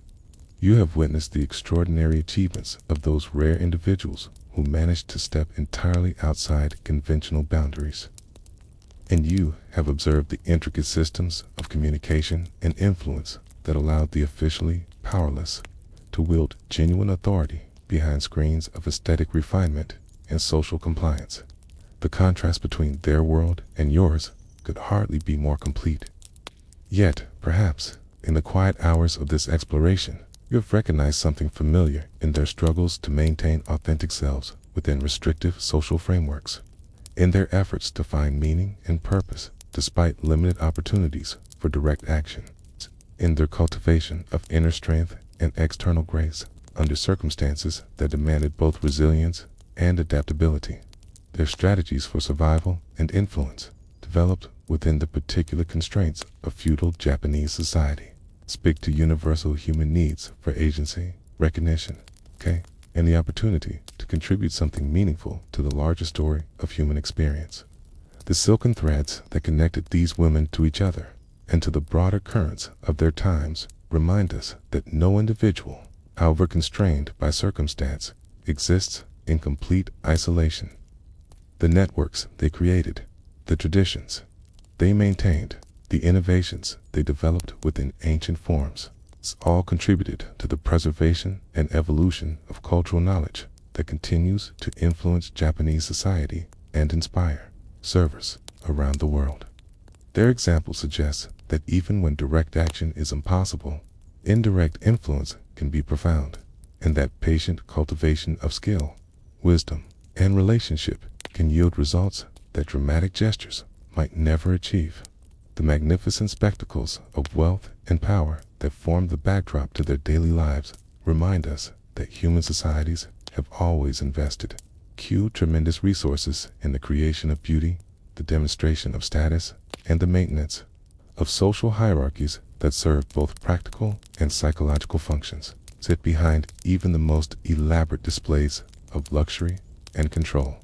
You have witnessed the extraordinary achievements of those rare individuals who managed to step entirely outside conventional boundaries. And you have observed the intricate systems of communication and influence that allowed the officially powerless to wield genuine authority behind screens of aesthetic refinement and social compliance. The contrast between their world and yours could hardly be more complete. Yet, perhaps, in the quiet hours of this exploration, you have recognized something familiar in their struggles to maintain authentic selves within restrictive social frameworks, in their efforts to find meaning and purpose despite limited opportunities for direct action, in their cultivation of inner strength and external grace under circumstances that demanded both resilience and adaptability. Their strategies for survival and influence, developed within the particular constraints of feudal Japanese society, speak to universal human needs for agency, recognition, and the opportunity to contribute something meaningful to the larger story of human experience. The silken threads that connected these women to each other and to the broader currents of their times remind us that no individual, however constrained by circumstance, exists in complete isolation. The networks they created, the traditions they maintained, the innovations they developed within ancient forms, all contributed to the preservation and evolution of cultural knowledge that continues to influence Japanese society and inspire servers around the world. Their example suggests that even when direct action is impossible, indirect influence can be profound, and that patient cultivation of skill, wisdom, and relationship can yield results that dramatic gestures might never achieve. The magnificent spectacles of wealth and power that form the backdrop to their daily lives remind us that human societies have always invested tremendous resources in the creation of beauty, the demonstration of status, and the maintenance of social hierarchies that serve both practical and psychological functions, sit behind even the most elaborate displays of luxury and control.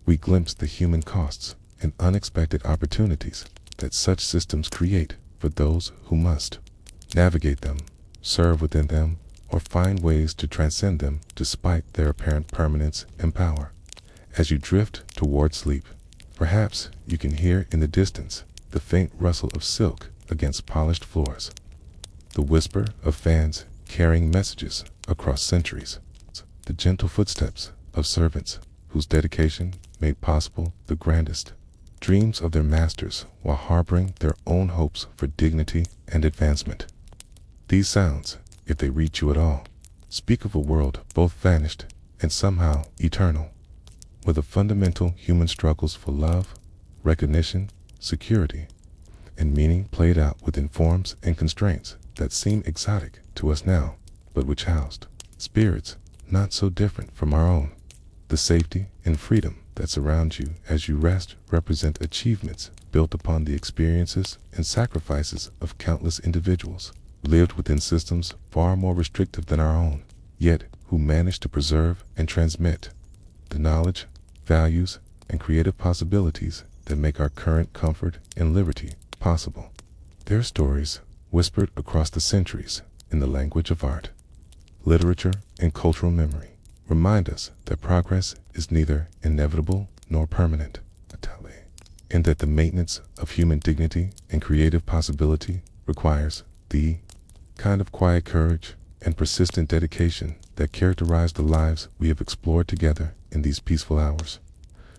We glimpse the human costs and unexpected opportunities that such systems create for those who must navigate them, serve within them, or find ways to transcend them despite their apparent permanence and power. As you drift toward sleep, perhaps you can hear in the distance the faint rustle of silk against polished floors, the whisper of fans carrying messages across centuries, the gentle footsteps of servants whose dedication made possible the grandest dreams of their masters while harboring their own hopes for dignity and advancement. These sounds, if they reach you at all, speak of a world both vanished and somehow eternal, where the fundamental human struggles for love, recognition, security, and meaning played out within forms and constraints that seem exotic to us now, but which housed spirits not so different from our own. The safety and freedom that surround you as you rest represent achievements built upon the experiences and sacrifices of countless individuals lived within systems far more restrictive than our own, yet who managed to preserve and transmit the knowledge, values, and creative possibilities that make our current comfort and liberty possible. Their stories, whispered across the centuries in the language of art, literature, and cultural memory, remind us that progress is neither inevitable nor permanent, and that the maintenance of human dignity and creative possibility requires the kind of quiet courage and persistent dedication that characterize the lives we have explored together in these peaceful hours.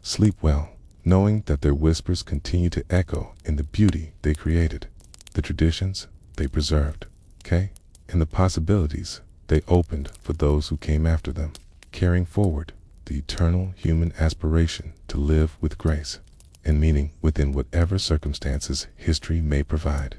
Sleep well, knowing that their whispers continue to echo in the beauty they created, the traditions they preserved, and the possibilities they opened for those who came after them, carrying forward the eternal human aspiration to live with grace and meaning within whatever circumstances history may provide.